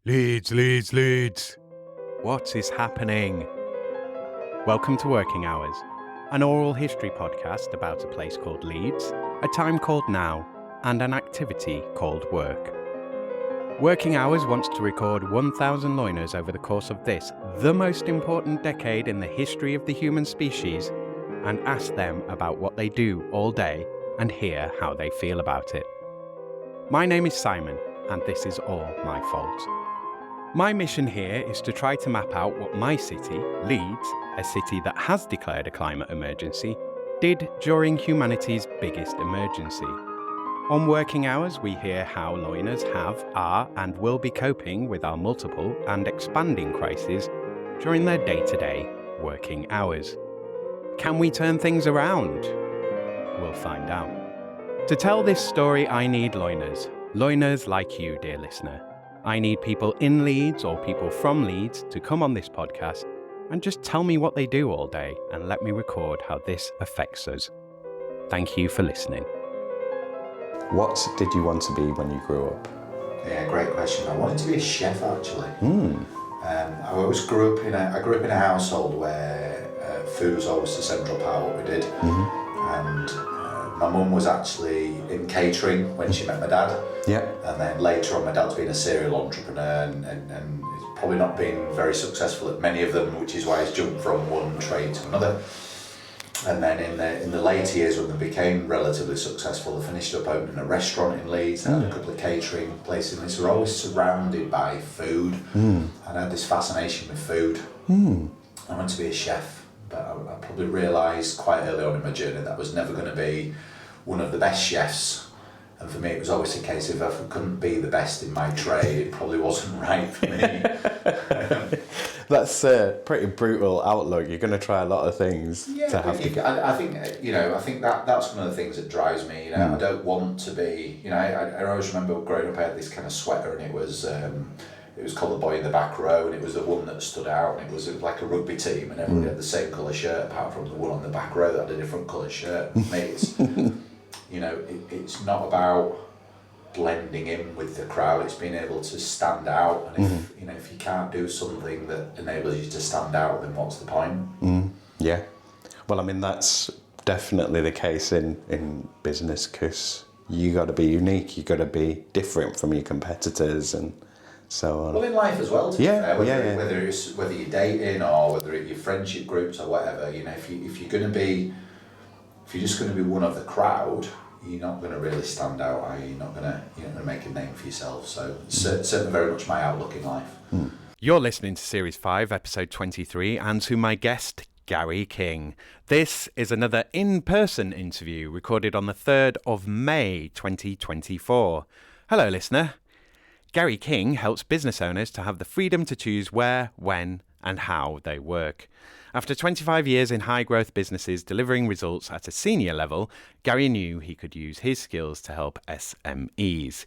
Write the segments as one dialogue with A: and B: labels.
A: Leeds, Leeds, Leeds. What is happening? Welcome to Working Hours, an oral history podcast about a place called Leeds, a time called now, and an activity called work. Working Hours wants to record 1,000 loiners over the course of this, the most important decade in the history of the human species, and ask them about what they do all day and hear how they feel about it. My name is Simon, and this is all my fault. My mission here is to try to map out what my city, Leeds, a city that has declared a climate emergency, did during humanity's biggest emergency. On Working Hours, we hear how loiners have, are, and will be coping with our multiple and expanding crises during their day-to-day working hours. Can we turn things around? We'll find out. To tell this story, I need loiners like you, dear listener. I need people in Leeds or people from Leeds to come on this podcast and just tell me what they do all day and let me record how this affects us. Thank you for listening.
B: What did you want to be when you grew up?
C: Yeah, great question. I wanted to be a chef, actually. I always grew up in a household where food was always the central part of what we did. And my mum was actually in catering when she met my dad.
B: Yeah.
C: And then later on, my dad's been a serial entrepreneur and he's probably not been very successful at many of them, which is why he's jumped from one trade to another. And then in the later years, when they became relatively successful, they finished up opening a restaurant in Leeds and had a couple of catering places. And they were always surrounded by food. And I had this fascination with food. I wanted to be a chef, but I probably realised quite early on in my journey that I was never going to be one of the best chefs. And for me, it was always a case of if I couldn't be the best in my trade, it probably wasn't right for me.
B: That's a pretty brutal outlook. You're going to try a lot of things to have to.
C: I think that's one of the things that drives me. I don't want to be. I always remember growing up. I had this kind of sweater, and it was called The Boy in the Back Row, and it was the one that stood out, and it was like a rugby team, and everybody had the same colour shirt, apart from the one on the back row that had a different colour shirt. For me, it's not about blending in with the crowd. It's being able to stand out, and if you can't do something that enables you to stand out, then what's the point?
B: Yeah. Well, I mean, that's definitely the case in business, because you got to be unique. You got to be different from your competitors and so on.
C: Well, in life as well, to be fair, whether you're dating or whether it's your friendship groups or whatever, if you're just going to be one of the crowd, you're not going to really stand out, are you? You're not going to make a name for yourself. So it's certainly very much my outlook in life.
A: You're listening to Series 5, Episode 23, and to my guest, Gary King. This is another in-person interview recorded on the 3rd of May 2024. Hello, listener. Gary King helps business owners to have the freedom to choose where, when, and how they work. After 25 years in high-growth businesses delivering results at a senior level, Gary knew he could use his skills to help SMEs.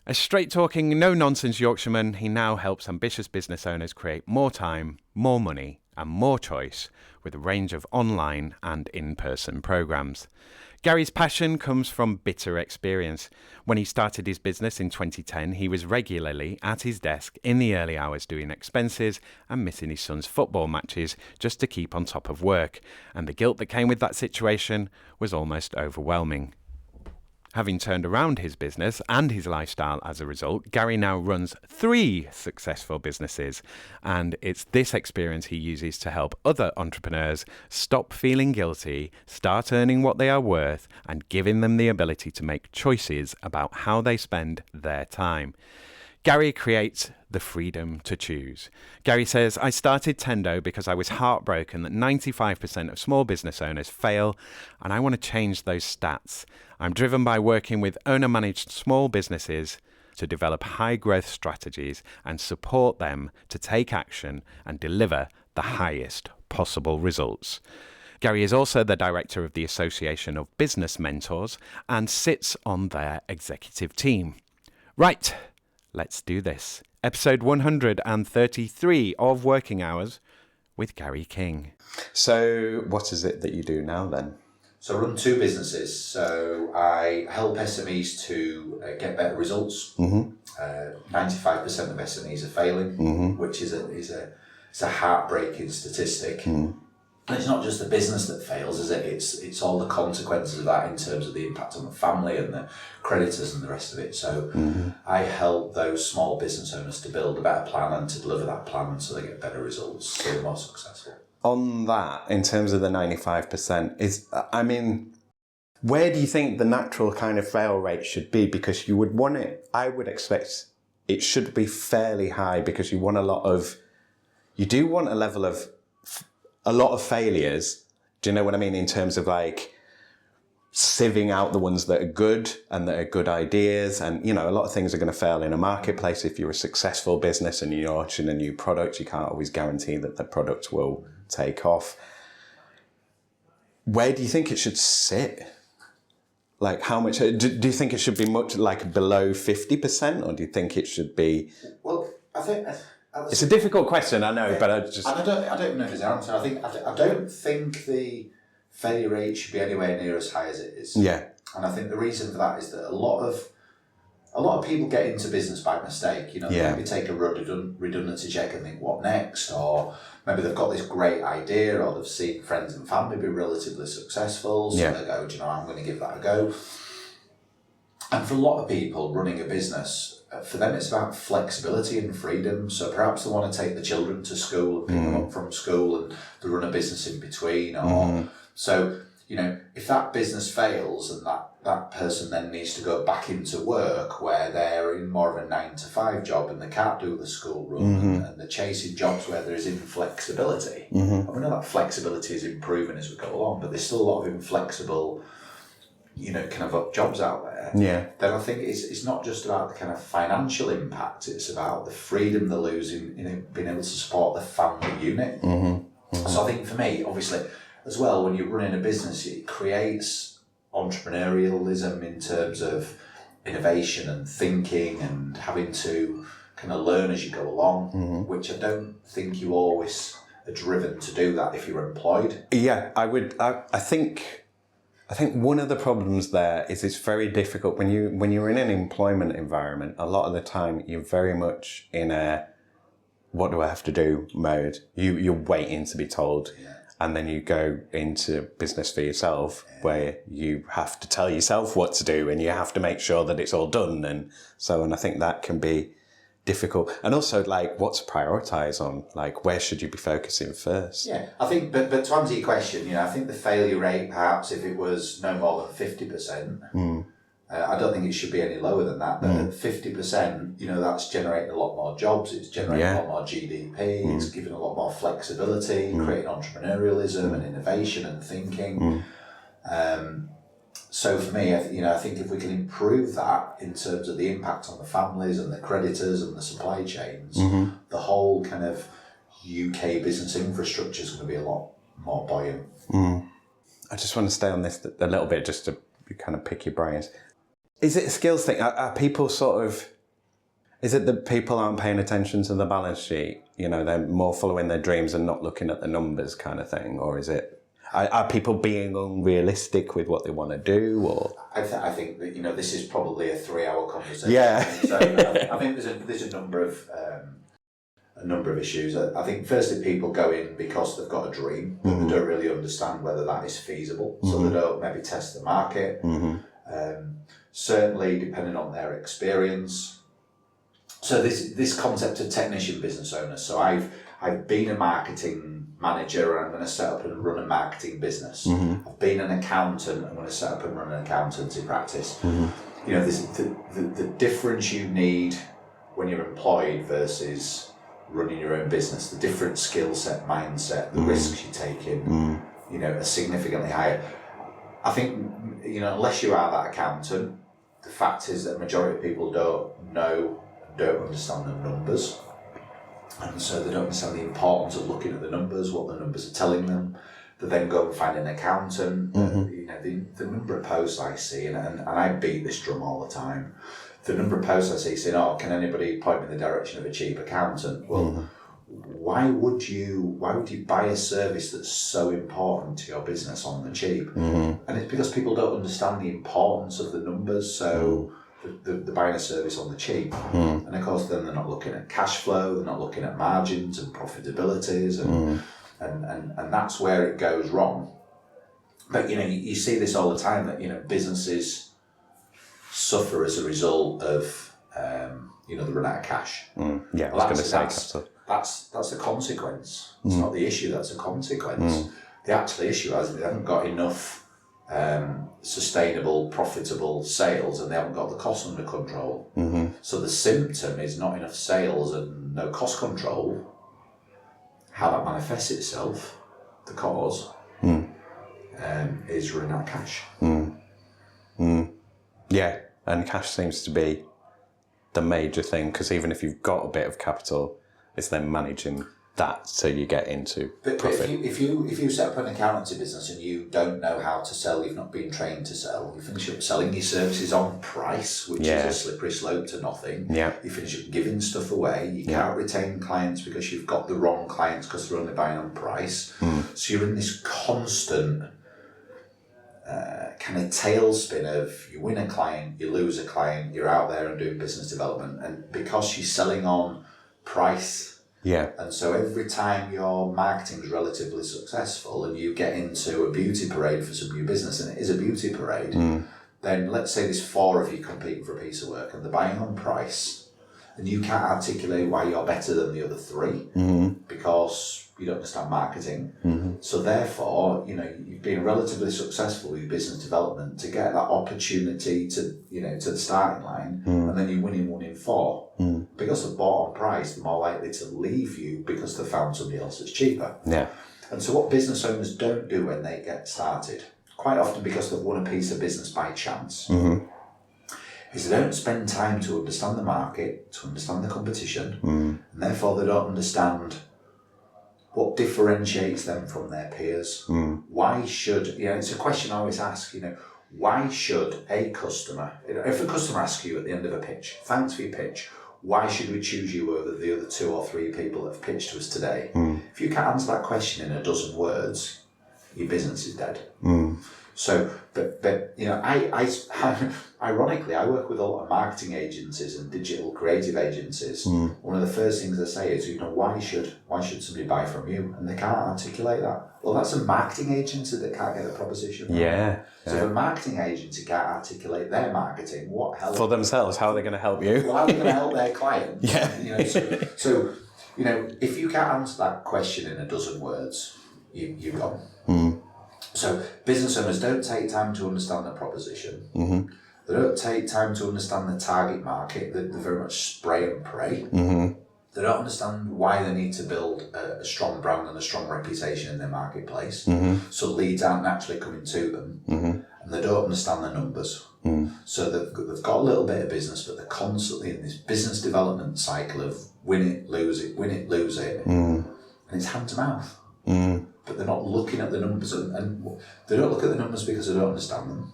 A: A straight-talking, no-nonsense Yorkshireman, he now helps ambitious business owners create more time, more money, and more choice with a range of online and in-person programs. Gary's passion comes from bitter experience. When he started his business in 2010, he was regularly at his desk in the early hours doing expenses and missing his son's football matches just to keep on top of work, and the guilt that came with that situation was almost overwhelming. Having turned around his business and his lifestyle as a result, Gary now runs 3 successful businesses, and it's this experience he uses to help other entrepreneurs stop feeling guilty, start earning what they are worth, and giving them the ability to make choices about how they spend their time. Gary creates the freedom to choose. Gary says, I started Tendo because I was heartbroken that 95% of small business owners fail, and I want to change those stats. I'm driven by working with owner-managed small businesses to develop high-growth strategies and support them to take action and deliver the highest possible results. Gary is also the director of the Association of Business Mentors and sits on their executive team. Right. Let's do this. Episode 133 of Working Hours with Gary King.
B: So what is it that you do now then?
C: So I run two businesses. So I help SMEs to get better results. 95% of SMEs are failing, which is a heartbreaking statistic. And it's not just the business that fails, is it? It's all the consequences of that in terms of the impact on the family and the creditors and the rest of it. So I help those small business owners to build a better plan and to deliver that plan so they get better results, so they're more successful.
B: On that, in terms of the 95%, where do you think the natural kind of fail rate should be? Because you would want it, I would expect it should be fairly high, because you do want a level of a lot of failures. Do you know what I mean? In terms of like sieving out the ones that are good and that are good ideas. And, a lot of things are going to fail in a marketplace. If you're a successful business and you're launching a new product, you can't always guarantee that the product will take off. Where do you think it should sit? Like how much, do you think it should be much like below 50%, or do you think it should be?
C: Well, I think
B: it's a difficult question, I know, but I
C: don't know his answer. I don't think the failure rate should be anywhere near as high as it is.
B: Yeah.
C: And I think the reason for that is that a lot of people get into business by mistake. They maybe take a redundancy check and think, what next? Or maybe they've got this great idea, or they've seen friends and family be relatively successful, so they go, I'm going to give that a go. And for a lot of people, running a business, for them it's about flexibility and freedom. So perhaps they want to take the children to school and pick them up from school, and they run a business in between. Or so, if that business fails and that person then needs to go back into work where they're in more of a 9-to-5 job and they can't do the school run, and they're chasing jobs where there is inflexibility. And we know that flexibility is improving as we go along, but there's still a lot of inflexible kind of jobs out there. Then I think it's not just about the kind of financial impact, it's about the freedom they're losing in being able to support the family unit. So I think for me, obviously, as well, when you're running a business, it creates entrepreneurialism in terms of innovation and thinking and having to kind of learn as you go along, which I don't think you always are driven to do that if you're employed.
B: Yeah, I think one of the problems there is it's very difficult when you're in an employment environment. A lot of the time you're very much in a what do I have to do mode. You're waiting to be told, and then you go into business for yourself where you have to tell yourself what to do and you have to make sure that it's all done, and I think that can be difficult. And also, like, what to prioritise on, like, where should you be focusing first?
C: Yeah, I think, but to answer your question, I think the failure rate, perhaps if it was no more than 50%, I don't think it should be any lower than that, but at 50%, that's generating a lot more jobs, it's generating a lot more GDP, it's giving a lot more flexibility, creating entrepreneurialism and innovation and thinking. So for me, I think if we can improve that in terms of the impact on the families and the creditors and the supply chains, the whole kind of UK business infrastructure is going to be a lot more buoyant.
B: I just want to stay on this a little bit just to kind of pick your brains. Is it a skills thing? Are people is it that people aren't paying attention to the balance sheet? They're more following their dreams and not looking at the numbers kind of thing? Or is it... Are people being unrealistic with what they want to do, or?
C: I think that this is probably a 3-hour conversation.
B: Yeah.
C: So I think there's a number of issues. I think firstly, people go in because they've got a dream, but they don't really understand whether that is feasible, so they don't maybe test the market. Certainly, depending on their experience. So this concept of technician business owner. So I've been a marketing manager and I'm going to set up and run a marketing business. I've been an accountant, I'm going to set up and run an accountancy practice. The difference you need when you're employed versus running your own business, the different skill set, mindset, the risks you take in, are significantly higher. I think, unless you are that accountant, the fact is that the majority of people don't understand the numbers. And so they don't understand the importance of looking at the numbers, what the numbers are telling them. They then go and find an accountant. The number of posts I see, and I beat this drum all the time, the number of posts I see saying, can anybody point me in the direction of a cheap accountant? Well, why would you buy a service that's so important to your business on the cheap? And it's because people don't understand the importance of the numbers. So they're buying a service on the cheap, and of course then they're not looking at cash flow, they're not looking at margins and profitabilities, and that's where it goes wrong. But you see this all the time, that businesses suffer as a result of they run out of cash.
B: Yeah, I was going to say capital.
C: That's a consequence. It's not the issue, that's a consequence. The actual issue is they haven't got enough sustainable, profitable sales, and they haven't got the cost under control. So the symptom is not enough sales and no cost control. How that manifests itself, the cause, is running out of cash.
B: Yeah, and cash seems to be the major thing, because even if you've got a bit of capital, it's then managing that so you get into profit.
C: But if you set up an accountancy business and you don't know how to sell, you've not been trained to sell, you finish up selling your services on price, which is a slippery slope to nothing.
B: Yeah.
C: You finish up giving stuff away. You can't retain clients because you've got the wrong clients because they're only buying on price. So you're in this constant kind of tailspin of you win a client, you lose a client, you're out there and doing business development, and because you're selling on price.
B: Yeah.
C: And so every time your marketing is relatively successful and you get into a beauty parade for some new business, and it is a beauty parade, then let's say there's 4 of you competing for a piece of work and they're buying on price, and you can't articulate why you're better than the other 3 because you don't understand marketing. So therefore, you've been relatively successful with business development to get that opportunity to the starting line, and then you're winning 1 in 4. Because they're bought on price, they're more likely to leave you because they found somebody else that's cheaper.
B: Yeah.
C: And so what business owners don't do when they get started, quite often because they've won a piece of business by chance, is they don't spend time to understand the market, to understand the competition, and therefore they don't understand what differentiates them from their peers. Why should, it's a question I always ask, why should a customer, if a customer asks you at the end of a pitch, thanks for your pitch, why should we choose you over the other 2 or 3 people that have pitched to us today? If you can't answer that question in a dozen words, your business is dead. So, but ironically, I work with a lot of marketing agencies and digital creative agencies. One of the first things I say is, why should somebody buy from you? And they can't articulate that. Well, that's a marketing agency that can't get the proposition right.
B: Yeah.
C: So if a marketing agency can't articulate their marketing, what hell?
B: For themselves, how are they going to help you?
C: Well, how are they going to help their client?
B: Yeah.
C: So if you can't answer that question in a dozen words, you've gone. So business owners don't take time to understand the proposition. They don't take time to understand the target market. They're very much spray and pray. They don't understand why they need to build a strong brand and a strong reputation in their marketplace. So leads aren't naturally coming to them. And they don't understand the numbers. So they've got a little bit of business, but they're constantly in this business development cycle of win it, lose it, win it, lose it. And it's hand to mouth. But they're not looking at the numbers, and they don't look at the numbers because they don't understand them.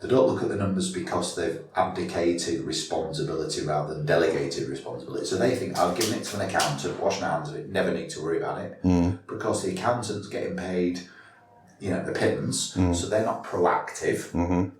C: They don't look at the numbers because they've abdicated responsibility rather than delegated responsibility. So they think, I've given it to an accountant, wash my hands of it, never need to worry about it. Because the accountant's getting paid, the pittance, so they're not proactive.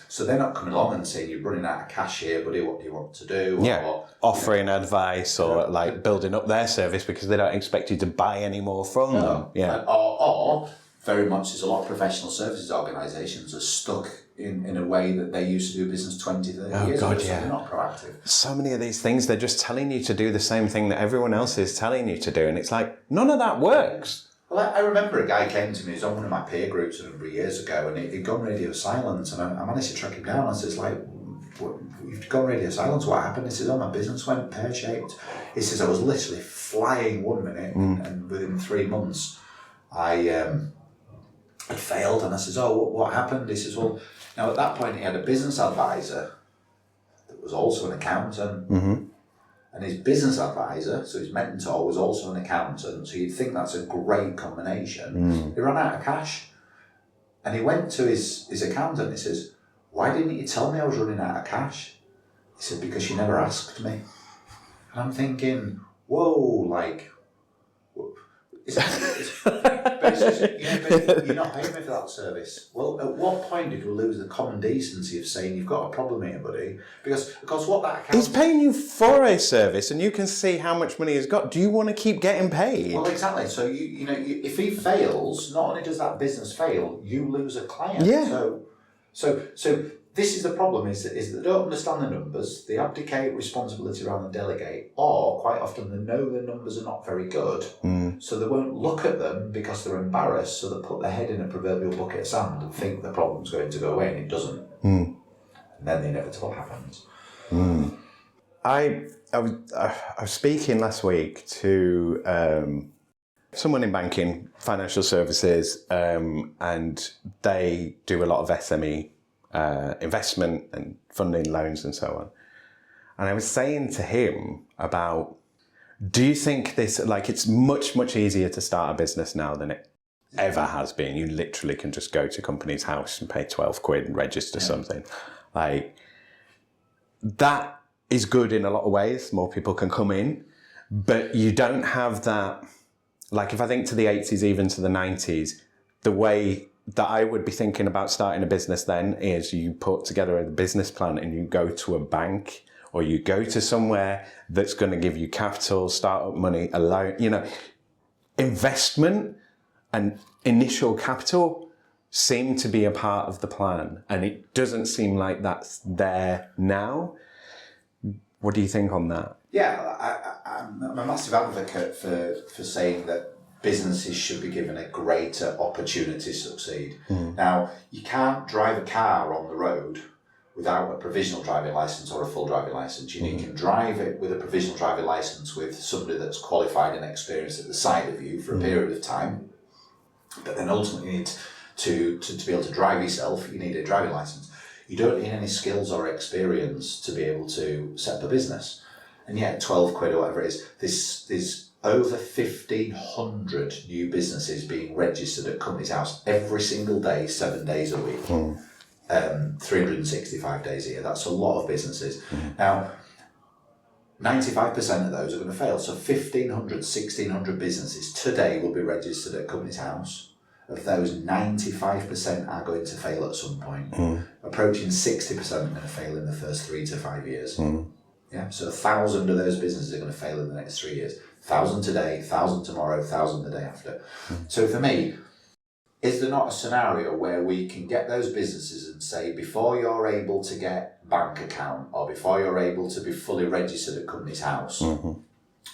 C: So they're not coming along and saying, you're running out of cash here, buddy, what do you want to do?
B: Or offering advice or building up their service because they don't expect you to buy any more from them. Yeah.
C: Or very much, there's a lot of professional services organisations are stuck in a way that they used to do business 20, 30 years ago. So they're not proactive.
B: So many of these things, they're just telling you to do the same thing that everyone else is telling you to do. And it's like, none of that works.
C: Well, I remember a guy came to me, he was on one of my peer groups a number of years ago, and he'd gone radio silent, and I managed to track him down. I says, you've gone radio silent, what happened? He says, my business went pear-shaped. He says, I was literally flying 1 minute, and within 3 months, I had failed. And I says, what happened? He says, well, now at that point, he had a business advisor that was also an accountant. And his business advisor, so his mentor, was also an accountant, so you'd think that's a great combination. He ran out of cash. And he went to his accountant and he says, why didn't you tell me I was running out of cash? He said, because you never asked me. And I'm thinking, whoa, But you're not paying me for that service. Well, at what point did we lose the common decency of saying you've got a problem here, buddy? Because what that accounts...
B: He's paying you for a service, and you can see how much money he's got. Do you want to keep getting paid?
C: Well, exactly. So if he fails, not only does that business fail, you lose a client.
B: Yeah.
C: So this is the problem: is that they don't understand the numbers, they abdicate responsibility around the delegate, or quite often they know the numbers are not very good, so they won't look at them because they're embarrassed. So they put their head in a proverbial bucket of sand and think the problem's going to go away, and it doesn't. And then the inevitable happens.
B: I was speaking last week to someone in banking, financial services, and they do a lot of SME investment and funding loans and so on. And I was saying to him about, do you think this, like, it's much, much easier to start a business now than it ever has been? You literally can just go to company's house and pay 12 quid and register something. Like, that is good in a lot of ways. More people can come in, but you don't have that. Like, if I think to the 80s, even to the 90s, the way that I would be thinking about starting a business then is you put together a business plan and you go to a bank or you go to somewhere that's going to give you capital, startup money, a loan, investment and initial capital seem to be a part of the plan. And it doesn't seem like that's there now. What do you think on that?
C: Yeah, I'm a massive advocate for saying that businesses should be given a greater opportunity to succeed. Now, you can't drive a car on the road without a provisional driving licence or a full driving licence. You can drive it with a provisional driving licence with somebody that's qualified and experienced at the side of you for a period of time. But then ultimately you need to be able to drive yourself, you need a driving licence. You don't need any skills or experience to be able to set up a business. And yet 12 quid or whatever it is, there's over 1,500 new businesses being registered at Companies House every single day, 7 days a week, 365 days a year. That's a lot of businesses. Now, 95% of those are going to fail. So 1,500, 1,600 businesses today will be registered at Companies House. Of those, 95% are going to fail at some point. Approaching 60% are going to fail in the first 3 to 5 years. Yeah, so 1,000 of those businesses are going to fail in the next 3 years. 1,000 today, 1,000 tomorrow, 1,000 the day after. So for me, is there not a scenario where we can get those businesses and say, before you're able to get a bank account or before you're able to be fully registered at Companies House,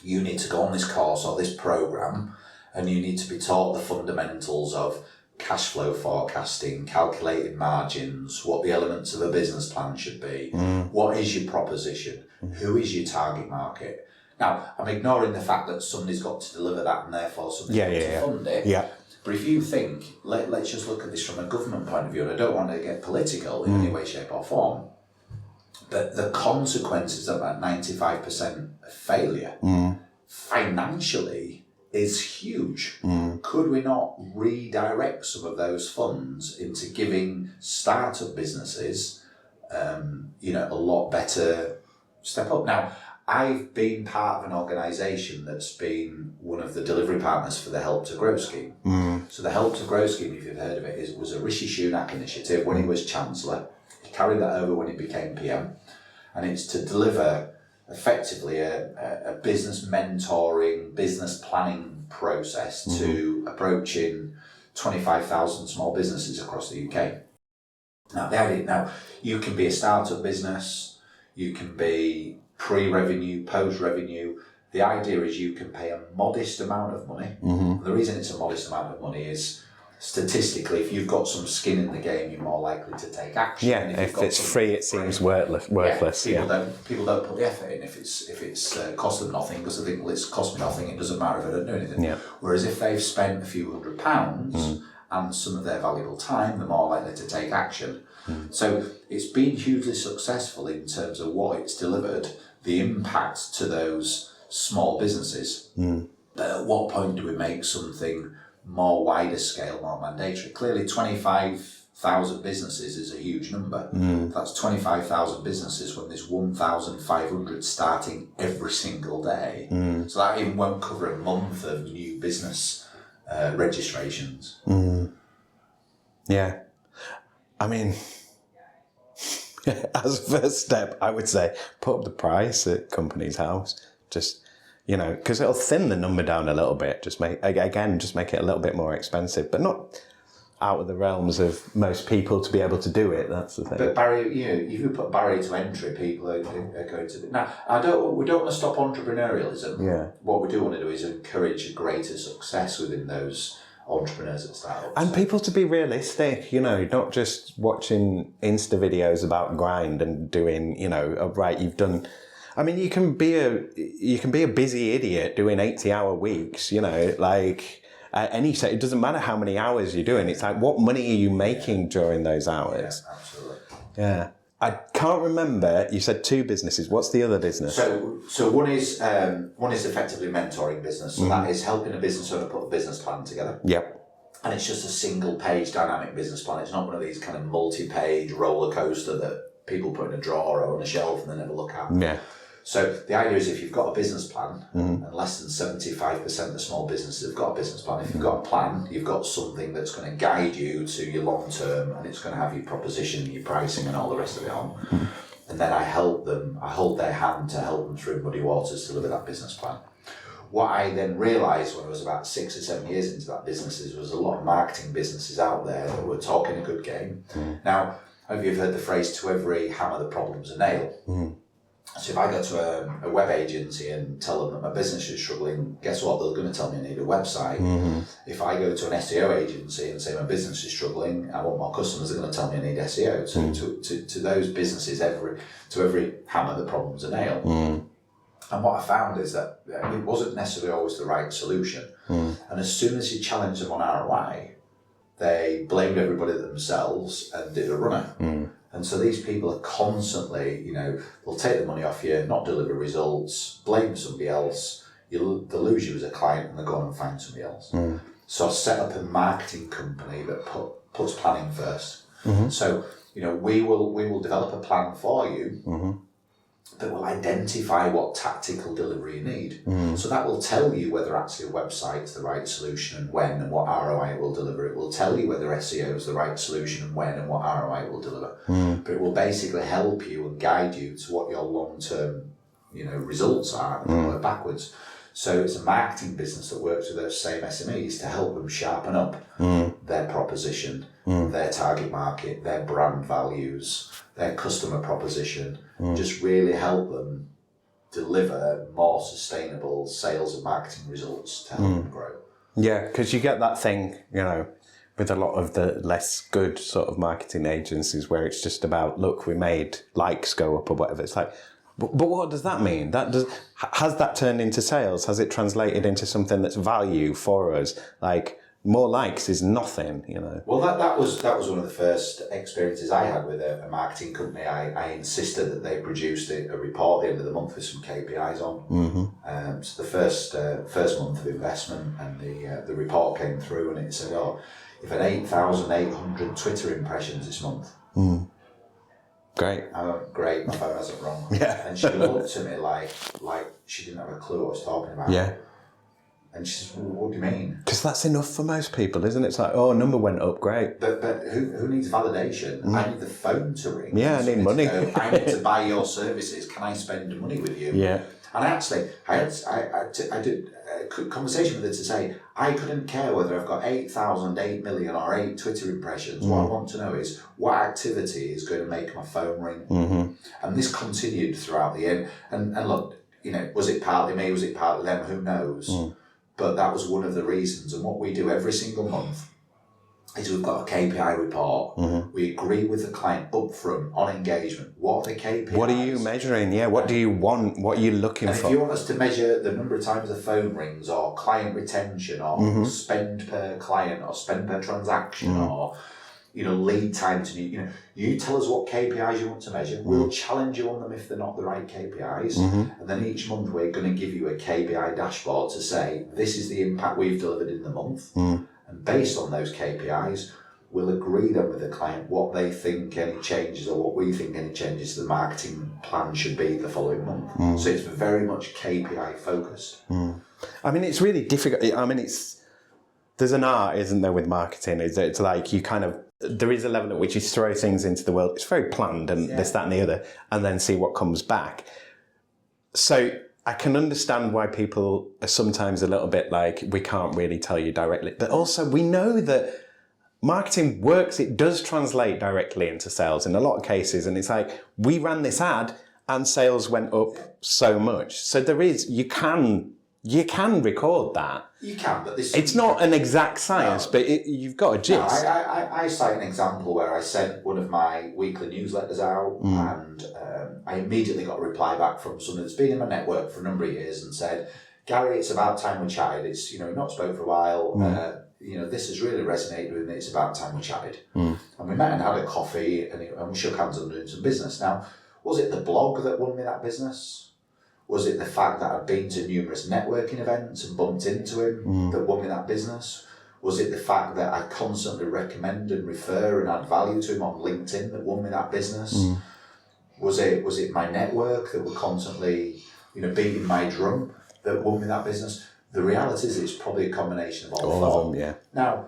C: you need to go on this course or this programme and you need to be taught the fundamentals of cash flow forecasting, calculating margins, what the elements of a business plan should be, what is your proposition, who is your target market. Now, I'm ignoring the fact that somebody's got to deliver that and therefore somebody's got to fund it. Yeah. But if you think, let's just look at this from a government point of view, and I don't want to get political in any way, shape or form, but the consequences of that 95% failure financially is huge. Could we not redirect some of those funds into giving startup businesses a lot better step up? Now, I've been part of an organisation that's been one of the delivery partners for the Help to Grow scheme. So the Help to Grow scheme, if you've heard of it, was a Rishi Sunak initiative when he was Chancellor. He carried that over when he became PM. And it's to deliver effectively a business mentoring, business planning process to approaching 25,000 small businesses across the UK. Now, you can be a startup business, you can be pre-revenue, post-revenue. The idea is you can pay a modest amount of money. The reason it's a modest amount of money is statistically, if you've got some skin in the game, you're more likely to take action.
B: Yeah, if it's free, it seems worthless.
C: People don't put the effort in if it's cost them nothing, because they think, well, it's cost me nothing, it doesn't matter if I don't do anything. Yeah. Whereas if they've spent a few £100s and some of their valuable time, they're more likely to take action. So it's been hugely successful in terms of what it's delivered, the impact to those small businesses. But at what point do we make something more wider scale, more mandatory? Clearly 25,000 businesses is a huge number. That's 25,000 businesses when there's 1,500 starting every single day. So that even won't cover a month of new business registrations.
B: Yeah. I mean, as a first step, I would say put up the price at company's house. Just, because it'll thin the number down a little bit. Just make it a little bit more expensive, but not out of the realms of most people to be able to do it. That's the thing.
C: But if you put barrier to entry, people are going to. Now, we don't want to stop entrepreneurialism.
B: Yeah.
C: What we do want to do is encourage greater success within those entrepreneurs at startups.
B: And people to be realistic, not just watching Insta videos about grind and doing, right, you've done. I mean, you can be a busy idiot doing 80-hour weeks, it doesn't matter how many hours you're doing. It's like, what money are you making during those hours?
C: Yeah, absolutely.
B: Yeah. I can't remember. You said 2 businesses. What's the other business?
C: So one is effectively mentoring business. So that is helping a business owner put a business plan together.
B: Yep.
C: And it's just a single page dynamic business plan. It's not one of these kind of multi-page roller coaster that people put in a drawer or on a shelf and they never look at.
B: Yeah.
C: So the idea is if you've got a business plan, and less than 75% of small businesses have got a business plan, if you've got a plan, you've got something that's going to guide you to your long term, and it's going to have your proposition, your pricing and all the rest of it on. And then I hold their hand to help them through muddy waters to deliver that business plan. What I then realised when I was about 6 or 7 years into that business is there was a lot of marketing businesses out there that were talking a good game. Now, have you heard the phrase, to every hammer the problem's a nail? So if I go to a web agency and tell them that my business is struggling, guess what? They're going to tell me I need a website. If I go to an SEO agency and say my business is struggling, I want more customers, they're going to tell me I need SEO. To those businesses, to every hammer, the problem's a nail. And what I found is that it wasn't necessarily always the right solution. And as soon as you challenge them on ROI, they blamed everybody themselves and did a runner. And so these people are constantly, they'll take the money off you, not deliver results, blame somebody else, they'll lose you as a client and they'll go on and find somebody else. So I set up a marketing company that puts planning first. So, we will develop a plan for you that will identify what tactical delivery you need. So that will tell you whether actually a website's the right solution and when and what ROI it will deliver. It will tell you whether SEO is the right solution and when and what ROI it will deliver. But it will basically help you and guide you to what your long-term, results are and work backwards. So it's a marketing business that works with those same SMEs to help them sharpen up their proposition, their target market, their brand values, their customer proposition, just really help them deliver more sustainable sales and marketing results to help them grow.
B: Yeah, because you get that thing, with a lot of the less good sort of marketing agencies where it's just about, look, we made likes go up or whatever. It's like, but what does that mean? Has that turned into sales? Has it translated into something that's value for us? Like, more likes is nothing,
C: Well, that was one of the first experiences I had with a marketing company. I insisted that they produced a report at the end of the month with some KPIs on. So the first month of investment, and the report came through, and it said, you've had 8,800 Twitter impressions this month.
B: Great.
C: I went, great, my phone hasn't rung.
B: Yeah.
C: And she looked at me like she didn't have a clue what I was talking about.
B: Yeah.
C: And she says, well, what do you mean?
B: Because that's enough for most people, isn't it? It's like, number went up, great.
C: But who needs validation? I need the phone to ring.
B: Yeah, I need money.
C: I need to buy your services. Can I spend money with you?
B: Yeah.
C: And actually, I did a conversation with her to say, I couldn't care whether I've got 8,000, 8 million or 8 Twitter impressions. What I want to know is what activity is going to make my phone ring. And this continued throughout the year. And look, was it partly me? Was it partly them? Who knows? But that was one of the reasons. And what we do every single month is we've got a KPI report. We agree with the client up front on engagement. What are the KPIs? What
B: are you measuring? Yeah, what do you want? What are you looking for?
C: If you want us to measure the number of times the phone rings, or client retention, or spend per client, or spend per transaction, or lead time to new, you tell us what KPIs you want to measure. We'll challenge you on them if they're not the right KPIs. And then each month we're going to give you a KPI dashboard to say, this is the impact we've delivered in the month. And based on those KPIs, we'll agree then with the client what they think any changes or what we think any changes to the marketing plan should be the following month. So it's very much KPI focused.
B: I mean, it's really difficult. I mean, there's an art, isn't there, with marketing? It's like you kind of, there is a level at which you throw things into the world. It's very planned and this, that and the other, and then see what comes back. So I can understand why people are sometimes a little bit like, we can't really tell you directly. But also we know that marketing works. It does translate directly into sales in a lot of cases. And it's like, we ran this ad and sales went up so much. So there is, you can record that.
C: You can, but this...
B: It's not an exact science, but you've got a gist.
C: No, I cite an example where I sent one of my weekly newsletters out and I immediately got a reply back from someone that's been in my network for a number of years and said, Gary, it's about time we chatted. It's, you know, we've not spoke for a while. You know, this has really resonated with me. It's about time we chatted. And we met and had a coffee and we shook hands on doing some business. Now, was it the blog that won me that business? Was it the fact that I'd been to numerous networking events and bumped into him that won me that business? Was it the fact that I constantly recommend and refer and add value to him on LinkedIn that won me that business? Was it my network that were constantly, you know, beating my drum that won me that business? The reality is it's probably a combination of all
B: of them, yeah.
C: Now,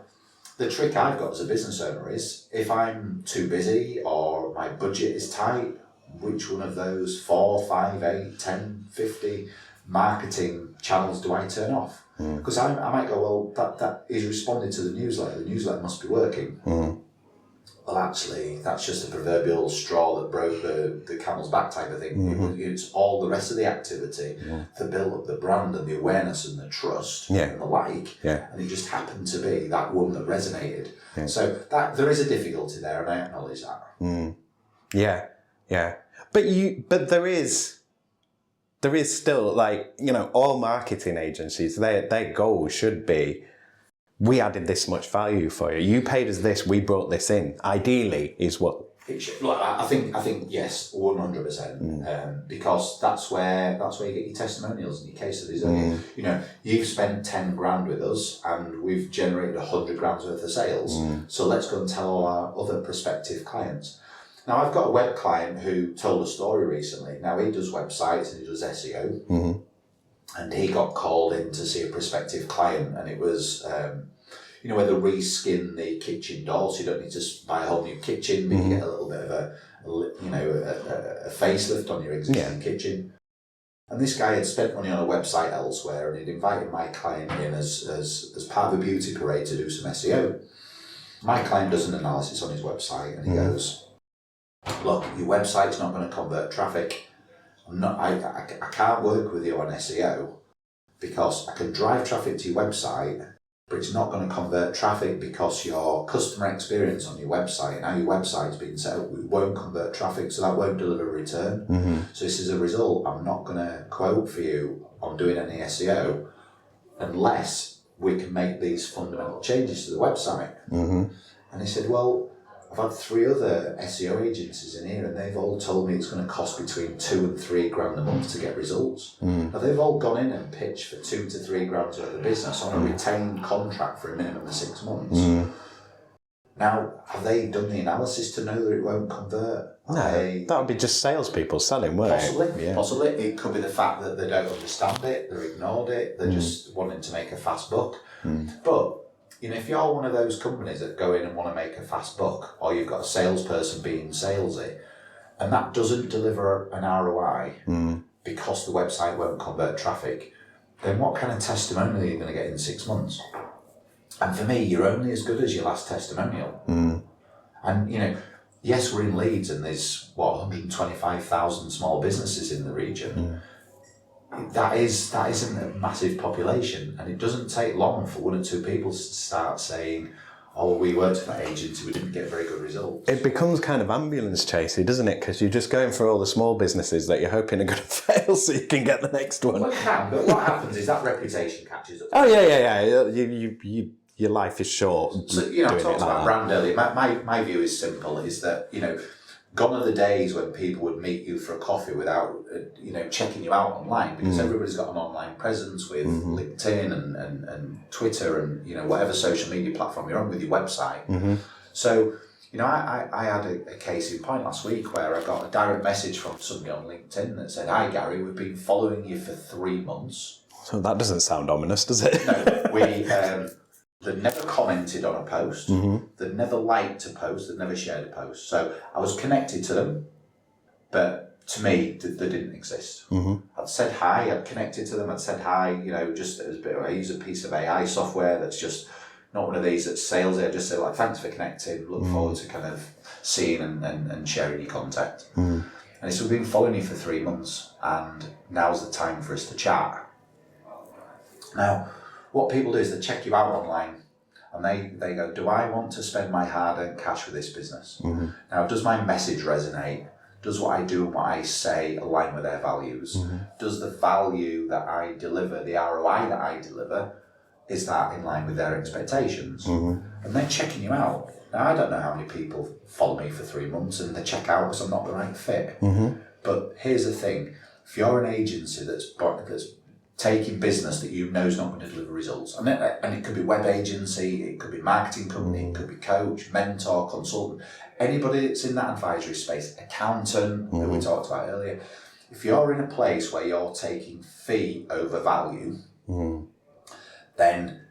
C: the trick I've got as a business owner is if I'm too busy or my budget is tight, which one of those 4, 5, 8, 10, 50 marketing channels do I turn off? Because I might go, well, that is responding to the newsletter must be working. Well, actually, that's just a proverbial straw that broke the camel's back type of thing. It's all the rest of the activity that built up the brand and the awareness and the trust and the like. And it just happened to be that one that resonated. So that there is a difficulty there, and I acknowledge that.
B: Yeah. But there is still, like, you know, all marketing agencies, their goal should be, we added this much value for you. You paid us this, we brought this in. Ideally is what
C: it should. Like, I think yes, 100%. Because that's where you get your testimonials and your case studies. You know, you've spent 10 grand with us and we've generated 100 grand's worth of sales. So let's go and tell all our other prospective clients. Now, I've got a web client who told a story recently. Now, he does websites and he does SEO. And he got called in to see a prospective client, and it was, you know, where they reskin the kitchen door, so you don't need to buy a whole new kitchen, but you get a little bit of a facelift on your existing kitchen. And this guy had spent money on a website elsewhere, and he'd invited my client in as part of a beauty parade to do some SEO. My client does an analysis on his website, and he goes, look, your website's not going to convert traffic. I can't work with you on SEO because I can drive traffic to your website, but it's not going to convert traffic because your customer experience on your website and how your website's been set up, it won't convert traffic, so that won't deliver a return. So this is a result. I'm not going to quote for you on doing any SEO unless we can make these fundamental changes to the website. And he said, well, I've had 3 other SEO agencies in here and they've all told me it's going to cost between 2 and 3 grand a month to get results. Now they've all gone in and pitched for 2 to 3 grand's worth of business on a retained contract for a minimum of 6 months. Now, have they done the analysis to know that it won't convert?
B: No, that would be just salespeople selling, wouldn't it?
C: Possibly. It could be the fact that they don't understand it, they're ignored it, they're just wanting to make a fast buck. But you know, if you're one of those companies that go in and want to make a fast buck, or you've got a salesperson being salesy, and that doesn't deliver an ROI because the website won't convert traffic, then what kind of testimonial are you going to get in 6 months? And for me, you're only as good as your last testimonial. And, you know, yes, we're in Leeds and there's, 125,000 small businesses in the region. That isn't a massive population, and it doesn't take long for 1 or 2 people to start saying, oh, we worked for that agency, we didn't get very good results.
B: It becomes kind of ambulance chasey, doesn't it? Because you're just going for all the small businesses that you're hoping are going to fail so you can get the next one.
C: Well, it can, but what happens is that reputation catches up.
B: Oh, yeah. Your life is short.
C: So, you know, I talked about brand earlier. My view is simple, is that, you know, gone are the days when people would meet you for a coffee without, you know, checking you out online, because everybody's got an online presence with LinkedIn and Twitter and, you know, whatever social media platform you're on with your website. So, you know, I had a case in point last week where I got a direct message from somebody on LinkedIn that said, hi Gary, we've been following you for 3 months.
B: So that doesn't sound ominous, does it?
C: No, They'd never commented on a post. They'd never liked a post. They'd never shared a post. So I was connected to them, but to me, they didn't exist. I'd said hi. I'd connected to them. I'd said hi. You know, just as a bit. I use a piece of AI software that's just not one of these that's salesy. I just say like, thanks for connecting. Look forward to kind of seeing and sharing your contact. And so we've been following you for 3 months, and now's the time for us to chat. Now, what people do is they check you out online, and they go, do I want to spend my hard-earned cash with this business? Now, does my message resonate? Does what I do and what I say align with their values? Does the value that I deliver, the ROI that I deliver, is that in line with their expectations? And they're checking you out. Now, I don't know how many people follow me for 3 months and they check out because I'm not the right fit. But here's the thing. If you're an agency that's taking business that you know is not going to deliver results, and it could be web agency, it could be marketing company, it could be coach, mentor, consultant, anybody that's in that advisory space, accountant, that we talked about earlier, if you're in a place where you're taking fee over value, then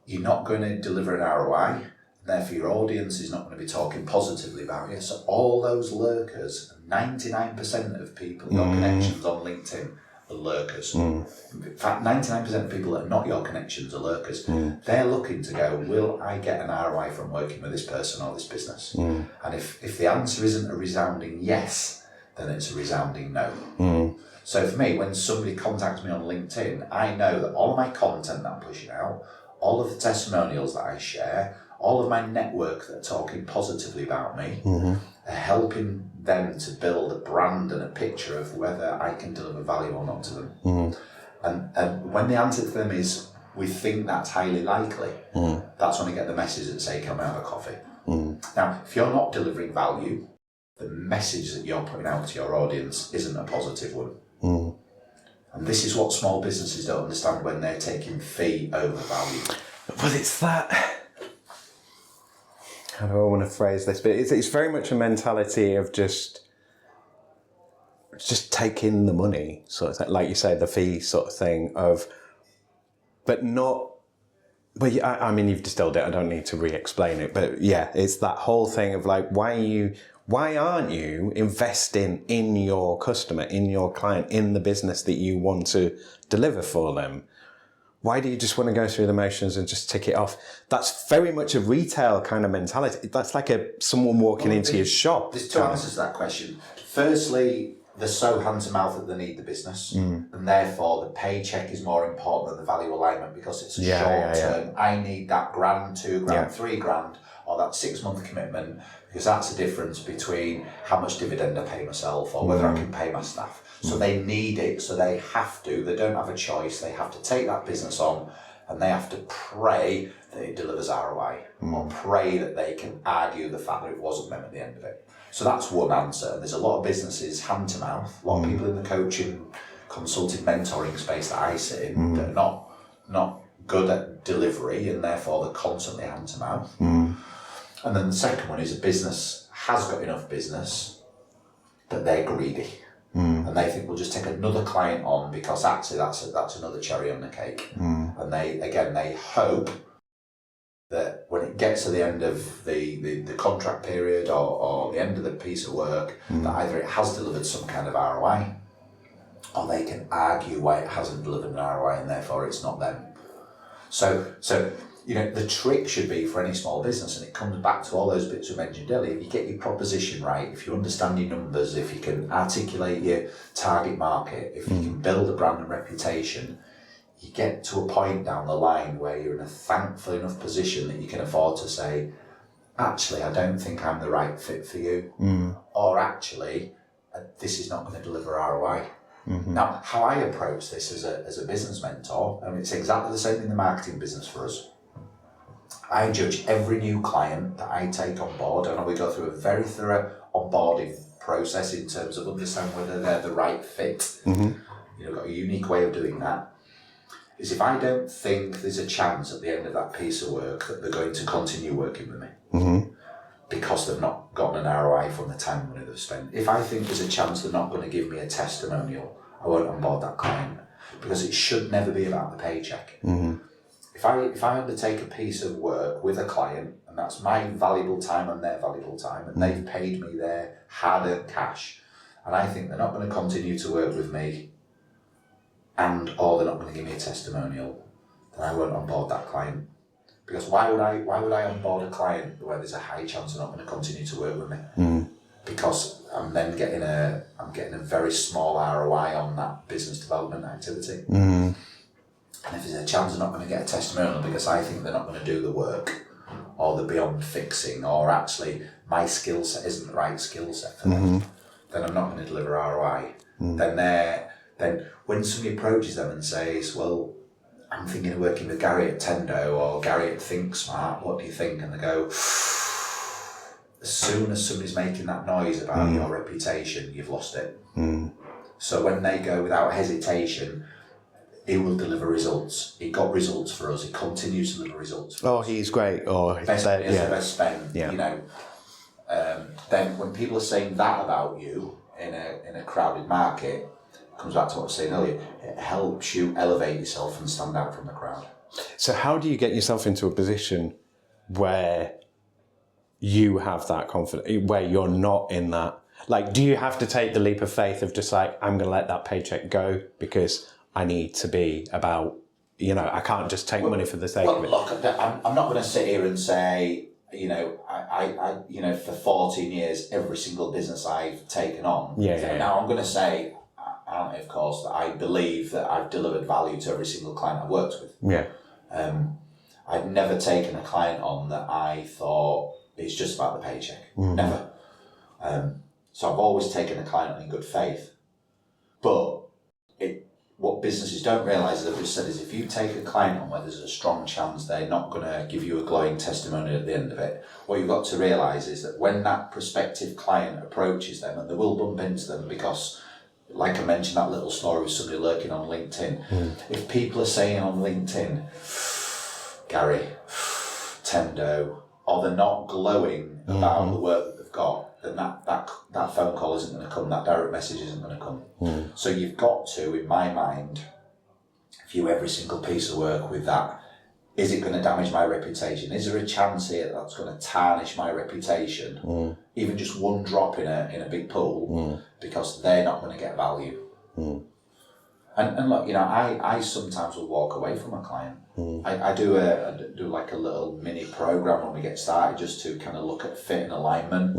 C: you're not going to deliver an ROI. Therefore, your audience is not going to be talking positively about you. So all those lurkers, 99% of people, your connections on LinkedIn are lurkers. In fact, 99% of people that are not your connections are lurkers. They're looking to go, will I get an ROI from working with this person or this business? And if the answer isn't a resounding yes, then it's a resounding no. So for me, when somebody contacts me on LinkedIn, I know that all of my content that I'm pushing out, all of the testimonials that I share, all of my network that are talking positively about me, are helping them to build a brand and a picture of whether I can deliver value or not to them. And when the answer to them is, we think that's highly likely, that's when I get the message that say, come out of coffee. Now, if you're not delivering value, the message that you're putting out to your audience isn't a positive one. And this is what small businesses don't understand when they're taking fee over value.
B: Well, it's that... How do I want to phrase this? But it's very much a mentality of just taking the money, sort of thing, like you say, the fee sort of thing of, but not. But I mean, you've distilled it. I don't need to re-explain it. But yeah, it's that whole thing of like, why aren't you investing in your customer, in your client, in the business that you want to deliver for them? Why do you just want to go through the motions and just tick it off? That's very much a retail kind of mentality. That's like someone walking into your shop.
C: There's two answers to that question. Firstly, they're so hand-to-mouth that they need the business, and therefore the paycheck is more important than the value alignment because it's a short term. I need that grand, 2 grand, 3 grand, or that 6-month commitment, because that's the difference between how much dividend I pay myself or whether I can pay my staff. So they need it, so they don't have a choice, they have to take that business on, and they have to pray that it delivers ROI, or pray that they can argue the fact that it wasn't them at the end of it. So that's one answer. And there's a lot of businesses hand to mouth, a lot of people in the coaching, consulting, mentoring space that I sit in that are not good at delivery, and therefore they're constantly hand to mouth. And then the second one is a business has got enough business, but they're greedy. And they think we'll just take another client on because actually that's another cherry on the cake. And they hope that when it gets to the end of the contract period or the end of the piece of work, that either it has delivered some kind of ROI, or they can argue why it hasn't delivered an ROI and therefore it's not them. So the trick should be for any small business, and it comes back to all those bits we mentioned earlier, if you get your proposition right, if you understand your numbers, if you can articulate your target market, if you can build a brand and reputation, you get to a point down the line where you're in a thankful enough position that you can afford to say, actually, I don't think I'm the right fit for you, or actually, this is not going to deliver ROI. Now, how I approach this as a business mentor, and it's exactly the same in the marketing business for us. I judge every new client that I take on board, and we go through a very thorough onboarding process in terms of understanding whether they're the right fit. Got a unique way of doing that. Is if I don't think there's a chance at the end of that piece of work that they're going to continue working with me because they've not gotten an ROI from the time and money they've spent. If I think there's a chance they're not going to give me a testimonial, I won't onboard that client, because it should never be about the paycheck. if I undertake a piece of work with a client, and that's my valuable time and their valuable time, and they've paid me their hard-earned cash, and I think they're not going to continue to work with me, or they're not going to give me a testimonial, then I won't onboard that client. Because why would I onboard a client where there's a high chance they're not going to continue to work with me? Because I'm then getting a very small ROI on that business development activity. And if there's a chance they're not going to get a testimonial because I think they're not going to do the work, or they're beyond fixing, or actually my skill set isn't the right skill set for them, then I'm not going to deliver ROI. Then when somebody approaches them and says, well, I'm thinking of working with Gary at Tendo or Gary at Think Smart, what do you think? And they go, as soon as somebody's making that noise about your reputation, you've lost it. So when they go without hesitation, he will deliver results. He got results for us. He continues to deliver results for us.
B: He's great. Or
C: best spend. You know. Then when people are saying that about you in a crowded market, it comes back to what I was saying earlier. It helps you elevate yourself and stand out from the crowd.
B: So how do you get yourself into a position where you have that confidence, where you're not in that? Like, do you have to take the leap of faith of just like, I'm going to let that paycheck go because I need to be about, I can't just take money for the sake of it.
C: Look, I'm not going to sit here and say, I for 14 years, every single business I've taken on. Now I'm going to say, of course, that I believe that I've delivered value to every single client I've worked with. I've never taken a client on that I thought it's just about the paycheck. Never. So I've always taken a client on in good faith. But what businesses don't realise, as I've just said, is if you take a client on where there's a strong chance they're not going to give you a glowing testimony at the end of it, what you've got to realise is that when that prospective client approaches them, and they will bump into them because, like I mentioned, that little story with somebody lurking on LinkedIn, if people are saying on LinkedIn, Gary, Tendo, or they're not glowing about the work that they've got, then that phone call isn't going to come, that direct message isn't going to come. So you've got to, in my mind, view every single piece of work with that. Is it going to damage my reputation? Is there a chance here that's going to tarnish my reputation? Even just one drop in a big pool, because they're not going to get value. And look, I sometimes will walk away from a client. I do like a little mini program when we get started, just to kind of look at fit and alignment.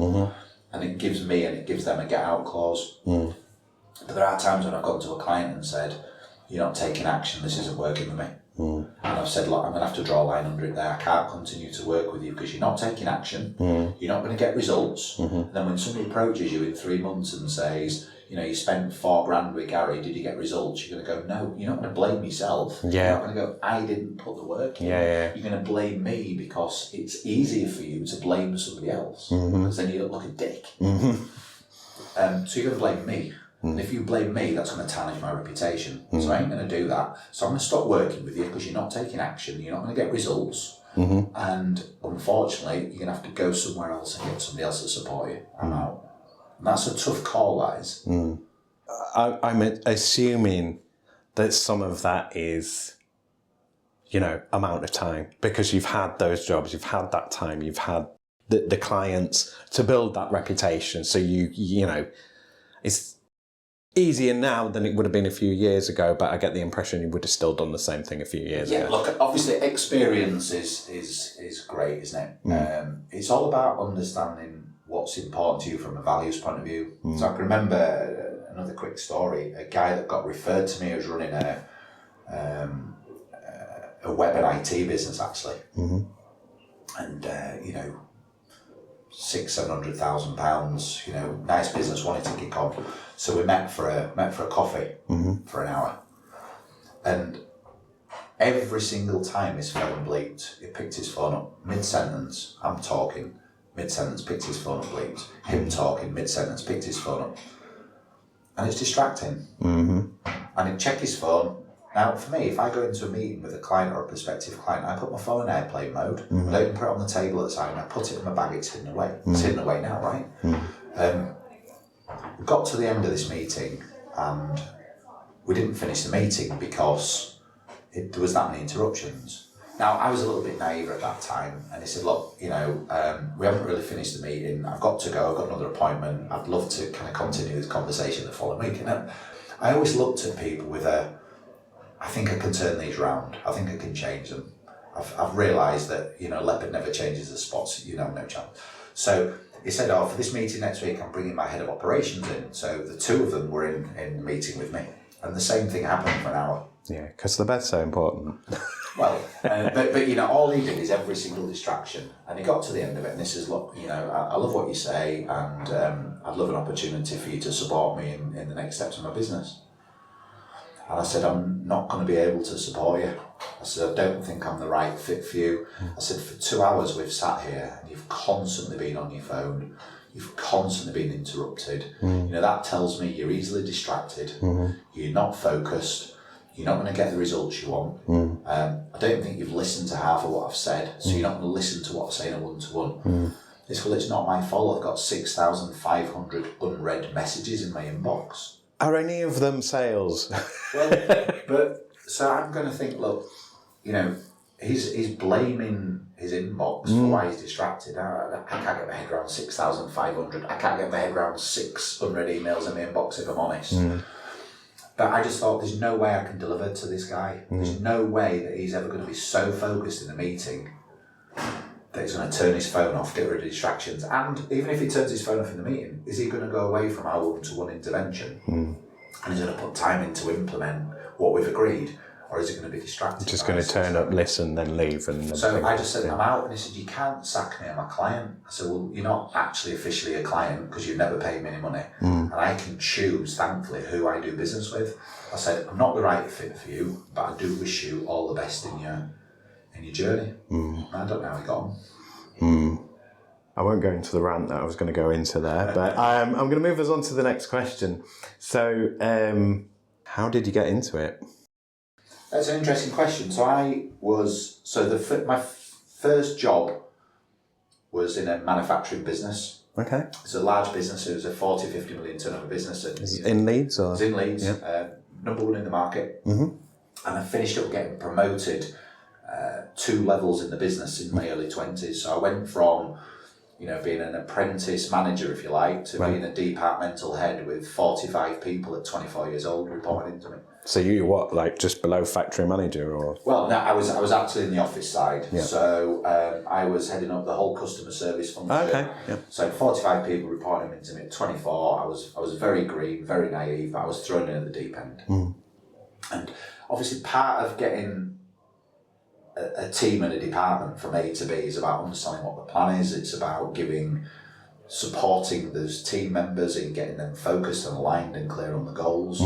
C: And it gives me and it gives them a get out clause. But there are times when I've gone to a client and said, you're not taking action, this isn't working for me. And I've said, look, I'm going to have to draw a line under it there. I can't continue to work with you because you're not taking action. You're not going to get results. And then when somebody approaches you in 3 months and says, you spent $4,000 with Gary, did you get results? You're going to go, no, you're not going to blame yourself. You're not going to go, I didn't put the work in. You're going to blame me because it's easier for you to blame somebody else because then you don't look a dick. So you're going to blame me. And if you blame me, that's going to tarnish my reputation. So I ain't going to do that. So I'm going to stop working with you because you're not taking action. You're not going to get results. And unfortunately, you're going to have to go somewhere else and get somebody else to support you. I'm out. And that's a tough call, that is.
B: I'm assuming that some of that is, amount of time, because you've had those jobs, you've had that time, you've had the clients to build that reputation. So it's easier now than it would have been a few years ago, but I get the impression you would have still done the same thing a few years ago.
C: Look, obviously experience is great, isn't it? It's all about understanding what's important to you from a values point of view. So I can remember another quick story, a guy that got referred to me who was running a web and IT business actually. And £600,000, nice business, wanted to kick on. So we met for a coffee for an hour. And every single time his phone bleeped, he picked his phone up mid-sentence, I'm talking, mid-sentence, picked his phone up, bleeped. Him talking, mid-sentence, picked his phone up. And it's distracting. And he'd check his phone. Now, for me, if I go into a meeting with a client or a prospective client, I put my phone in airplane mode. I don't even put it on the table at the time. I put it in my bag, it's hidden away. It's hidden away now, right? We got to the end of this meeting and we didn't finish the meeting because there was that many interruptions. Now, I was a little bit naive at that time, and he said, look, we haven't really finished the meeting. I've got to go. I've got another appointment. I'd love to kind of continue this conversation the following week. And I always looked at people with I think I can turn these round. I think I can change them. I've realised that, leopard never changes the spots. No chance. So he said, for this meeting next week, I'm bringing my head of operations in. So the two of them were in the meeting with me. And the same thing happened for an hour.
B: Yeah, because the bed's so important.
C: Well, but all he did is every single distraction, and he got to the end of it, and he says, look, I love what you say, and I'd love an opportunity for you to support me in the next steps of my business. And I said, I'm not going to be able to support you. I said, I don't think I'm the right fit for you. I said, for 2 hours we've sat here, and you've constantly been on your phone, you've constantly been interrupted. That tells me you're easily distracted, you're not focused, you're not going to get the results you want. I don't think you've listened to half of what I've said, so you're not going to listen to what I say in a one-to-one. It's not my fault. I've got 6,500 unread messages in my inbox.
B: Are any of them sales?
C: So I'm going to think, look, he's blaming his inbox for why he's distracted. I can't get my head around 6,500. I can't get my head around 6 unread emails in my inbox, if I'm honest. But I just thought, there's no way I can deliver to this guy. There's no way that he's ever going to be so focused in a meeting that he's going to turn his phone off, get rid of distractions. And even if he turns his phone off in the meeting, is he going to go away from our one-to-one intervention and he's going to put time in to implement what we've agreed? Or is he going to be distracted?
B: Just going to turn up, listen, then leave.
C: So I just said, I'm out. And he said, you can't sack me, I'm a client. I said, well, you're not actually officially a client because you've never paid me any money. And I can choose, thankfully, who I do business with. I said, I'm not the right fit for you, but I do wish you all the best in your journey. I don't know how he got on.
B: I won't go into the rant that I was going to go into there, but I'm going to move us on to the next question. So, how did you get into it?
C: That's an interesting question. So my first job was in a manufacturing business.
B: Okay.
C: It's a large business. It was a 40-50 million turnover business.
B: In Leeds? Or?
C: It was in Leeds,
B: yeah.
C: number one in the market. And I finished up getting promoted 2 levels in the business in my early 20s. So I went from being an apprentice manager, if you like, to being a departmental head with 45 people at 24 years old reporting into me.
B: So you just below factory manager, or?
C: Well, no, I was actually in the office side.
B: Yeah.
C: So I was heading up the whole customer service function.
B: Okay. Yeah.
C: So 45 people reporting into me at 24. I was very green, very naive, but I was thrown in at the deep end. And obviously part of getting a team and a department from A to B is about understanding what the plan is. It's about supporting those team members in getting them focused and aligned and clear on the goals.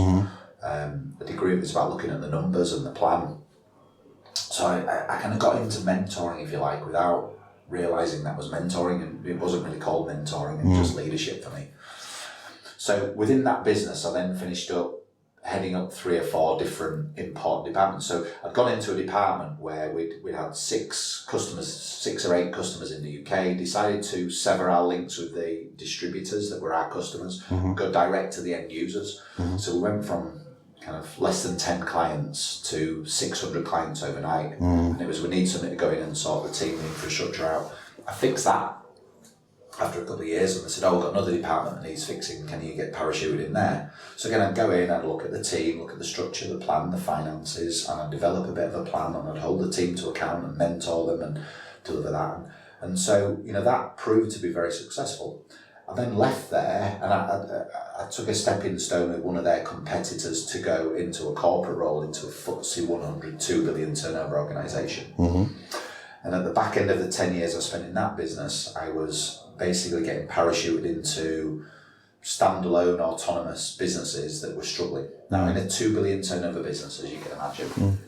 C: A degree of it's about looking at the numbers and the plan. So I kind of got into mentoring, if you like, without realising that was mentoring, and it wasn't really called mentoring, it was just leadership for me. So within that business, I then finished up heading up 3 or 4 different important departments. So I'd gone into a department where we'd had 6 or 8 customers in the UK, decided to sever our links with the distributors that were our customers, go direct to the end users. So we went from kind of less than 10 clients to 600 clients overnight. And it was, we need something to go in and sort the team and infrastructure out. I fixed that after a couple of years, and they said, we've got another department that needs fixing, can you get parachuted in there? So again, I'd go in, I'd look at the team, look at the structure, the plan, the finances, and I'd develop a bit of a plan, and I'd hold the team to account and mentor them and deliver that. And so, that proved to be very successful. I then left there, and I took a stepping stone with one of their competitors to go into a corporate role, into a FTSE 100, 2 billion turnover organisation. And at the back end of the 10 years I spent in that business, I was basically getting parachuted into standalone autonomous businesses that were struggling. Now, in a 2 billion turnover business, as you can imagine,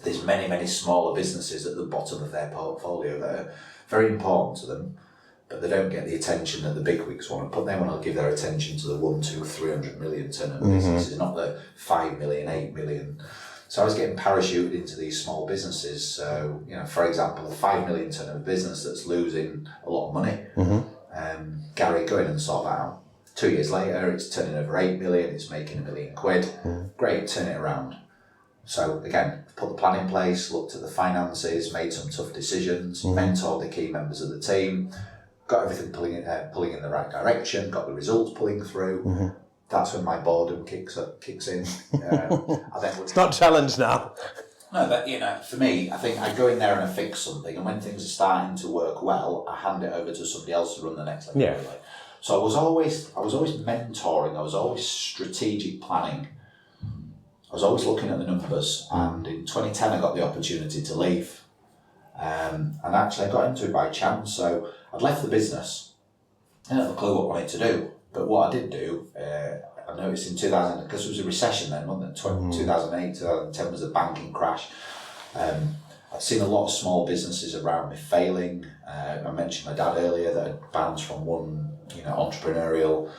C: there's many, many smaller businesses at the bottom of their portfolio that are very important to them, but they don't get the attention that the big wigs want to put. They want to give their attention to the 1, 2, 300 million turnover businesses, not the 5 million, 8 million. So I was getting parachuted into these small businesses. So, for example, a 5 million turnover business that's losing a lot of money, Gary, go in and sort that out. 2 years later, it's turning over 8 million, it's making £1 million. Great, turn it around. So again, put the plan in place, looked at the finances, made some tough decisions, mentored the key members of the team, got everything pulling in the right direction, got the results pulling through. That's when my boredom kicks in.
B: It's not challenged now.
C: No, but for me, I think I go in there and I fix something, and when things are starting to work well, I hand it over to somebody else to run the next level.
B: Yeah.
C: So I was always mentoring. I was always strategic planning. I was always looking at the numbers, and in 2010 I got the opportunity to leave, and actually I got into it by chance. So I'd left the business. I didn't have a clue what I wanted to do, but what I did do, I noticed in 2000, because it was a recession then, wasn't it? 2008, 2010 was a banking crash. I'd seen a lot of small businesses around me failing. I mentioned my dad earlier that had bounced from one entrepreneurial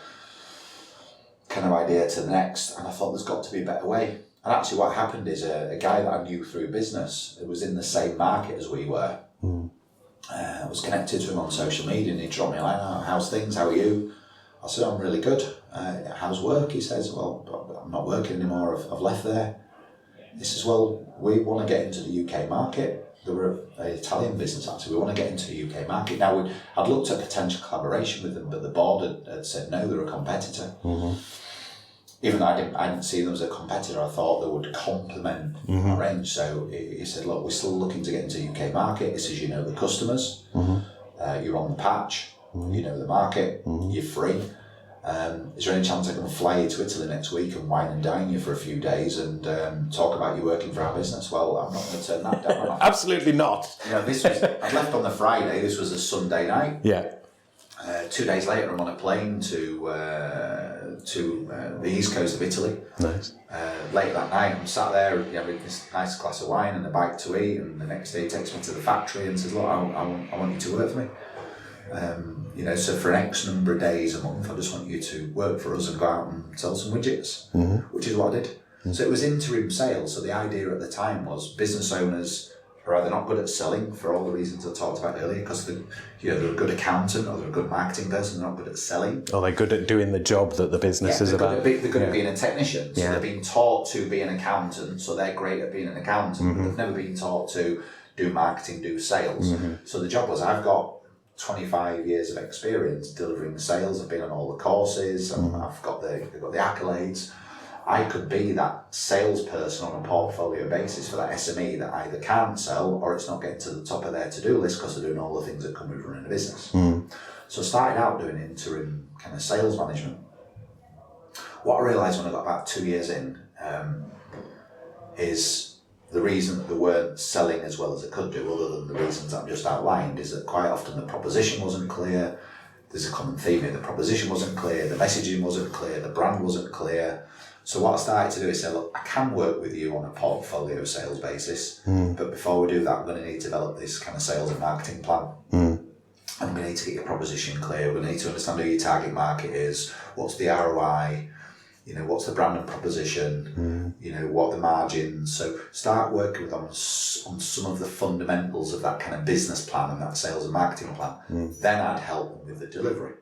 C: kind of idea to the next, and I thought there's got to be a better way. And actually what happened is a guy that I knew through business, it was in the same market as we were. I was connected to him on social media, and he dropped me a line, how's things, how are you? I said, I'm really good. How's work? He says, well, I'm not working anymore, I've left there. He says, well, we want to get into the UK market. They were an Italian business, actually. We want to get into the UK market. Now, I'd looked at potential collaboration with them, but the board had said no, they're a competitor. Even though I didn't see them as a competitor, I thought they would complement our range. So he said, look, we're still looking to get into the UK market. He says, you know the customers, you're on the patch, you know the market, you're free. Is there any chance I can fly you to Italy next week and wine and dine you for a few days and talk about you working for our business? Well, I'm not going to turn that down.
B: Absolutely not.
C: I left on the Friday. This was a Sunday night.
B: Yeah.
C: 2 days later, I'm on a plane to the east coast of Italy.
B: Nice.
C: Late that night, I'm sat there having this nice glass of wine and a bite to eat, and the next day he takes me to the factory and says, look, I want you to work for me. So for an X number of days a month, I just want you to work for us and go out and sell some widgets, which is what I did. So it was interim sales. So the idea at the time was business owners are either not good at selling for all the reasons I talked about earlier, because they're a good accountant or they're a good marketing person, they're not good at selling.
B: Or they're good at doing the job that the business is about.
C: They're good at being a technician. So they've been taught to be an accountant, so they're great at being an accountant, but they've never been taught to do marketing, do sales. So the job was, I've got 25 years of experience delivering sales. I've been on all the courses, and I've got the accolades. I could be that salesperson on a portfolio basis for that SME that either can't sell or it's not getting to the top of their to-do list because they're doing all the things that come with running a business. So I started out doing interim kind of sales management. What I realised when I got about 2 years in is the reason that they weren't selling as well as they could do, other than the reasons I've just outlined, is that quite often the proposition wasn't clear. There's a common theme here. The proposition wasn't clear, the messaging wasn't clear, the brand wasn't clear. So what I started to do is say, look, I can work with you on a portfolio sales basis, but before we do that, we're going to need to develop this kind of sales and marketing plan. And we need to get your proposition clear. We need to understand who your target market is, what's the ROI, what's the brand and proposition, what are the margins. So start working with them on some of the fundamentals of that kind of business plan and that sales and marketing plan. Then I'd help them with the delivery.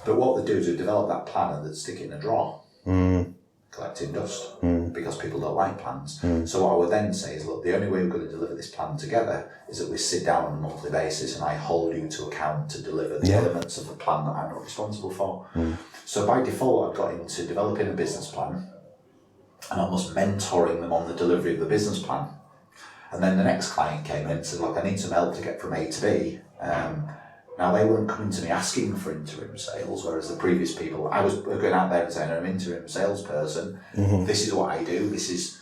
C: But what they do is they develop that plan and they'd stick it in a drawer, collecting dust, because people don't like plans. So what I would then say is, look, the only way we're going to deliver this plan together is that we sit down on a monthly basis and I hold you to account to deliver the elements of the plan that I'm not responsible for. So by default, I got into developing a business plan and almost mentoring them on the delivery of the business plan. And then the next client came in and said, look, I need some help to get from A to B. Now, they weren't coming to me asking for interim sales, whereas the previous people, I was going out there and saying, I'm an interim salesperson, this is what I do, this is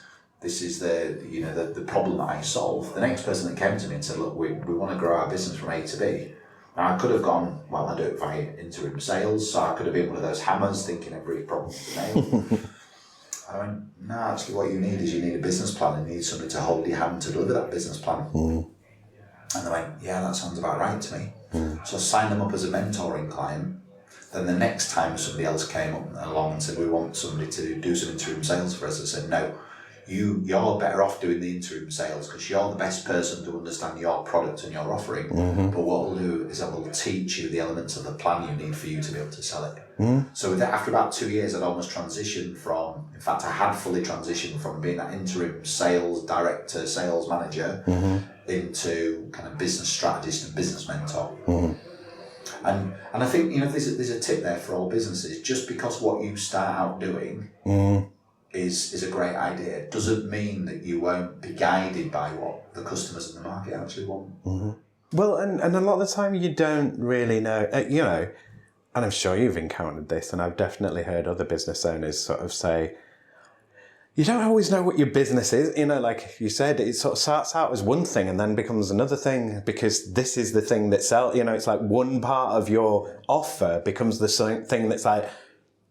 C: the problem that I solve. The next person that came to me and said, look, we want to grow our business from A to B. Now, I could have gone, well, I do it via interim sales, so I could have been one of those hammers thinking every problem's a nail. I went, no, actually what you need is a business plan, and you need somebody to hold your hand to deliver that business plan. And they went, yeah, that sounds about right to me. So I signed them up as a mentoring client. Then the next time somebody else came up along and said, we want somebody to do some interim sales for us, I said, no, you're better off doing the interim sales because you're the best person to understand your product and your offering. But what we'll do is I will teach you the elements of the plan you need for you to be able to sell it. So after about 2 years, I'd almost transitioned from, in fact, I had fully transitioned from being that interim sales director, sales manager, into kind of business strategist and business mentor. And I think, there's a tip there for all businesses. Just because what you start out doing is a great idea doesn't mean that you won't be guided by what the customers in the market actually want.
B: Well, and a lot of the time you don't really know, and I'm sure you've encountered this, and I've definitely heard other business owners sort of say, you don't always know what your business is. Like you said, it sort of starts out as one thing and then becomes another thing because this is the thing that sells. It's like one part of your offer becomes the thing that's like,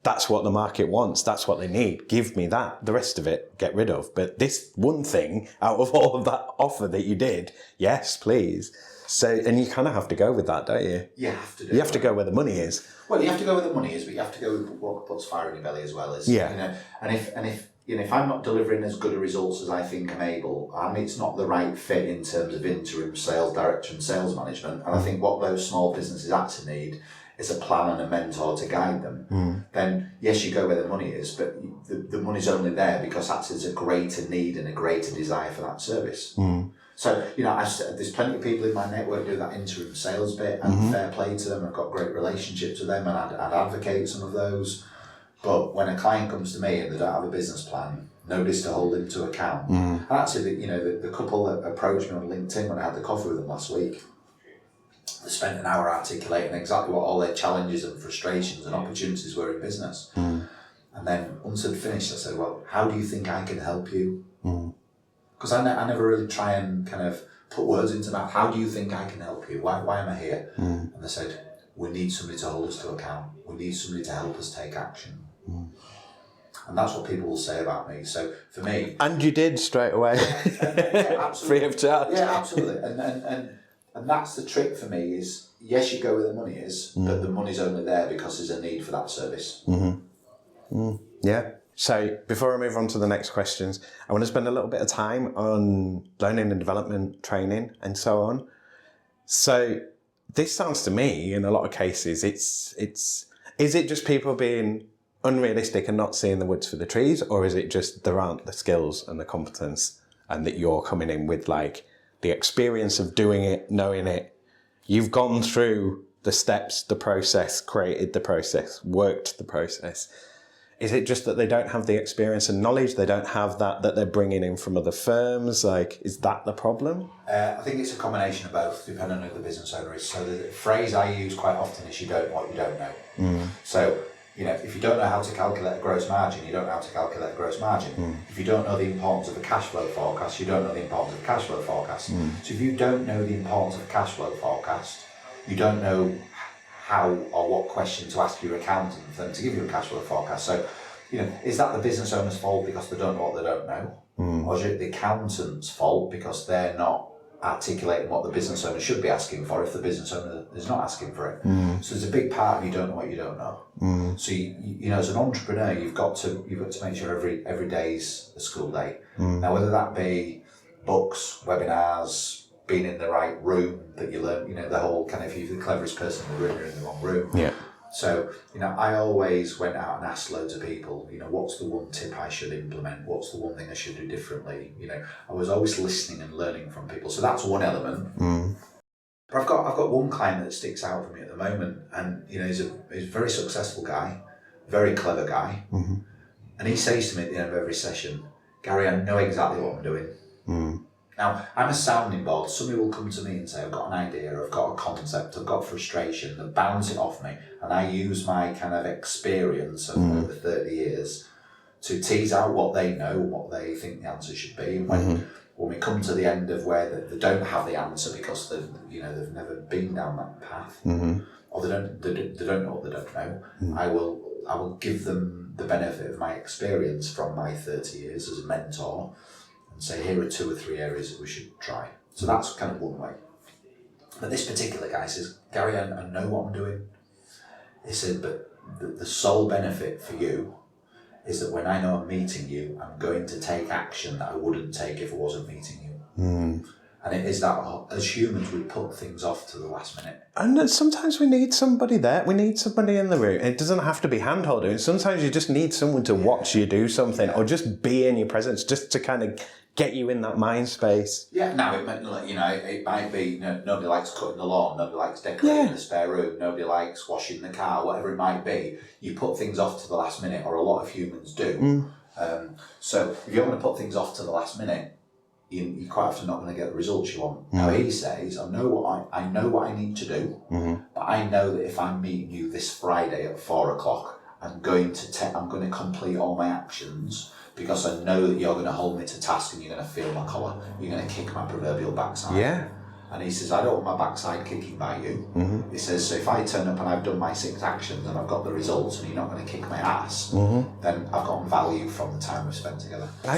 B: that's what the market wants. That's what they need. Give me that. The rest of it, get rid of. But this one thing out of all of that offer that you did, yes, please. So, and you kind of have to go with that, don't you?
C: You have to do.
B: You have to go where the money is.
C: Well, you have to go where the money is, but you have to go with what puts fire in your belly as well. And if I'm not delivering as good a results as I think I'm able, and it's not the right fit in terms of interim sales director and sales management, and I think what those small businesses actually need is a plan and a mentor to guide them, then yes, you go where the money is, but the money's only there because actually there's a greater need and a greater desire for that service. So, there's plenty of people in my network do that interim sales bit, and fair play to them. I've got great relationships with them, and I'd advocate some of those. But when a client comes to me and they don't have a business plan, nobody's to hold them to account. And actually, the couple that approached me on LinkedIn when I had the coffee with them last week, they spent an hour articulating exactly what all their challenges and frustrations and opportunities were in business. And then once I'd finished, I said, well, how do you think I can help you? Because I never really try and kind of put words into that. How do you think I can help you? Why am I here? And they said, we need somebody to hold us to account. We need somebody to help us take action. And that's what people will say about me. So for me...
B: And you did straight away.
C: Yeah, absolutely.
B: Free of charge.
C: Yeah, absolutely. And that's the trick for me is, yes, you go where the money is, but the money's only there because there's a need for that service.
B: Yeah. So before I move on to the next questions, I want to spend a little bit of time on learning and development training and so on. So this sounds to me, in a lot of cases, is it just people being unrealistic and not seeing the woods for the trees, or is it just there aren't the skills and the competence, and that you're coming in with like the experience of doing it, knowing it, you've gone through the steps, the process, created the process, worked the process? Is it just that they don't have the experience and knowledge? They don't have that they're bringing in from other firms? Like, is that the problem?
C: I think it's a combination of both, depending on who the business owner is. So the phrase I use quite often is, you don't know what you don't know. So, if you don't know how to calculate a gross margin, you don't know how to calculate a gross margin. If you don't know the importance of a cash flow forecast, you don't know the importance of a cash flow forecast. So if you don't know the importance of a cash flow forecast, you don't know how or what question to ask your accountant for them to give you a cash flow forecast. So, is that the business owner's fault because they don't know what they don't know? Or is it the accountant's fault because they're not articulating what the business owner should be asking for if the business owner is not asking for it? So there's a big part of you don't know what you don't know. So you as an entrepreneur, you've got to make sure every day's a school day. Now, whether that be books, webinars, being in the right room that you learn, the whole kind of, if you're the cleverest person in the room, you're in the wrong room.
B: Yeah.
C: So, I always went out and asked loads of people, what's the one tip I should implement? What's the one thing I should do differently? I was always listening and learning from people. So that's one element. But I've got one client that sticks out for me at the moment, and he's a very successful guy, very clever guy, and he says to me at the end of every session, Gary, I know exactly what I'm doing. Now, I'm a sounding board. Somebody will come to me and say, I've got an idea, I've got a concept, I've got frustration, they bounce it off me, and I use my kind of experience of over 30 years to tease out what they know, what they think the answer should be. And when we come to the end of where they don't have the answer because they've never been down that path, or they don't know what they don't know, I will give them the benefit of my experience from my 30 years as a mentor, and say, here are 2 or 3 areas that we should try. So that's kind of one way. But this particular guy says, Gary, I know what I'm doing. He said, but the sole benefit for you is that when I know I'm meeting you, I'm going to take action that I wouldn't take if I wasn't meeting you. And it is that as humans, we put things off to the last minute.
B: And sometimes we need somebody there. We need somebody in the room. It doesn't have to be hand-holding. Sometimes you just need someone to watch you do something or just be in your presence, just to kind of get you in that mind space.
C: Yeah, now it might be, nobody likes cutting the lawn, nobody likes decorating the spare room, nobody likes washing the car, whatever it might be. You put things off to the last minute, or a lot of humans do. So if you want to put things off to the last minute, you're quite often not going to get the results you want. Now he says, I know what I need to do, but I know that if I'm meeting you this Friday at 4:00, I'm going to complete all my actions, because I know that you're going to hold me to task and you're going to feel my collar. You're going to kick my proverbial backside. Yeah. And he says, I don't want my backside kicking by you. He says, so if I turn up and I've done my 6 actions and I've got the results and you're not going to kick my ass, then I've gotten value from the time we've spent together.
B: I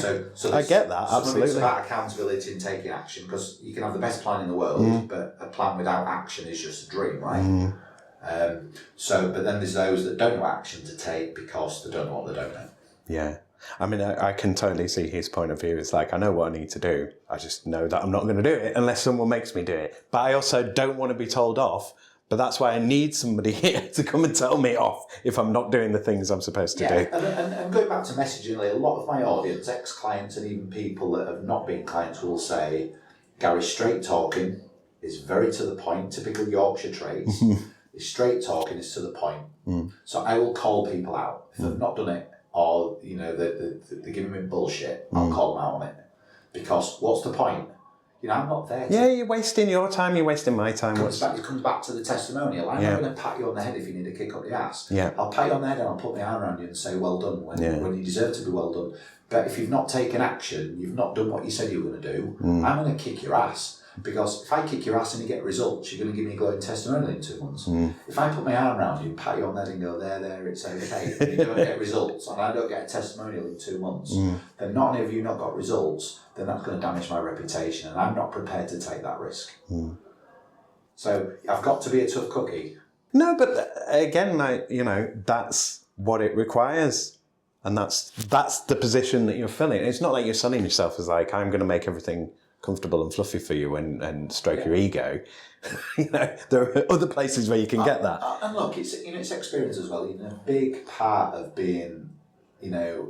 B: get that, absolutely.
C: It's about accountability and taking action, because you can have the best plan in the world, but a plan without action is just a dream, right? But then there's those that don't know action to take because they don't know what they don't know.
B: Yeah. I mean, I can totally see his point of view. It's like, I know what I need to do. I just know that I'm not going to do it unless someone makes me do it. But I also don't want to be told off. But that's why I need somebody here to come and tell me off if I'm not doing the things I'm supposed to do.
C: And going back to messaging, a lot of my audience, ex-clients and even people that have not been clients, will say, Gary, straight talking is very to the point, typical Yorkshire traits. Is straight talking is to the point. So I will call people out. If they've not done it, or they're giving me bullshit, I'll call them out on it. Because what's the point? I'm not there.
B: You're wasting your time. You're wasting my time.
C: It comes back to the testimonial. I'm not going to pat you on the head if you need a kick up the ass. I'll pat you on the head and I'll put my arm around you and say well done when you deserve to be well done. But if you've not taken action, you've not done what you said you were going to do, I'm going to kick your ass. Because if I kick your ass and you get results, you're going to give me a glowing testimonial in 2 months. If I put my arm around you and pat you on the head and go, there, it's okay, and you don't get results, and I don't get a testimonial in 2 months, then not only have you not got results, then that's going to damage my reputation, and I'm not prepared to take that risk. So I've got to be a tough cookie.
B: No, but again, that's what it requires. And that's the position that you're filling. It's not like you're selling yourself as like, I'm going to make everything comfortable and fluffy for you and stroke your ego. There are other places where you can get that.
C: And look, it's experience as well. A big part of being, a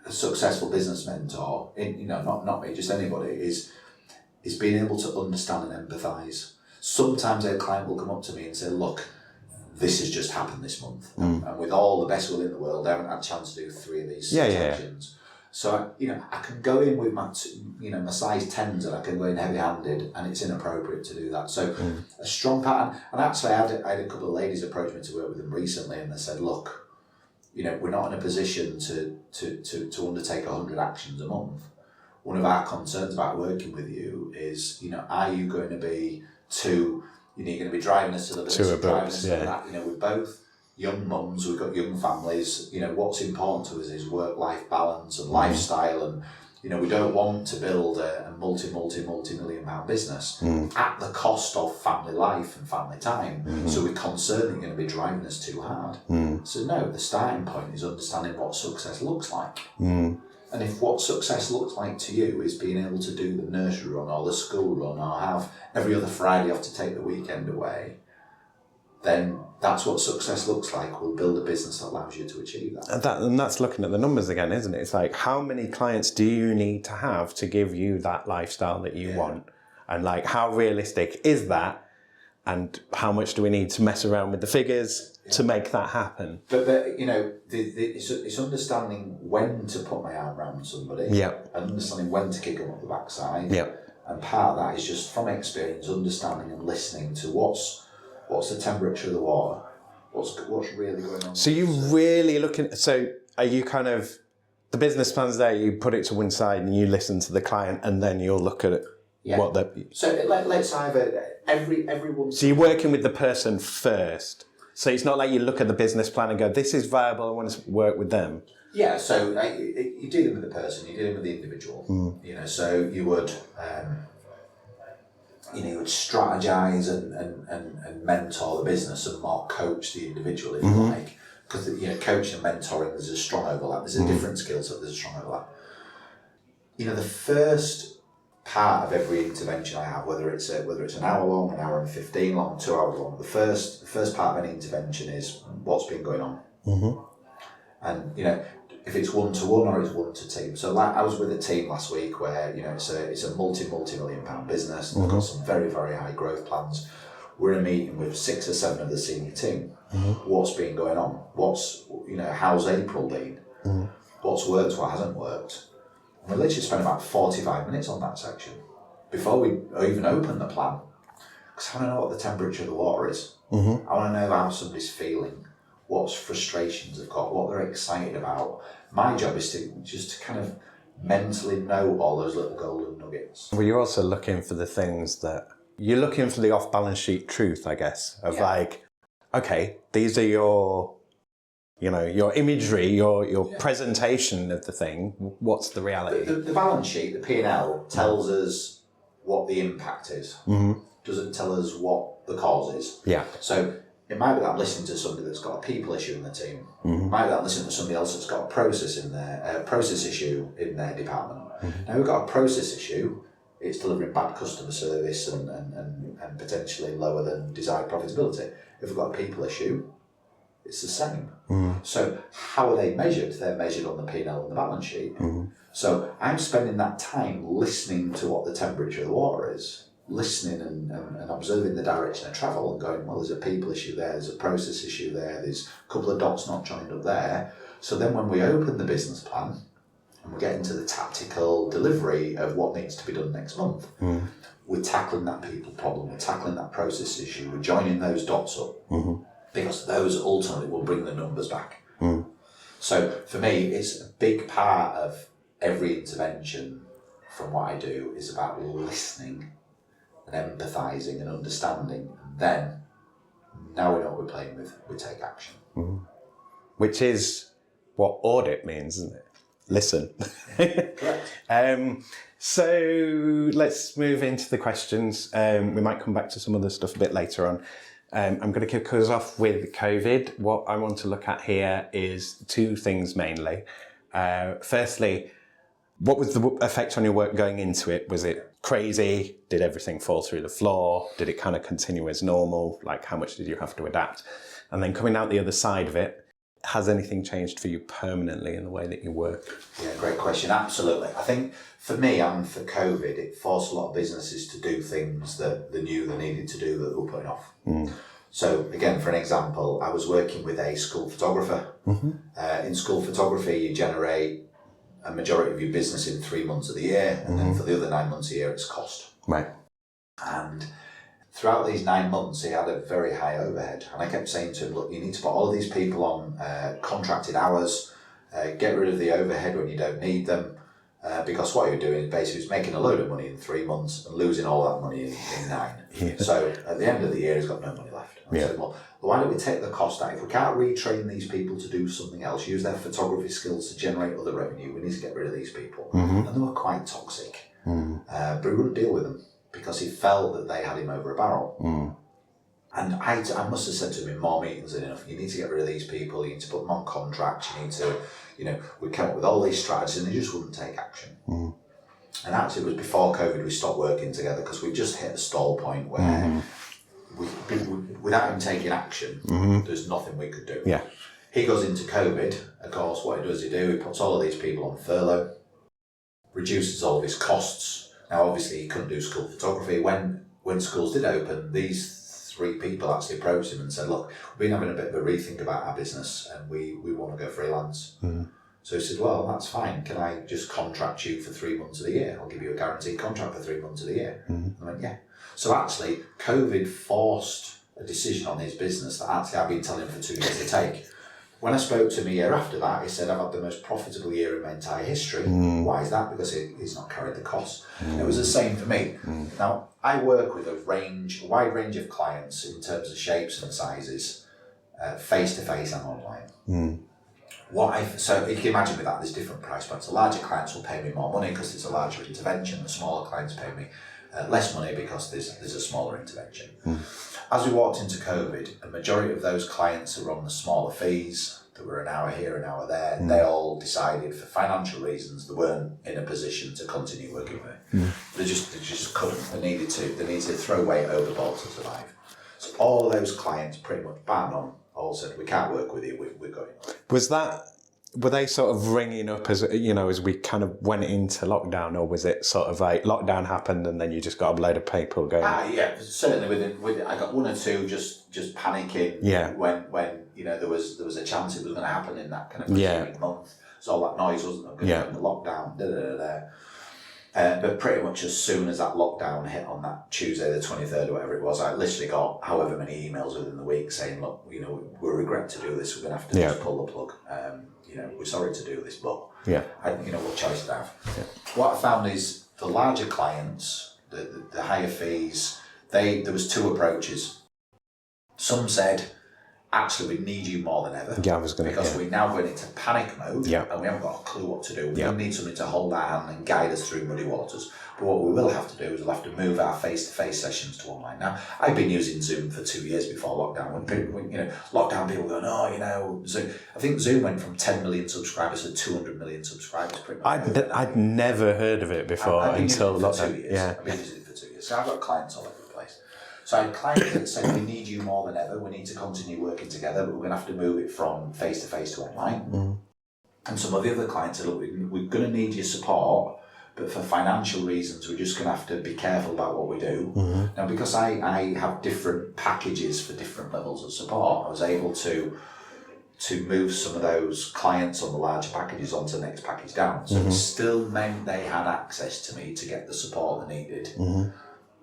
C: successful business mentor, not me, just anybody, is being able to understand and empathise. Sometimes a client will come up to me and say, look, this has just happened this month. And with all the best will in the world, I haven't had a chance to do 3 of these sections. So, I can go in with my, my size 10s and I can go in heavy-handed, and it's inappropriate to do that. So a strong pattern. And actually, I had a couple of ladies approach me to work with them recently, and they said, look, we're not in a position to undertake 100 actions a month. One of our concerns about working with you is, are you going to be too, you're going to be driving us to the this, driving us to that. We're both young mums, we've got young families. What's important to us is work-life balance and lifestyle, and we don't want to build a multi-million pound business at the cost of family life and family time. So we're concerned that you're going to be driving us too hard. So no, the starting point is understanding what success looks like. And if what success looks like to you is being able to do the nursery run or the school run or have every other Friday off to take the weekend away, then that's what success looks like. We'll build a business that allows you to achieve that.
B: And that's looking at the numbers again, isn't it? It's like, how many clients do you need to have to give you that lifestyle that you want? And like, how realistic is that? And how much do we need to mess around with the figures to make that happen?
C: But it's understanding when to put my arm around somebody. And understanding when to kick them up the backside. And part of that is just from experience, understanding and listening to what's the temperature of the water, what's really going on.
B: So you really looking. So are you kind of, the business plan's there, you put it to one side and you listen to the client, and then you'll look at it.
C: So let's either everyone.
B: So you're working with the person first. So it's not like you look at the business plan and go, this is viable, I want to work with them.
C: Yeah, so you're dealing with the person, you're dealing with the individual. So you would you would strategize and mentor the business and more coach the individual, if you like. because coaching and mentoring, there's a strong overlap. There's a different skill set. There's a strong overlap. The first part of every intervention I have, whether it's an hour long, an hour and 15 long, 2 hours long, the first part of any intervention is what's been going on. And if it's one-to-one or it's one-to-team. So like I was with a team last week where it's a multi-million pound business. They've got some very, very high growth plans. We're in a meeting with 6 or 7 of the senior team. What's been going on? How's April been? What's worked? What hasn't worked? We literally spent about 45 minutes on that section before we even open the plan. Because I want to know what the temperature of the water is. I want to know how somebody's feeling, what frustrations they've got, what they're excited about. My job is to kind of mentally know all those little golden nuggets.
B: Well, you're also looking for the things that... You're looking for the off-balance sheet truth, I guess, of okay, these are your imagery, your presentation of the thing. What's the reality?
C: The balance sheet, the P&L, tells us what the impact is. Doesn't tell us what the cause is.
B: Yeah.
C: So it might be that I'm listening to somebody that's got a people issue in the team. It might be that I'm listening to somebody else that's got a process issue in their department. Now we've got a process issue. It's delivering bad customer service and potentially lower than desired profitability. If we've got a people issue, it's the same. So how are they measured? They're measured on the P&L and the balance sheet. So I'm spending that time listening to what the temperature of the water is, listening and observing the direction of travel and going, well, there's a people issue there, there's a process issue there, there's a couple of dots not joined up there. So then when we open the business plan and we get into the tactical delivery of what needs to be done next month, we're tackling that people problem, we're tackling that process issue, we're joining those dots up. Because those ultimately will bring the numbers back. So for me, it's a big part of every intervention from what I do is about listening and empathising and understanding. And then, now we know what we're playing with, we take action.
B: Which is what audit means, isn't it? Listen.
C: Correct.
B: So let's move into the questions. We might come back to some other stuff a bit later on. I'm going to kick us off with COVID. What I want to look at here is 2 things mainly. Firstly, what was the effect on your work going into it? Was it crazy? Did everything fall through the floor? Did it kind of continue as normal? Like, how much did you have to adapt? And then coming out the other side of it, has anything changed for you permanently in the way that you work?
C: Yeah, great question. Absolutely. I think for me and for COVID, it forced a lot of businesses to do things that they knew they needed to do that they were putting off. So again, for an example, I was working with a school photographer. In school photography, you generate a majority of your business in 3 months of the year, and then for the other 9 months a year, it's cost.
B: Right.
C: And throughout these 9 months, he had a very high overhead. And I kept saying to him, look, you need to put all of these people on contracted hours, get rid of the overhead when you don't need them, because what you're doing is basically making a load of money in 3 months and losing all that money in 9. So at the end of the year, he's got no money left. I said, well, why don't we take the cost out? If we can't retrain these people to do something else, use their photography skills to generate other revenue, we need to get rid of these people. And they were quite toxic, but he wouldn't deal with them, because he felt that they had him over a barrel. And I must have said to him in more meetings than enough, you need to get rid of these people, you need to put them on contract, you need to, we came up with all these strategies and they just wouldn't take action. And actually it was before COVID we stopped working together, because we just hit a stall point where without him taking action, there's nothing we could do.
B: Yeah.
C: He goes into COVID, of course, what does he do? He puts all of these people on furlough, reduces all of his costs. Now, obviously, he couldn't do school photography. When schools did open, these 3 people actually approached him and said, look, we've been having a bit of a rethink about our business and we want to go freelance. So he said, well, that's fine. Can I just contract you for 3 months of the year? I'll give you a guaranteed contract for 3 months of the year. I went, yeah. So actually, COVID forced a decision on his business that actually I've been telling him for 2 years to take. When I spoke to him a year after that, he said, I've had the most profitable year in my entire history. Why is that? Because he's not carried the cost. It was the same for me. Now, I work with a wide range of clients in terms of shapes and sizes, face-to-face and online. So you can imagine with that, there's different price points. The larger clients will pay me more money because it's a larger intervention. The smaller clients pay me less money because there's a smaller intervention. As we walked into COVID, a majority of those clients that were on the smaller fees, that were an hour here, an hour there, they all decided for financial reasons they weren't in a position to continue working with me. They just couldn't. They needed to throw weight overboard to survive. So all of those clients pretty much bang on all said, we can't work with you, we're going on.
B: Were they sort of ringing up as we kind of went into lockdown, or was it sort of like lockdown happened and then you just got a load of people going?
C: Yeah, certainly. I got one or two just panicking. Yeah. When there was a chance it was going to happen in that kind of preceding month. So all that noise wasn't going to happen. The lockdown. But pretty much as soon as that lockdown hit on that Tuesday the 23rd or whatever it was, I literally got however many emails within the week saying, look, we regret to do this. We're going to have to just pull the plug. We're sorry to do this, but what choice did I have? Yeah. What I found is the larger clients, the higher fees, there was two approaches. Some said, actually, we need you more than ever.
B: Yeah,
C: because we're now going into panic mode and we haven't got a clue what to do. We need somebody to hold our hand and guide us through muddy waters. But what we will have to do is we'll have to move our face-to-face sessions to online. Now, I've been using Zoom for 2 years before lockdown. When lockdown, people going, Zoom. I think Zoom went from 10 million subscribers to 200 million subscribers. Pretty much
B: I'd never heard of it before until lockdown.
C: I've been using it for 2 years. So I've got clients all over the place. So I had clients that said, we need you more than ever. We need to continue working together, but we're going to have to move it from face-to-face to online. And some of the other clients said, look, we're going to need your support, but for financial reasons, we're just going to have to be careful about what we do. Now, because I have different packages for different levels of support, I was able to move some of those clients on the larger packages onto the next package down. So it still meant they had access to me to get the support they needed.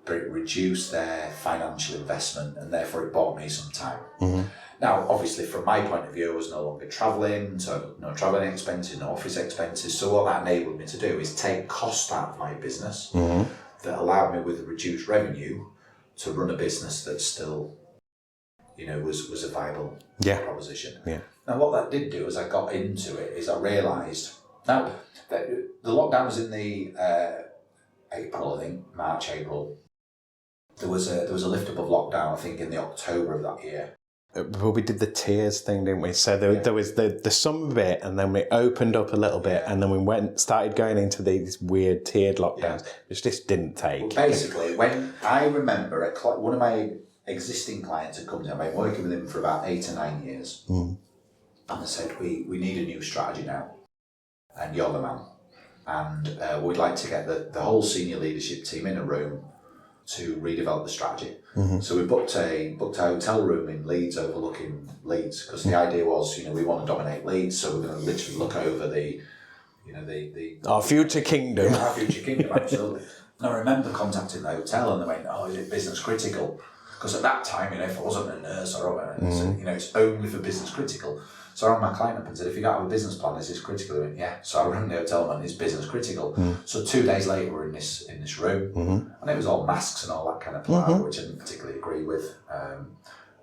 C: But it reduced their financial investment and therefore it bought me some time. Now, obviously, from my point of view, I was no longer travelling, so no travelling expenses, no office expenses. So what that enabled me to do is take cost out of my business that allowed me with a reduced revenue to run a business that still, was a viable proposition. Now, what that did do as I got into it is I realised, now, that the lockdown was in the April, I think, March, April. There was a lift up of lockdown, I think, in the October of that year.
B: Well, we did the tiers thing, didn't we? So there was the summer bit, and then we opened up a little bit, and then we started going into these weird tiered lockdowns, which just didn't take.
C: Well, basically, when I remember one of my existing clients had come to me, I've been working with him for about 8 or 9 years, and they said, we need a new strategy now, and you're the man. And we'd like to get the whole senior leadership team in a room to redevelop the strategy. So we booked a hotel room in Leeds overlooking Leeds, because the idea was, we want to dominate Leeds, so we're going to literally look over the
B: our future kingdom.
C: Yeah, our future kingdom, absolutely. And I remember contacting the hotel and they went, is it business critical? Because at that time, if I wasn't a nurse or it's only for business critical. So I rang my client up and said, if you don't have a business plan, is this critical? He went, yeah. So I rang the hotel and it's business critical. So 2 days later, we're in this room, and it was all masks and all that kind of plan, which I didn't particularly agree with.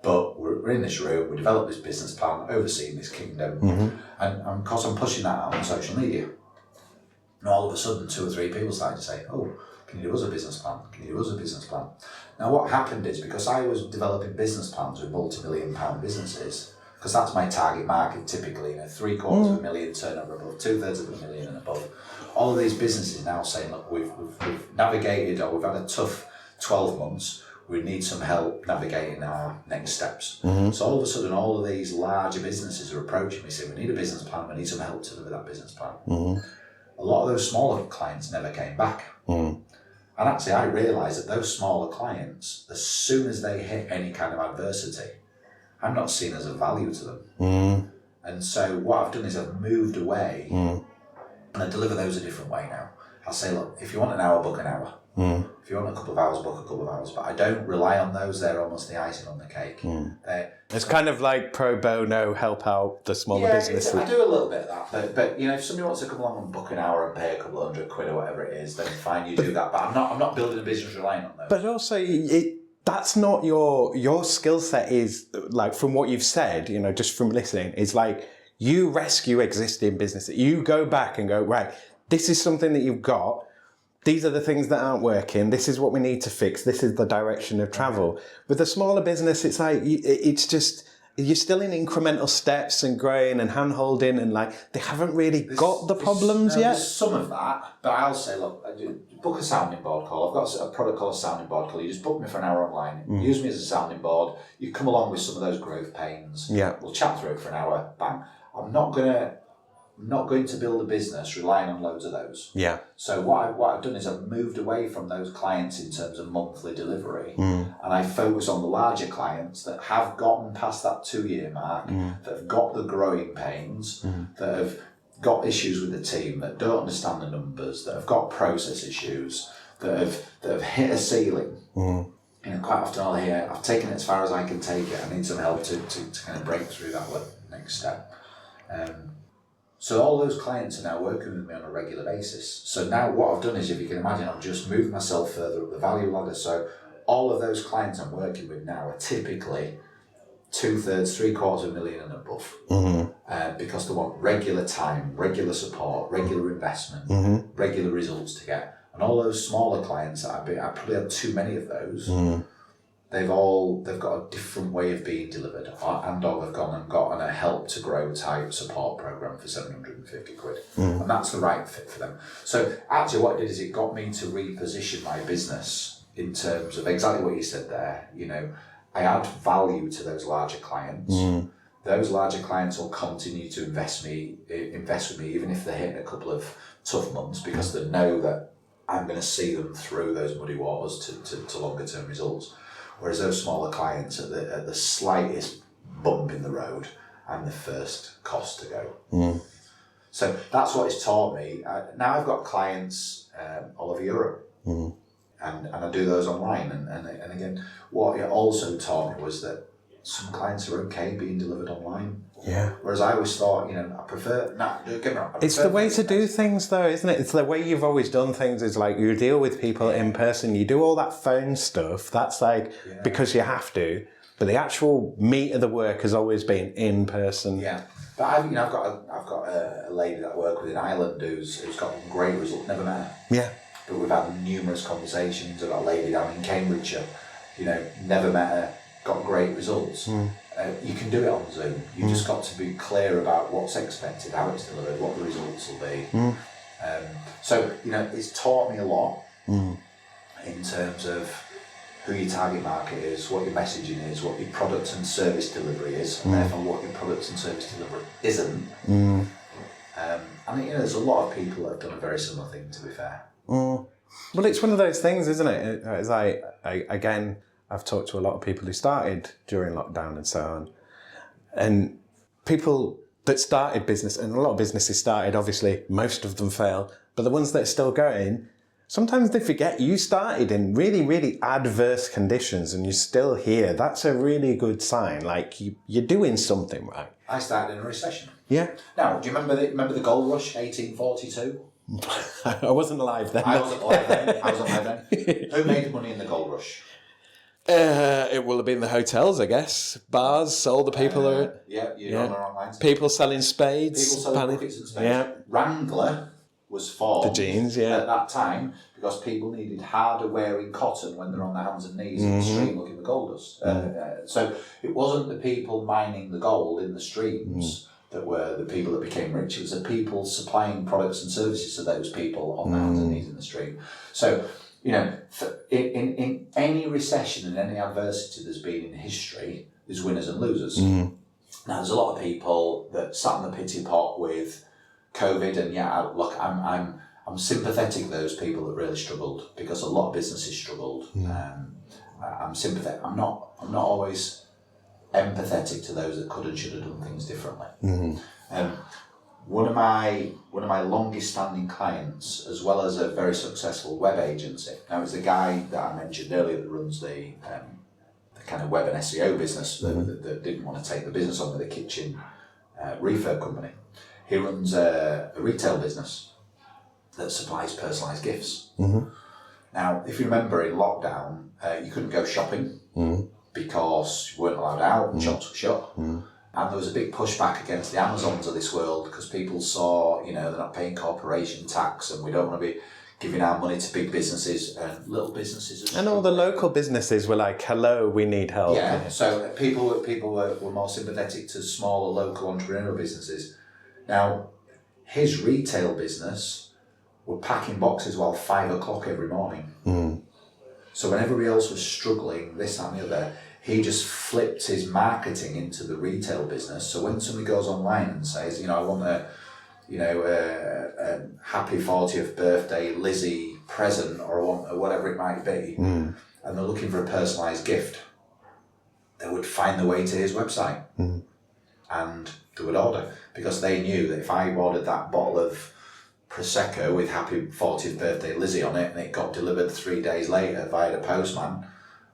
C: But we're in this room, we developed this business plan, overseeing this kingdom, and of course I'm pushing that out on social media. And all of a sudden, 2 or 3 people started to say, can you do us a business plan? Can you do us a business plan? Now what happened is, because I was developing business plans with multi-million-pound businesses, because that's my target market typically, $750,000 turnover above, 2/3 of a million and above. All of these businesses now saying, look, we've navigated, or we've had a tough 12 months, we need some help navigating our next steps. So all of a sudden, all of these larger businesses are approaching me saying, we need a business plan, we need some help to deliver that business plan. A lot of those smaller clients never came back. And actually, I realised that those smaller clients, as soon as they hit any kind of adversity, I'm not seen as a value to them. And so what I've done is I've moved away and I deliver those a different way now. I'll say, look, if you want an hour, book an hour. If you want a couple of hours, book a couple of hours. But I don't rely on those. They're almost the icing on the cake.
B: It's kind of like pro bono, help out the smaller businesses.
C: I do a little bit of that. But if somebody wants to come along and book an hour and pay a couple of £100 or whatever it is, then fine, you do that. But I'm not building a business relying on those.
B: But also, that's not your skill set. Is like, from what you've said, just from listening, is like you rescue existing businesses. You go back and go, right, this is something that you've got. these are the things that aren't working. This is what we need to fix. This is the direction of travel. With a smaller business, it's like, it's just, you're still in incremental steps and growing and hand-holding, and like, they haven't really got the problems yet.
C: There's some of that, but I'll say, look, book a sounding board call. I've got a product called a sounding board call. You just book me for an hour online. Use me as a sounding board. You come along with some of those growth pains.
B: Yeah.
C: We'll chat through it for an hour. Bang. I'm not going to build a business relying on loads of those.
B: Yeah.
C: So what I've done is I've moved away from those clients in terms of monthly delivery, and I focus on the larger clients that have gotten past that 2-year mark, that have got the growing pains, that have got issues with the team, that don't understand the numbers, that have got process issues, that have hit a ceiling. Quite often I'll hear, I've taken it as far as I can take it. I need some help to kind of break through that next step. So all those clients are now working with me on a regular basis. So now what I've done is, if you can imagine, I've just moved myself further up the value ladder. So all of those clients I'm working with now are typically 2/3, 3/4 million and above, because they want regular time, regular support, regular investment, regular results to get. And all those smaller clients that I probably had too many of those. They've got a different way of being delivered, and they've gone and got a help to grow type support program for 750 quid, and that's the right fit for them. So actually, what it did is it got me to reposition my business in terms of exactly what you said there. I add value to those larger clients. Those larger clients will continue to invest with me, even if they're hitting a couple of tough months, because they know that I'm going to see them through those muddy waters to longer term results. Whereas those smaller clients at the slightest bump in the road, I'm the first cost to go. So that's what it's taught me. Now I've got clients all over Europe, and I do those online. And again, what it also taught me was that some clients are okay being delivered online.
B: Yeah.
C: Whereas I always thought, I prefer.
B: It's the way to do things, though, isn't it? It's the way you've always done things. Is like you deal with people in person. You do all that phone stuff. That's like because you have to. But the actual meat of the work has always been in person.
C: Yeah. But I've got a lady that I work with in Ireland who's got great results. Never met her.
B: Yeah.
C: But we've had numerous conversations. I've got a lady down in Cambridgeshire. Never met her. Got great results. You can do it on Zoom. You just got to be clear about what's expected, how it's delivered, what the results will be. So it's taught me a lot in terms of who your target market is, what your messaging is, what your product and service delivery is, and therefore what your product and service delivery isn't. There's a lot of people that have done a very similar thing, to be fair.
B: Well, it's one of those things, isn't it? It's like, I've talked to a lot of people who started during lockdown and so on. And people that started business, and a lot of businesses started, obviously, most of them fail, but the ones that are still going, sometimes they forget you started in really, really adverse conditions and you're still here. That's a really good sign. Like, you're doing something right.
C: I started in a recession.
B: Yeah.
C: Now, do you remember the gold rush, 1842?
B: I wasn't alive then.
C: I wasn't alive then. Who made the money in the gold rush?
B: It will have been the hotels, I guess. Bars, sold the people.
C: On the wrong lines.
B: People selling spades.
C: People selling buckets and spades.
B: Yeah.
C: Wrangler was formed
B: the jeans,
C: at that time because people needed harder wearing cotton when they're on their hands and knees in the stream looking for gold dust. So it wasn't the people mining the gold in the streams that were the people that became rich. It was the people supplying products and services to those people on their hands and knees in the stream. So, in any recession and any adversity there's been in history, there's winners and losers. Now, there's a lot of people that sat in the pity pot with COVID, and look, I'm sympathetic to those people that really struggled because a lot of businesses struggled. I'm sympathetic. I'm not always empathetic to those that could and should have done things differently. One of my longest standing clients, as well as a very successful web agency. Now, it's the guy that I mentioned earlier that runs the kind of web and SEO business that didn't want to take the business on with a kitchen refurb company. He runs a retail business that supplies personalised gifts. Now, if you remember in lockdown, you couldn't go shopping because you weren't allowed out and shops were shut. And there was a big pushback against the Amazons of this world because people saw, they're not paying corporation tax and we don't want to be giving our money to big businesses and little businesses.
B: And all the local businesses were like, hello, we need help.
C: Yeah, so people were more sympathetic to smaller local entrepreneurial businesses. Now, his retail business were packing boxes while 5 o'clock every morning. So when everybody else was struggling, this, that and the other, he just flipped his marketing into the retail business. So when somebody goes online and says, I want a happy 40th birthday Lizzie present, or I want whatever it might be, and they're looking for a personalised gift, they would find their way to his website and they would order, because they knew that if I ordered that bottle of Prosecco with happy 40th birthday Lizzie on it and it got delivered 3 days later via the postman,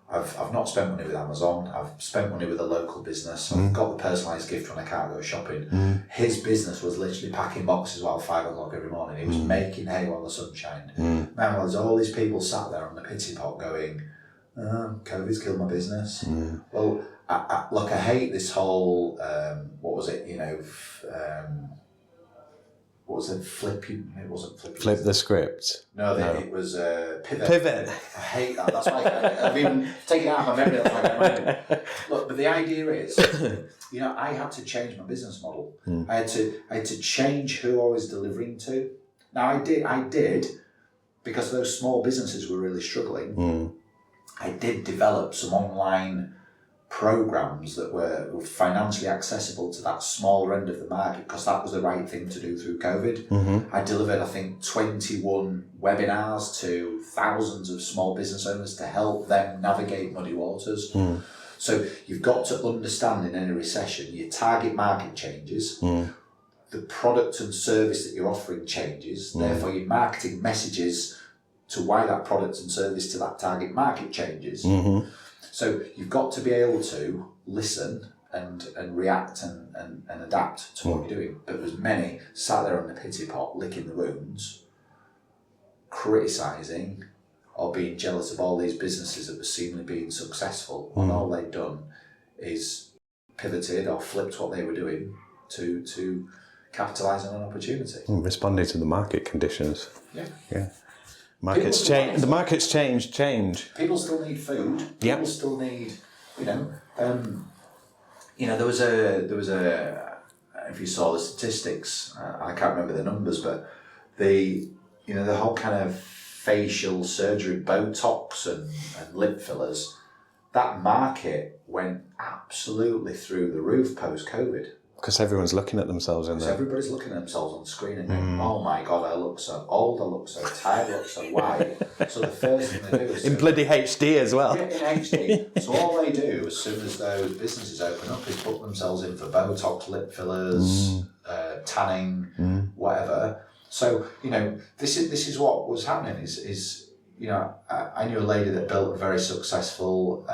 C: I've not spent money with Amazon, I've spent money with a local business, I've got the personalised gift when I can't go shopping. His business was literally packing boxes while 5 o'clock every morning. He was making hay while the sun shined. Man, there's all these people sat there on the pity pot going, COVID's killed my business. Well, I hate this whole, what was it, what was it? It wasn't flippy.
B: Flip the script.
C: No, it was pivot.
B: Pivot.
C: I hate that. That's why I've even taken it out of my memory. That's why I don't mind it. Look, but the idea is, I had to change my business model. I had to change who I was delivering to. Now I did, because those small businesses were really struggling. I did develop some online programs that were financially accessible to that smaller end of the market, because that was the right thing to do through COVID. I delivered, I think, 21 webinars to thousands of small business owners to help them navigate muddy waters. So you've got to understand, in any recession, your target market changes, the product and service that you're offering changes, therefore your marketing messages to why that product and service to that target market changes. So you've got to be able to listen and react and adapt to what you're doing. But there's many sat there on the pity pot, licking the wounds, criticising or being jealous of all these businesses that were seemingly being successful, and all they'd done is pivoted or flipped what they were doing to capitalise on an opportunity.
B: Responding to the market conditions.
C: Yeah.
B: Markets change. The markets change.
C: People still need food. People still need, there was a. If you saw the statistics, I can't remember the numbers, but the whole kind of facial surgery, Botox and lip fillers, that market went absolutely through the roof post-COVID.
B: Because everyone's looking at themselves in there.
C: Everybody's looking at themselves on screen and going, oh my God, I look so old, I look so tired, I look so white. So the first thing they do is...
B: In bloody HD as well.
C: Yeah, in HD. So all they do, as soon as those businesses open up, is put themselves in for Botox, lip fillers, tanning, whatever. So, this is what was happening is I knew a lady that built a very successful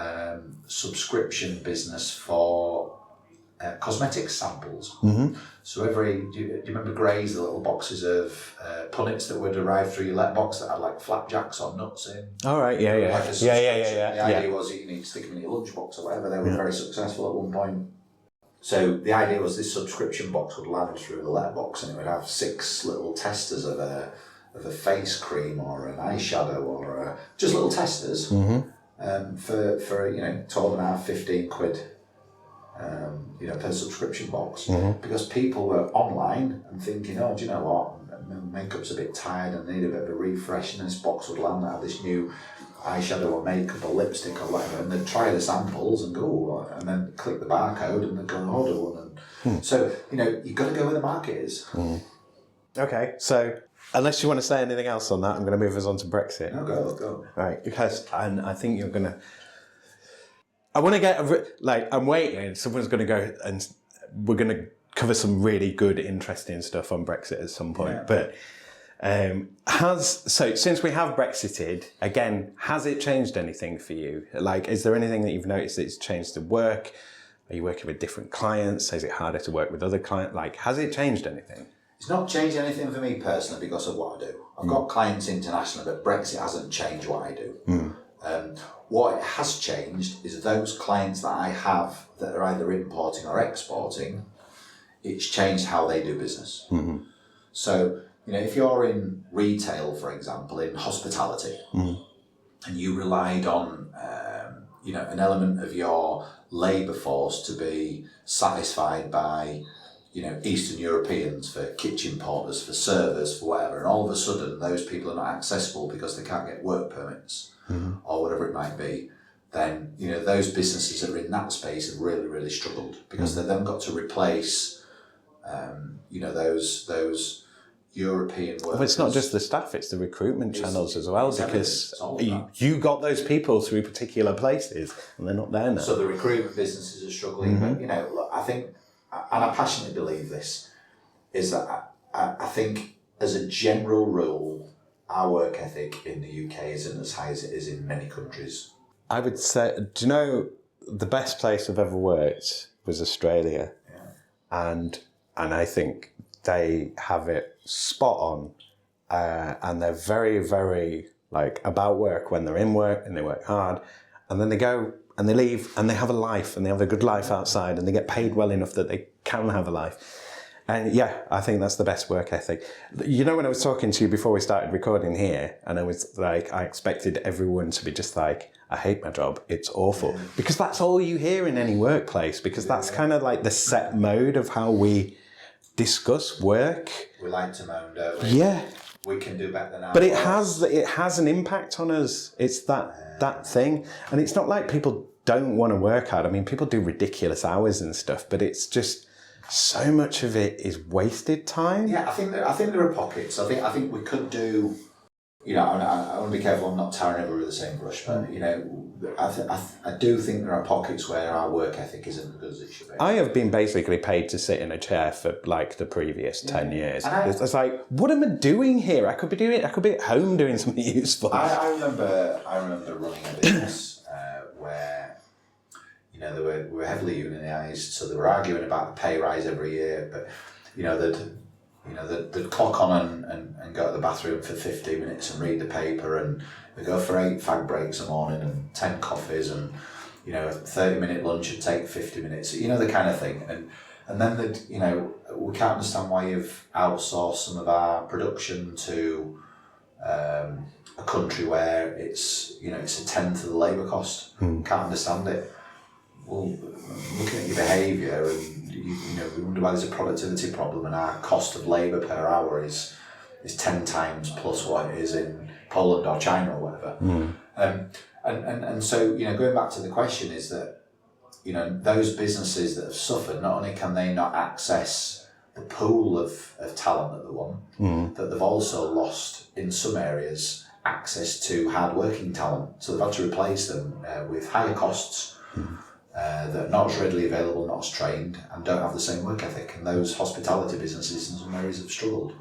C: subscription business for cosmetic samples. So do you remember Grey's, the little boxes of punnets that would arrive through your letterbox that had like flapjacks or nuts in?
B: All right, yeah.
C: The idea was that you need to stick them in your lunchbox or whatever. They were very successful at one point. So the idea was this subscription box would land through the letterbox, and it would have 6 little testers of a face cream or an eyeshadow or just little testers for 12.5, 15 quid. Per subscription box, because people were online and thinking, oh, do you know what, my makeup's a bit tired and I need a bit of a refresh, and this box would land out of this new eyeshadow or makeup or lipstick or whatever, and they'd try the samples and go, and then click the barcode and they'd go and order one. And so, you've got to go where the market is.
B: Okay, so unless you want to say anything else on that, I'm going to move us on to Brexit.
C: No, go.
B: Right, because I think you're going to... I want to get, I'm waiting, someone's going to go and we're going to cover some really good, interesting stuff on Brexit at some point. But since we have Brexited, again, has it changed anything for you? Is there anything that you've noticed that's changed the work? Are you working with different clients? Is it harder to work with other clients? Has it changed anything?
C: It's not changed anything for me personally because of what I do. I've got clients internationally, but Brexit hasn't changed what I do. What it has changed is those clients that I have that are either importing or exporting, it's changed how they do business. So if you're in retail, for example, in hospitality, and you relied on, an element of your labour force to be satisfied by, Eastern Europeans for kitchen porters, for servers, for whatever, and all of a sudden those people are not accessible because they can't get work permits or whatever it might be, then, those businesses that are in that space have really, really struggled because they've then got to replace, those European workers.
B: Well, it's not just the staff, it's the recruitment channels as well, because
C: you
B: you got those people through particular places and they're not there now.
C: So the recruitment businesses are struggling, but, look, I think, and I passionately believe this, is that I think as a general rule, our work ethic in the UK isn't as high as it is in many countries.
B: I would say, do you know, the best place I've ever worked was Australia. Yeah. And I think they have it spot on. And they're very, very about work when they're in work and they work hard. And then they go and they leave and they have a life and they have a good life outside and they get paid well enough that they can have a life. And yeah, I think that's the best work ethic. When I was talking to you before we started recording here, and I was I expected everyone to be just I hate my job, it's awful. Because that's all you hear in any workplace, because that's kind of the set mode of how we discuss work.
C: We like to moan, don't we?
B: Yeah.
C: We can do better than ours.
B: But it has an impact on us. It's that thing. And it's not like people don't want to work hard. I mean, people do ridiculous hours and stuff, but it's just so much of it is wasted time.
C: Yeah, I think there are pockets. I think we could do. I want to be careful. I'm not tarring everyone with the same brush, but I do think there are pockets where our work ethic isn't as good as it should be.
B: I have been basically paid to sit in a chair for the previous 10 years. It's what am I doing here? I could be at home doing something useful.
C: I remember running a business where we were heavily unionised, so they were arguing about the pay rise every year, but they'd clock on and go to the bathroom for 15 minutes and read the paper, and they go for 8 fag breaks a morning and 10 coffees, and a 30-minute lunch would take 50 minutes, the kind of thing. And then we can't understand why you've outsourced some of our production to a country where it's a tenth of the labour cost. Can't understand it. Well, looking at your behaviour, and we wonder why there's a productivity problem, and our cost of labour per hour is 10 times plus what it is in Poland or China or whatever. And so going back to the question is that those businesses that have suffered, not only can they not access the pool of talent that they want, that they've also lost in some areas access to hard-working talent. So they've had to replace them with higher costs. That are not as readily available, not as trained, and don't have the same work ethic. And those hospitality businesses in some areas have struggled.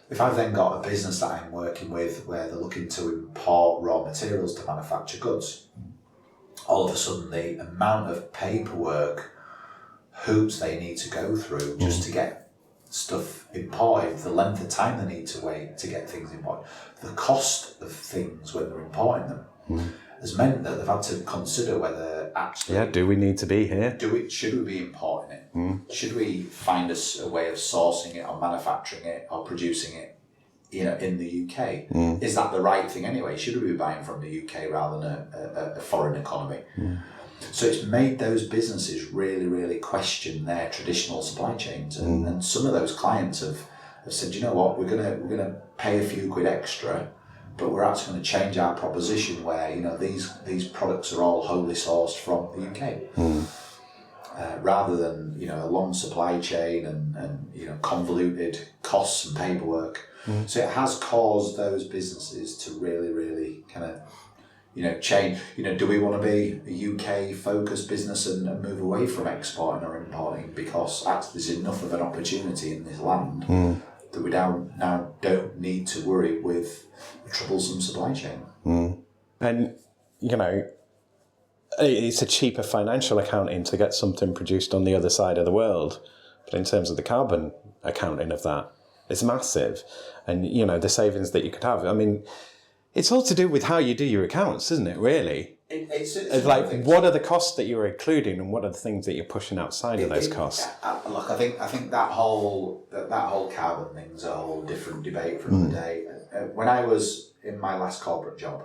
C: If I've then got a business that I'm working with where they're looking to import raw materials to manufacture goods, all of a sudden the amount of paperwork hoops they need to go through just to get stuff imported, the length of time they need to wait to get things imported, the cost of things when they're importing them, has meant that they've had to consider whether actually...
B: do we need to be here?
C: Should we be importing it? Should we find a way of sourcing it or manufacturing it or producing it in the UK? Is that the right thing anyway? Should we be buying from the UK rather than a foreign economy? So it's made those businesses really, really question their traditional supply chains. And some of those clients have said, you know what, we're gonna pay a few quid extra, but we're actually going to change our proposition where these products are all wholly sourced from the UK, rather than a long supply chain and convoluted costs and paperwork. So it has caused those businesses to really, really kind of change. Do we want to be a UK focused business and move away from exporting or importing because actually there's enough of an opportunity in this land that we now don't need to worry with a troublesome supply chain.
B: And, it's a cheaper financial accounting to get something produced on the other side of the world. But in terms of the carbon accounting of that, it's massive. And, the savings that you could have. I mean, it's all to do with how you do your accounts, isn't it, really? It's like, what are the costs that you're including, and what are the things that you're pushing outside of those costs?
C: Look, I think that whole carbon thing's a whole different debate for another day. When I was in my last corporate job,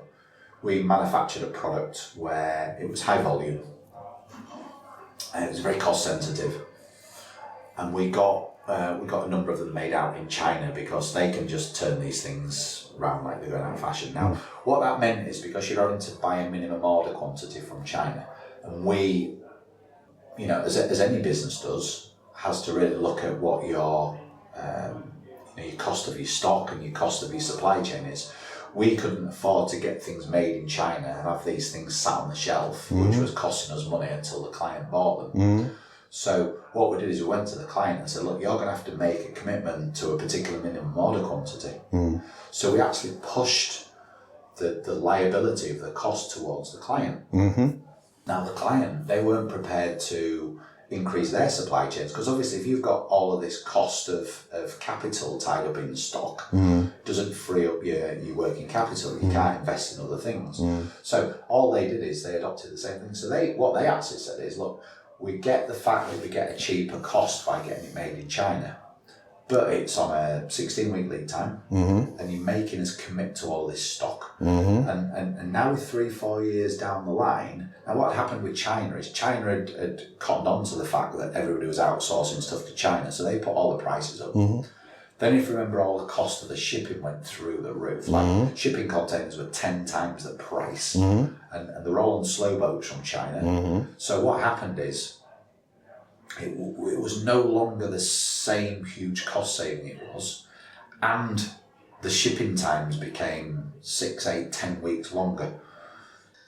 C: we manufactured a product where it was high volume, and it was very cost sensitive, and we got a number of them made out in China because they can just turn these things around like they're going out of fashion. Now, what that meant is because you're having to buy a minimum order quantity from China, and we, as any business does, has to really look at what your cost of your stock and your cost of your supply chain is. We couldn't afford to get things made in China and have these things sat on the shelf, which was costing us money until the client bought them. So what we did is we went to the client and said, look, you're going to have to make a commitment to a particular minimum order quantity. So we actually pushed the liability of the cost towards the client. Now the client, they weren't prepared to increase their supply chains, because obviously if you've got all of this cost of capital tied up in stock, doesn't free up your working capital. You can't invest in other things. So all they did is they adopted the same thing. So what they actually said is, look, we get the fact that we get a cheaper cost by getting it made in China, but it's on a 16-week lead time, and you're making us commit to all this stock. And now with 3-4 years down the line, now what happened with China is China had cottoned on to the fact that everybody was outsourcing stuff to China, so they put all the prices up. Then if you remember, all the cost of the shipping went through the roof. Like shipping containers were 10 times the price, and they were all on slow boats from China. So what happened is, it was no longer the same huge cost saving it was, and the shipping times became 6, 8, 10 weeks longer.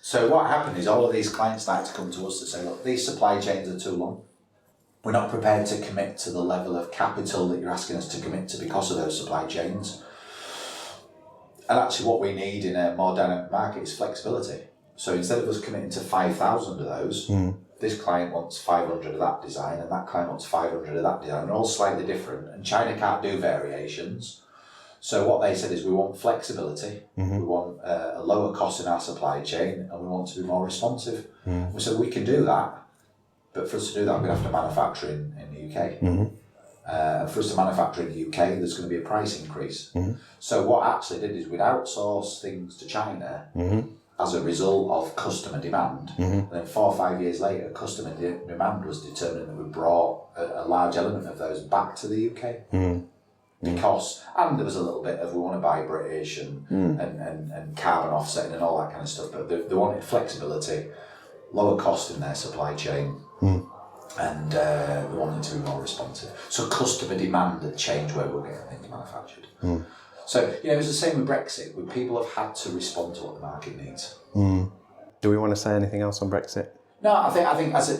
C: So what happened is all of these clients started to come to us to say, look, these supply chains are too long. We're not prepared to commit to the level of capital that you're asking us to commit to because of those supply chains. And actually what we need in a more dynamic market is flexibility. So instead of us committing to 5,000 of those, this client wants 500 of that design, and that client wants 500 of that design. They're all slightly different, and China can't do variations. So what they said is, we want flexibility, we want a lower cost in our supply chain, and we want to be more responsive. We said, we can do that, but for us to do that, we're going to have to manufacture in the UK. And for us to manufacture in the UK, there's going to be a price increase. So what I actually did is we'd outsource things to China as a result of customer demand. And then 4 or 5 years later, customer demand was determined that we brought a large element of those back to the UK. Because, and there was a little bit of, we want to buy British and carbon offsetting and all that kind of stuff, but they wanted flexibility, lower cost in their supply chain, and they wanted to be more responsive. So customer demand had changed where we were getting things manufactured. So, it was the same with Brexit, where people have had to respond to what the market needs.
B: Do we want to say anything else on Brexit?
C: No, I think as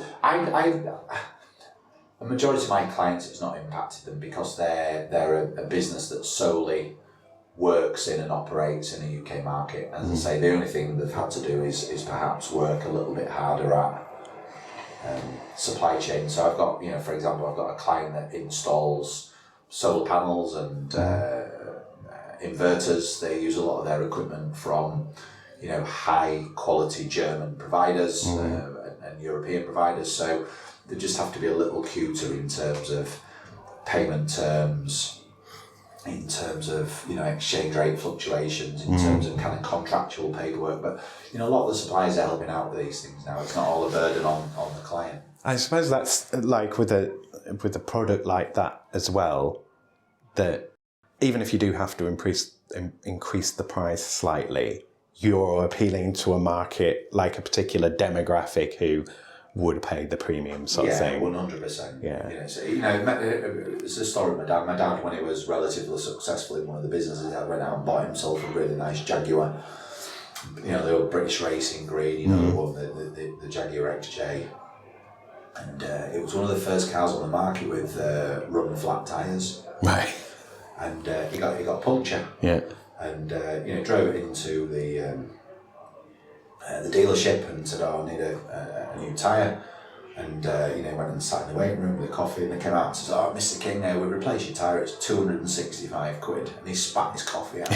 C: a majority of my clients, it's not impacted them because they're a business that solely works in and operates in a UK market. As I say, the only thing they've had to do is perhaps work a little bit harder at supply chain. So I've got, for example, I've got a client that installs solar panels and inverters. They use a lot of their equipment from, high quality German providers and European providers. So they just have to be a little cuter in terms of payment terms, in terms of exchange rate fluctuations, in terms of kind of contractual paperwork. But a lot of the suppliers are helping out with these things now. It's not all a burden on the client.
B: I suppose that's like with a product like that as well, that even if you do have to increase the price slightly, you're appealing to a market, like a particular demographic who would pay the premium sort of thing.
C: 100%.
B: Yeah.
C: So, it's a story of my dad. My dad, when he was relatively successful in one of the businesses, I went out and bought himself a really nice Jaguar. The old British Racing Green, the one, the Jaguar XJ. And it was one of the first cars on the market with rubber flat tyres.
B: Right.
C: And he got a puncture.
B: Yeah.
C: And drove it into the dealership and said, I need a new tyre. And went and sat in the waiting room with a coffee, and they came out and said, Mr. King, we replaced your tyre, it's 265 quid. And he spat his coffee out.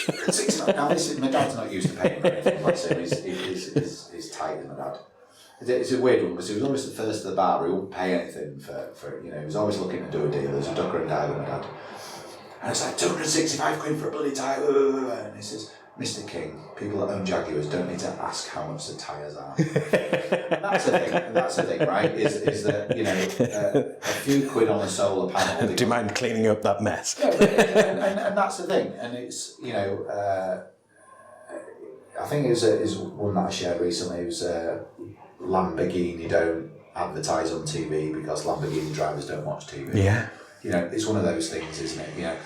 C: Now, my dad's not used to paying or anything, bless him. He's tight, my dad. It's a weird one because he was always the first of the bar, but he wouldn't pay anything for he was always looking to do a deal. There's a ducker and diver, my dad. And it's like 265 quid for a bloody tyre. And he says, Mr. King, people that own Jaguars don't need to ask how much the tyres are. And that's the thing, right? Is that, a few quid on a solar panel.
B: Do you mind cleaning up that mess?
C: Yeah, and that's the thing. And it's, I think it was one that I shared recently. It was Lamborghini don't advertise on TV because Lamborghini drivers don't watch TV.
B: Yeah.
C: It's one of those things, isn't it?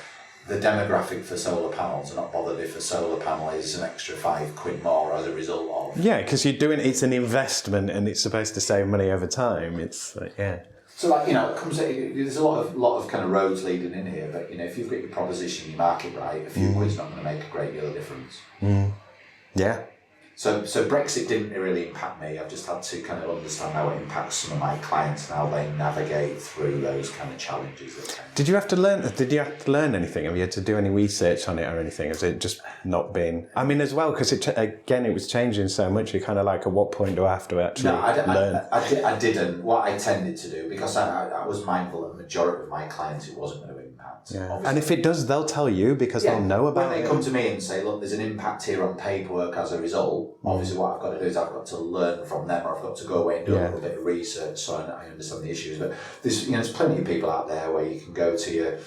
C: The demographic for solar panels are not bothered if a solar panel is an extra £5 more as a result of.
B: Yeah, because it's an investment and it's supposed to save money over time. It's like, yeah.
C: So it comes. There's a lot of kind of roads leading in here, but if you've got your proposition, your market right, a few quid's not going to make a great deal of difference.
B: Yeah.
C: So Brexit didn't really impact me. I've just had to kind of understand how it impacts some of my clients and how they navigate through those kind of challenges.
B: Did you have to learn anything? Have you had to do any research on it or anything? Has it just not been? I mean, as well, because it was changing so much. You're kind of like, at what point do I have to actually learn?
C: I didn't. What I tended to do, because I was mindful that the majority of my clients it wasn't going to impact.
B: Yeah. And if it does, they'll tell you because they'll know about it.
C: When they come to me and say, look, there's an impact here on paperwork as a result, obviously what I've got to do is I've got to learn from them, or I've got to go away and do a little bit of research so I understand the issues. But there's plenty of people out there where you can go to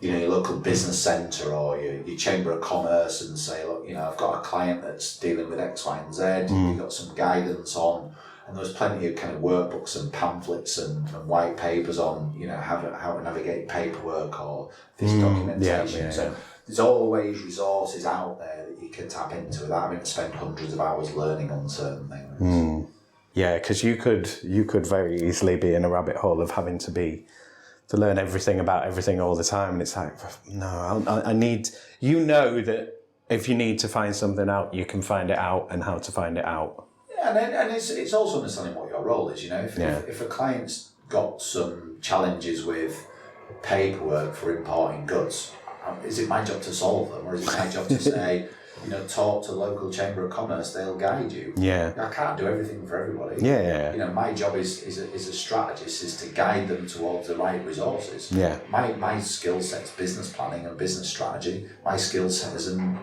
C: your local business centre or your chamber of commerce and say, look, I've got a client that's dealing with X, Y, and Z. You've got some guidance on. And there's plenty of kind of workbooks and pamphlets and white papers on, how to navigate paperwork or this documentation. So there's always resources out there that you can tap into without having to spend hundreds of hours learning on certain things.
B: Yeah, because you could very easily be in a rabbit hole of having to learn everything about everything all the time, and it's like, no, I need. That if you need to find something out, you can find it out and how to find it out.
C: And it's also understanding what your role is. If a client's got some challenges with paperwork for importing goods, is it my job to solve them, or is it my job to say, talk to the local chamber of commerce, they'll guide you?
B: Yeah.
C: I can't do everything for everybody.
B: Yeah.
C: My job is a strategist, is to guide them towards the right resources.
B: Yeah.
C: My skill set is business planning and business strategy. My skill set is in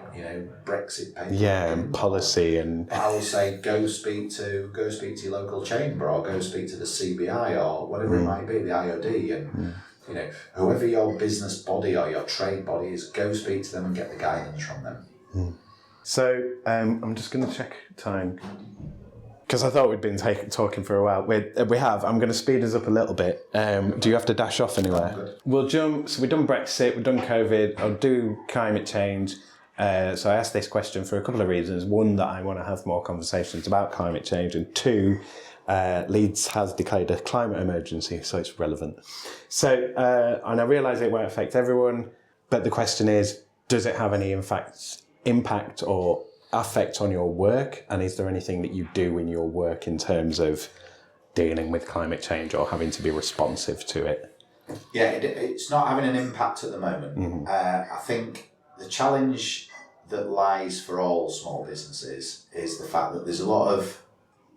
C: Brexit paper.
B: Yeah, and policy and.
C: I will say go speak to your local chamber, or go speak to the CBI, or whatever it might be, the IOD, and whoever your business body or your trade body is, go speak to them and get the guidance from them.
B: So I'm just going to check time because I thought we'd been talking for a while. We have. I'm going to speed us up a little bit. Do you have to dash off anywhere? We'll jump. So we've done Brexit, we've done COVID. I'll do climate change. So I asked this question for a couple of reasons. One, that I want to have more conversations about climate change, and two, Leeds has declared a climate emergency, so it's relevant. So, and I realise it won't affect everyone, but the question is, does it have any impact or affect on your work? And is there anything that you do in your work in terms of dealing with climate change or having to be responsive to it?
C: Yeah, it's not having an impact at the moment. I think the challenge that lies for all small businesses is the fact that there's a lot of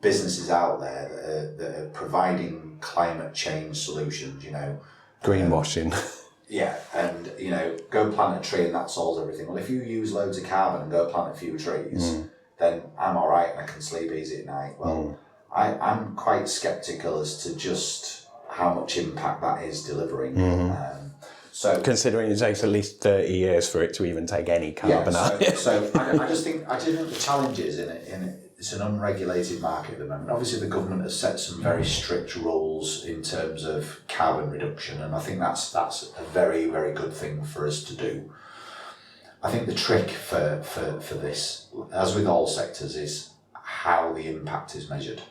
C: businesses out there that are providing climate change solutions,
B: Greenwashing.
C: Yeah, and go plant a tree and that solves everything. Well, if you use loads of carbon and go plant a few trees, then I'm all right and I can sleep easy at night. Well, I'm quite sceptical as to just how much impact that is delivering. So
B: considering it takes at least 30 years for it to even take any carbon out.
C: So I just think the challenge is in it. It's an unregulated market at the moment. Obviously, the government has set some very strict rules in terms of carbon reduction, and I think that's a very, very good thing for us to do. I think the trick for this, as with all sectors, is how the impact is measured.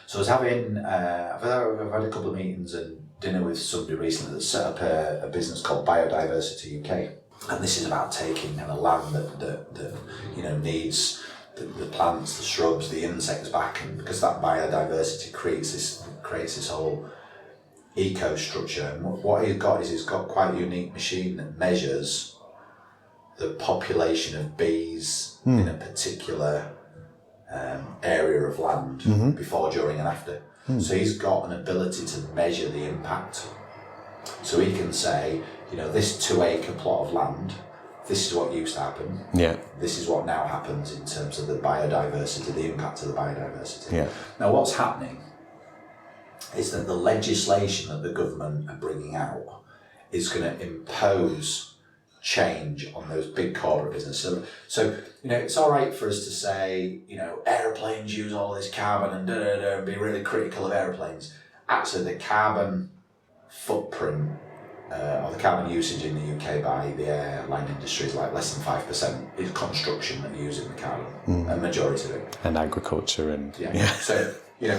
C: So I was having, I've had a couple of meetings and dinner with somebody recently that set up a business called Biodiversity UK, and this is about taking kind of land that needs the plants, the shrubs, the insects back, and because that biodiversity creates this whole eco-structure. And what he's got is he's got quite a unique machine that measures the population of bees in a particular area of land before, during and after. So he's got an ability to measure the impact. So he can say, this 2-acre plot of land, this is what used to happen.
B: Yeah.
C: This is what now happens in terms of the biodiversity, the impact of the biodiversity.
B: Yeah.
C: Now what's happening is that the legislation that the government are bringing out is going to impose change on those big corporate businesses. So it's all right for us to say, aeroplanes use all this carbon and be really critical of aeroplanes. Actually, the carbon footprint or the carbon usage in the UK by the airline industry is like less than 5%. Is construction that are using the carbon, a majority of it.
B: And agriculture and
C: So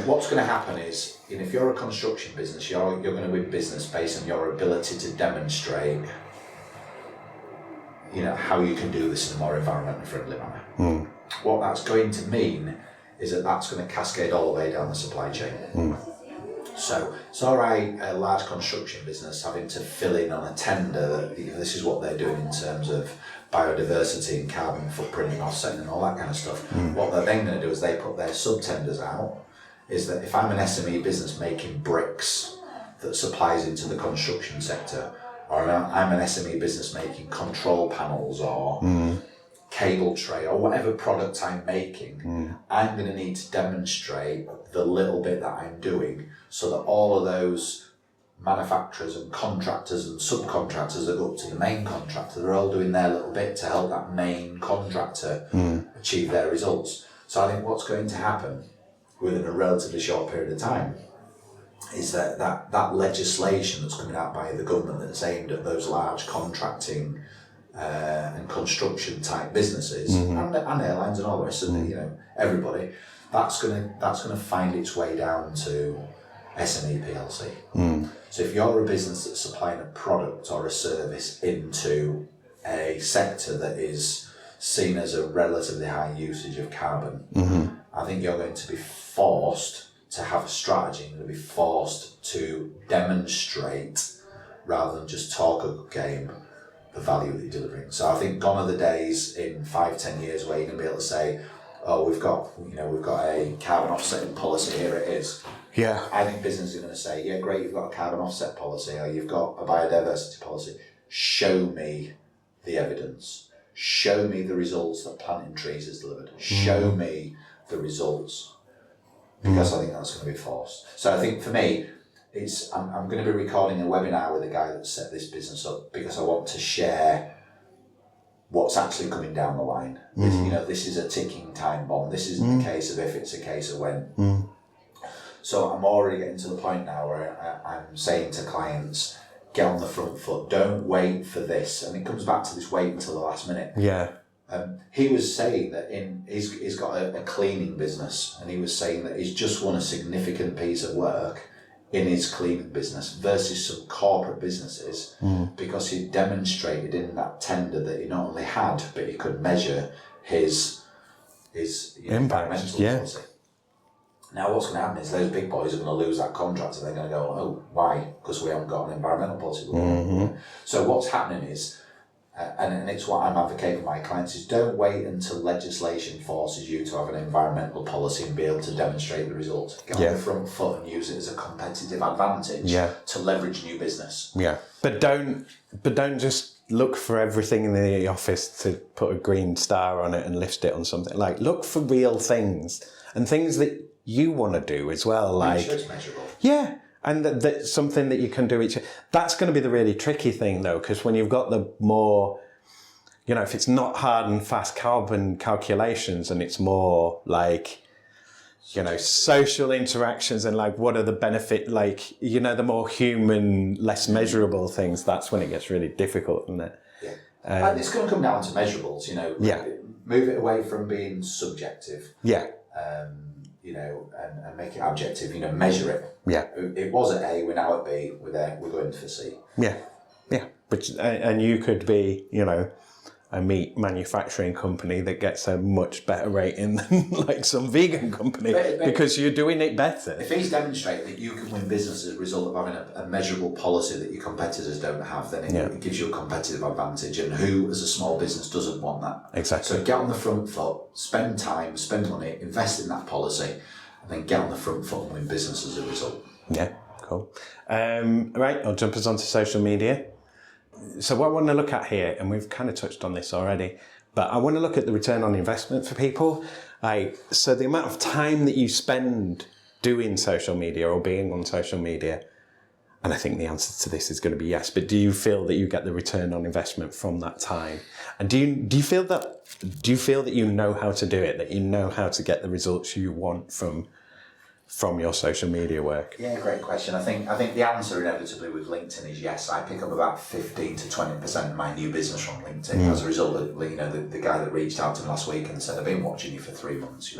C: what's going to happen is, if you're a construction business, you're going to win business based on your ability to demonstrate how you can do this in a more environmentally friendly manner. What that's going to mean is that that's going to cascade all the way down the supply chain. So it's all right, a large construction business having to fill in on a tender that this is what they're doing in terms of biodiversity and carbon footprint and offsetting and all that kind of stuff. What they're then going to do is they put their sub-tenders out, is that if I'm an SME business making bricks that supplies into the construction sector, or I'm an SME business making control panels or cable tray or whatever product I'm making, I'm going to need to demonstrate the little bit that I'm doing so that all of those manufacturers and contractors and subcontractors that go up to the main contractor, they're all doing their little bit to help that main contractor achieve their results. So I think what's going to happen within a relatively short period of time is that legislation that's coming out by the government that's aimed at those large contracting and construction type businesses and airlines and all the rest of everybody, that's gonna find its way down to SME PLC. So if you're a business that's supplying a product or a service into a sector that is seen as a relatively high usage of carbon, I think you're going to be forced to have a strategy. You're going to be forced to demonstrate, rather than just talk a good game, the value that you're delivering. So I think gone are the days in 5-10 years where you're going to be able to say, oh, we've got a carbon offsetting policy, here it is.
B: Yeah.
C: I think businesses are going to say, yeah, great, you've got a carbon offset policy, or you've got a biodiversity policy. Show me the evidence. Show me the results that planting trees has delivered. Show me the results. Because I think that's going to be forced. So I think for me, I'm going to be recording a webinar with a guy that set this business up because I want to share what's actually coming down the line. This is a ticking time bomb. This isn't a case of if, it's a case of when. So I'm already getting to the point now where I'm saying to clients, get on the front foot. Don't wait for this. And it comes back to this wait until the last minute.
B: Yeah.
C: He was saying that he's got a cleaning business, and he was saying that he's just won a significant piece of work in his cleaning business versus some corporate businesses because he demonstrated in that tender that he not only had, but he could measure his environmental policy. Now what's going to happen is those big boys are going to lose that contract, and they're going to go, oh, why? Because we haven't got an environmental policy. So what's happening is, and it's what I'm advocating for my clients, is don't wait until legislation forces you to have an environmental policy and be able to demonstrate the results. Get on the front foot and use it as a competitive advantage to leverage new business. Yeah,
B: but don't just look for everything in the office to put a green star on it and lift it on something. Like, look for real things and things that you want to do as well. Like,
C: make sure it's measurable.
B: Yeah. And that's something that you can do that's going to be the really tricky thing, though, because when you've got the more, if it's not hard and fast carbon calculations and it's more like, social interactions and like what are the benefit, like, the more human, less measurable things, that's when it gets really difficult, isn't it?
C: Yeah. And it's going to come down to measurables, Move it away from being subjective.
B: Yeah.
C: And make it objective, measure it.
B: Yeah.
C: It was at A, we're now at B, we're going for C.
B: Yeah. Yeah. But, and you could be, a meat manufacturing company that gets a much better rating than like some vegan company because you're doing it better.
C: If he's demonstrated that you can win business as a result of having a measurable policy that your competitors don't have, then it gives you a competitive advantage. And who, as a small business, doesn't want that?
B: Exactly.
C: So get on the front foot, spend time, spend money, invest in that policy, and then get on the front foot and win business as a result.
B: Yeah, cool. Right, I'll jump us onto social media. So what I want to look at here, and we've kind of touched on this already, but I want to look at the return on investment for people. So the amount of time that you spend doing social media or being on social media, and I think the answer to this is going to be yes, but do you feel that you get the return on investment from that time? And do you feel that you know how to do it, that you know how to get the results you want from your social media work?
C: Yeah, great question. I think the answer inevitably with LinkedIn is yes. I pick up about 15 to 20% of my new business from LinkedIn as a result of the guy that reached out to me last week and said, I've been watching you for 3 months,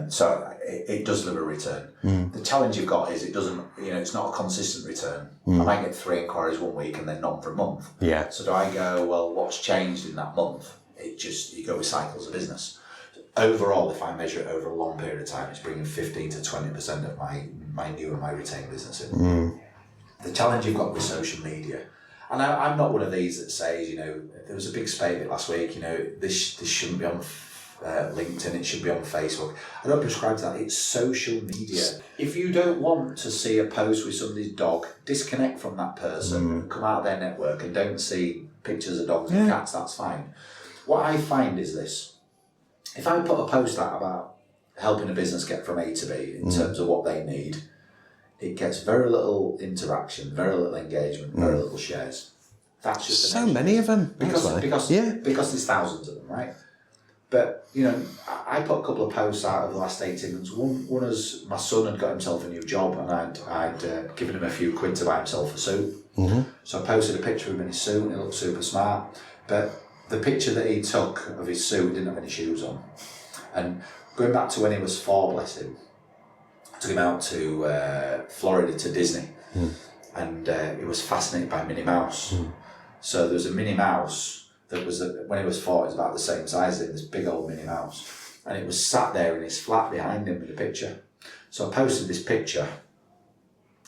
C: so it does deliver a return. The challenge you've got is it doesn't, it's not a consistent return. I might get 3 inquiries 1 week and then none for a month.
B: Yeah.
C: So do I go, well, what's changed in that month? You go with cycles of business. Overall, if I measure it over a long period of time, it's bringing 15 to 20% of my new and my retained business in. The challenge you've got with social media, and I'm not one of these that says, there was a big spate bit last week, this shouldn't be on LinkedIn, it should be on Facebook. I don't prescribe to that. It's social media. If you don't want to see a post with somebody's dog, disconnect from that person and come out of their network and don't see pictures of dogs and cats, that's fine. What I find is this. If I put a post out about helping a business get from A to B in terms of what they need, it gets very little interaction, very little engagement, very little shares. That's just
B: so many of them.
C: Because there's thousands of them, right? But, I put a couple of posts out over the last 18 months. One was my son had got himself a new job and I'd given him a few quid to buy himself a suit. So I posted a picture of him in his suit and he looked super smart. But the picture that he took of his suit, he didn't have any shoes on. And going back to when he was 4, bless him, I took him out to Florida to Disney. And he was fascinated by Minnie Mouse. So there was a Minnie Mouse that was, when he was 4, it was about the same size as him, this big old Minnie Mouse. And it was sat there in his flat behind him with a picture. So I posted this picture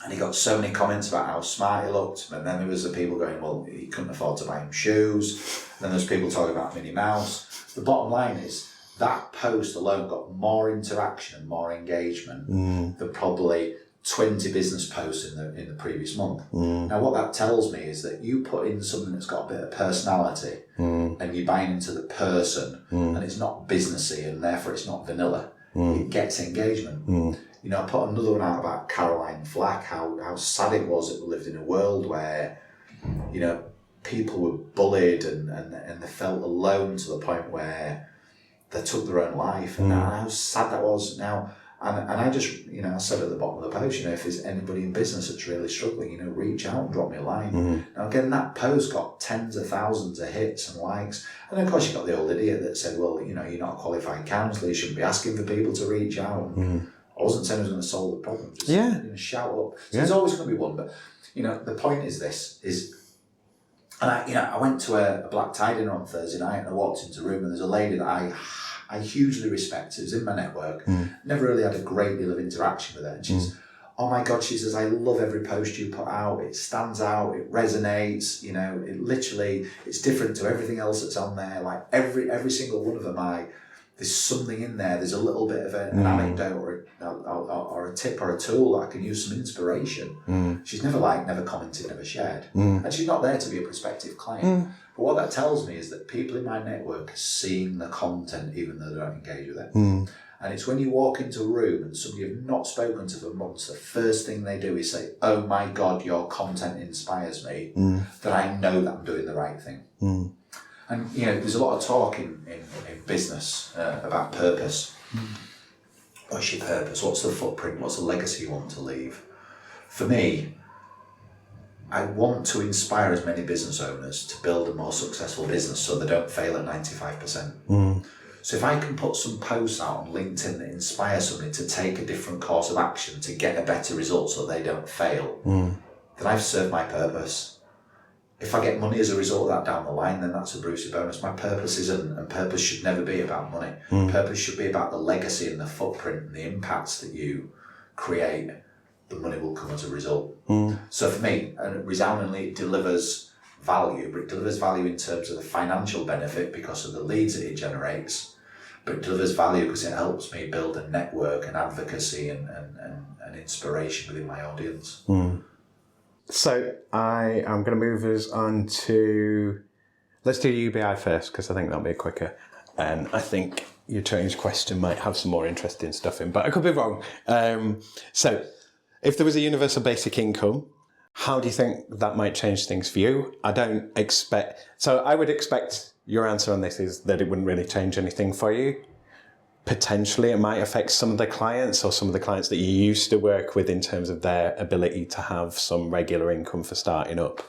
C: and he got so many comments about how smart he looked. And then there was the people going, well, he couldn't afford to buy him shoes. Then there's people talking about Minnie Mouse. The bottom line is that post alone got more interaction and more engagement than probably 20 business posts in the previous month. Now what that tells me is that you put in something that's got a bit of personality and you're buying into the person and it's not businessy and therefore it's not vanilla. It gets engagement. I put another one out about Caroline Flack, how sad it was that we lived in a world where, people were bullied and they felt alone to the point where they took their own life. And how sad that was now. And I just, I said at the bottom of the post, if there's anybody in business that's really struggling, reach out and drop me a line. Now again, that post got tens of thousands of hits and likes. And of course you got the old idiot that said, well, you're not a qualified counsellor, you shouldn't be asking for people to reach out. I wasn't saying I was going to solve the problem, just shout up. So there's always going to be one, but the point is this, and I went to a black tie dinner on Thursday night and I walked into a room and there's a lady that I hugely respect, who's in my network, never really had a great deal of interaction with her, and she's, oh my God, she says, I love every post you put out, it stands out, it resonates, it literally, it's different to everything else that's on there, like every single one of them, there's something in there, there's a little bit of an anecdote or a tip or a tool that I can use some inspiration. She's never commented, never shared. And she's not there to be a prospective client. But what that tells me is that people in my network are seeing the content even though they don't engage with it. And it's when you walk into a room and somebody you've not spoken to for months, the first thing they do is say, oh my God, your content inspires me, that I know that I'm doing the right thing. And there's a lot of talk in business about purpose. What's your purpose? What's the footprint? What's the legacy you want to leave? For me, I want to inspire as many business owners to build a more successful business so they don't fail at 95%. So if I can put some posts out on LinkedIn that inspire somebody to take a different course of action to get a better result so they don't fail, then I've served my purpose. if I get money as a result of that down the line, then that's a Brucey bonus. My purpose isn't, and purpose should never be about money. Purpose should be about the legacy and the footprint and the impacts that you create. The money will come as a result. So for me, and resoundingly, it delivers value, but it delivers value in terms of the financial benefit because of the leads that it generates, but it delivers value because it helps me build a network and advocacy and inspiration within my audience.
B: So I am going to move us on to, let's do UBI first because I think that'll be quicker. And I think your change question might have some more interesting stuff in, but I could be wrong. So if there was a universal basic income, how do you think that might change things for you? I would expect your answer on this is that it wouldn't really change anything for you. Potentially it might affect some of the clients or some of the clients that you used to work with in terms of their ability to have some regular income for starting up.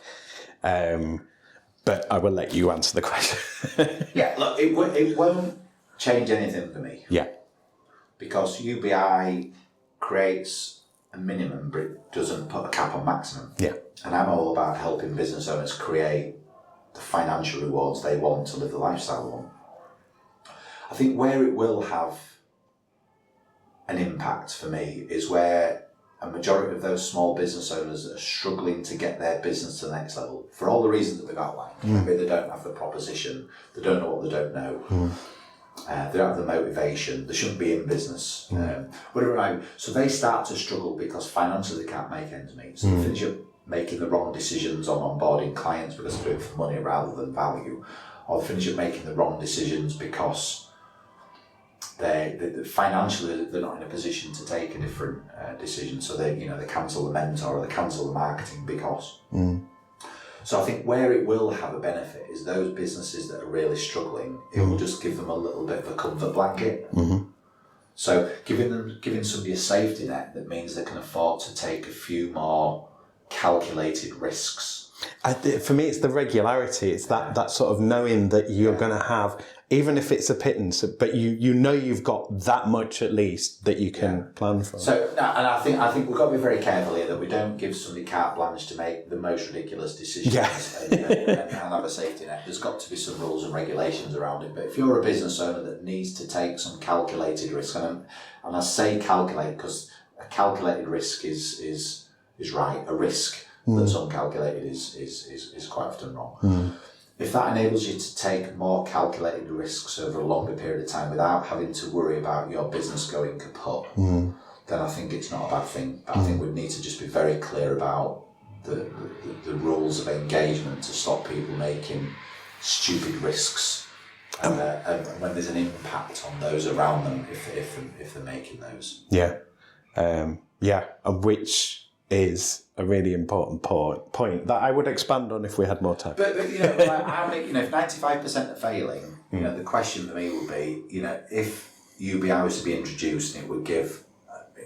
B: But I will let you answer the question.
C: Yeah, look, it won't change anything for me.
B: Yeah.
C: Because UBI creates a minimum, but it doesn't put a cap on maximum.
B: Yeah.
C: And I'm all about helping business owners create the financial rewards they want to live the lifestyle they want. I think where it will have an impact for me is where a majority of those small business owners that are struggling to get their business to the next level, for all the reasons that we've outlined. Maybe they don't have the proposition, they don't know what they don't know, they don't have the motivation, they shouldn't be in business, whatever. So they start to struggle because financially they can't make ends meet. So they finish up making the wrong decisions on onboarding clients because they're doing it for money rather than value, or they finish up making the wrong decisions because they financially they're not in a position to take a different decision, so they cancel the mentor or they cancel the marketing because. So I think where it will have a benefit is those businesses that are really struggling. It will just give them a little bit of a comfort blanket. So giving somebody a safety net that means they can afford to take a few more calculated risks.
B: For me, it's the regularity. It's that sort of knowing that you're going to have, even if it's a pittance, but you know you've got that much at least that you can plan for.
C: So, and I think we've got to be very careful here that we don't give somebody carte blanche to make the most ridiculous decisions and have a safety net. There's got to be some rules and regulations around it. But if you're a business owner that needs to take some calculated risk, and I say calculate because a calculated risk is right. A risk that's uncalculated is quite often wrong. If that enables you to take more calculated risks over a longer period of time without having to worry about your business going kaput, then I think it's not a bad thing. But I think we need to just be very clear about the rules of engagement to stop people making stupid risks and when there's an impact on those around them if they're making those.
B: Which is a really important point that I would expand on if we had more time.
C: But if 95% are failing, the question for me would be, if UBI was to be introduced, it would give,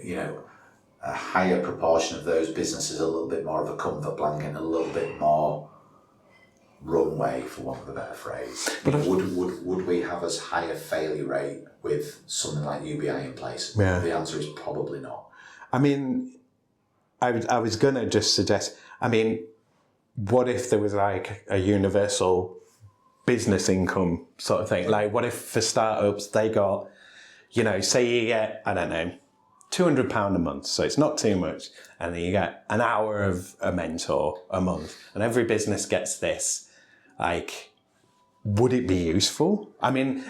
C: a higher proportion of those businesses a little bit more of a comfort blanket and a little bit more runway, for want of a better phrase. Would we have as high a failure rate with something like UBI in place?
B: Yeah.
C: The answer is probably not.
B: I mean, I was going to just suggest, what if there was like a universal business income sort of thing? Like, what if for startups they got, say you get, I don't know, £200 a month, so it's not too much, and then you get an hour of a mentor a month, and every business gets this. Like, would it be useful?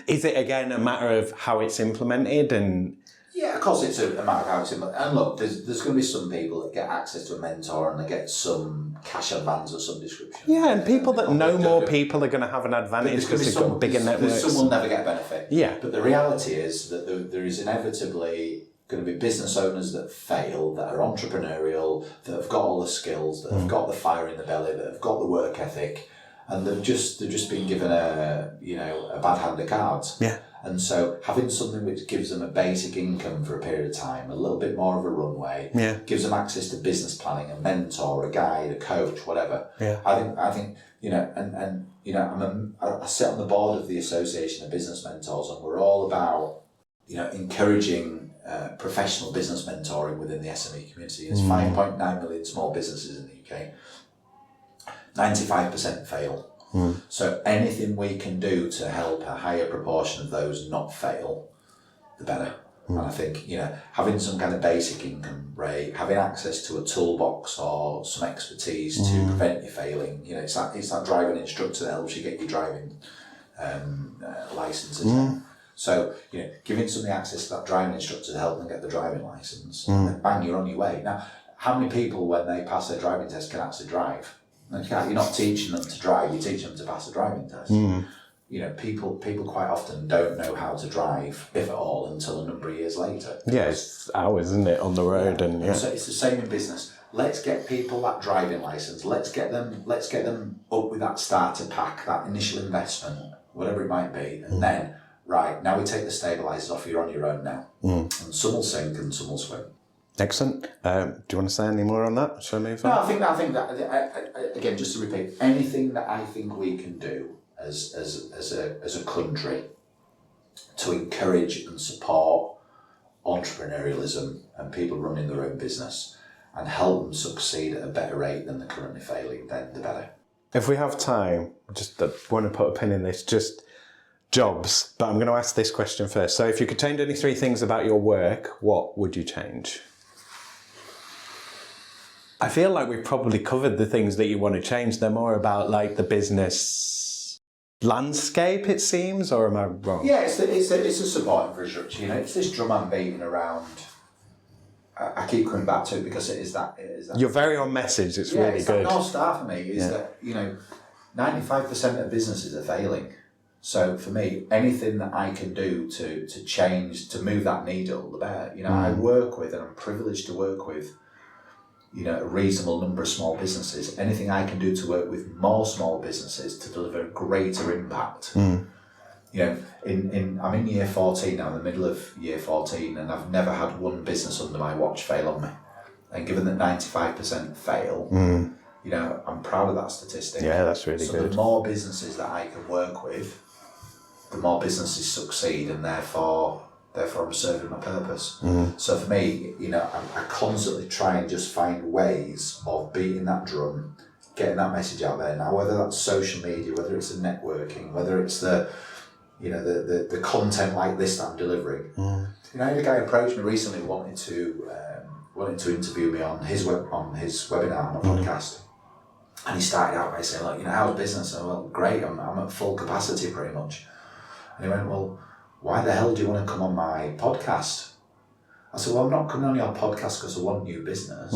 B: Is it again a matter of how it's implemented and...
C: Yeah, of course it's a matter of how it's implemented. And look, there's going to be some people that get access to a mentor and they get some cash advance of some description.
B: Yeah, and people that know more people are going to have an advantage because they've got bigger networks.
C: Some will never get a benefit.
B: Yeah.
C: But the reality is that there is inevitably going to be business owners that fail, that are entrepreneurial, that have got all the skills, that have got the fire in the belly, that have got the work ethic, and they've just been given a bad hand of cards.
B: Yeah.
C: And so having something which gives them a basic income for a period of time, a little bit more of a runway, gives them access to business planning, a mentor, a guide, a coach, whatever.
B: Yeah.
C: I think I sit on the board of the Association of Business Mentors, and we're all about encouraging professional business mentoring within the SME community. There's 5.9 million small businesses in the UK. 95% fail. So anything we can do to help a higher proportion of those not fail, the better. And I think, having some kind of basic income rate, having access to a toolbox or some expertise to prevent you failing, it's that driving instructor that helps you get your driving license. So, giving somebody access to that driving instructor to help them get the driving license, and then bang, you're on your way. Now, how many people, when they pass their driving test, can actually drive? You're not teaching them to drive, you're teaching them to pass a driving test. People quite often don't know how to drive, if at all, until a number of years later.
B: Yeah, it's hours, isn't it, on the road?
C: Yeah.
B: And
C: so it's the same in business. Let's get people that driving license. Let's get them up with that starter pack, that initial investment, whatever it might be, and then now we take the stabilisers off. You're on your own now, and some will sink and some will swim.
B: Excellent. Do you want to say any more on that? Shall I move on?
C: No, I think that again, just to repeat, anything that I think we can do as a country to encourage and support entrepreneurialism and people running their own business and help them succeed at a better rate than they're currently failing, then the better.
B: If we have time, just want to put a pin in this, just jobs, but I'm going to ask this question first. So if you could change any 3 things about your work, what would you change? I feel like we've probably covered the things that you want to change. They're more about like the business landscape, it seems, or am I wrong?
C: Yeah, it's a support infrastructure. It's this drum I'm beating around. I keep coming back to it because it is that.
B: You're very on message. It's really
C: it's
B: good.
C: That North Star for me is that 95% of businesses are failing. So for me, anything that I can do to change, to move that needle, the better. I work with, and I'm privileged to work with, a reasonable number of small businesses. Anything I can do to work with more small businesses to deliver greater impact. I'm in year 14 now, in the middle of year 14, and I've never had one business under my watch fail on me. And given that 95% fail, I'm proud of that statistic.
B: Yeah, that's really good.
C: So the more businesses that I can work with, the more businesses succeed, and therefore I'm serving my purpose. So for me, I constantly try and just find ways of beating that drum, getting that message out there. Now, whether that's social media, whether it's the networking, whether it's the content like this that I'm delivering. I had a guy approach me recently wanting to interview me on his webinar, on my podcast. And he started out by saying, look, how's business? And well, great, I'm at full capacity pretty much. And he went, well, why the hell do you want to come on my podcast? I said, well, I'm not coming on your podcast because I want new business.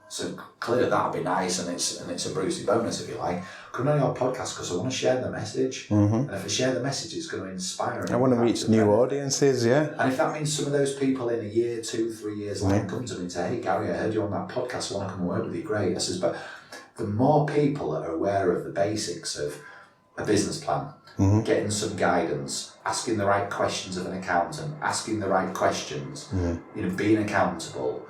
C: So clearly that'd be nice, and it's a Brucey bonus if you like. Coming on your podcast because I want to share the message. And if I share the message, it's going to inspire.
B: I want to reach new audiences, yeah.
C: And if that means some of those people in a year, 2, 3 years later come to me and say, hey Gary, I heard you on that podcast, I want to come and work with you, great. I says, but the more people that are aware of the basics of a business plan, getting some guidance, asking the right questions of an accountant, asking the right questions, being accountable,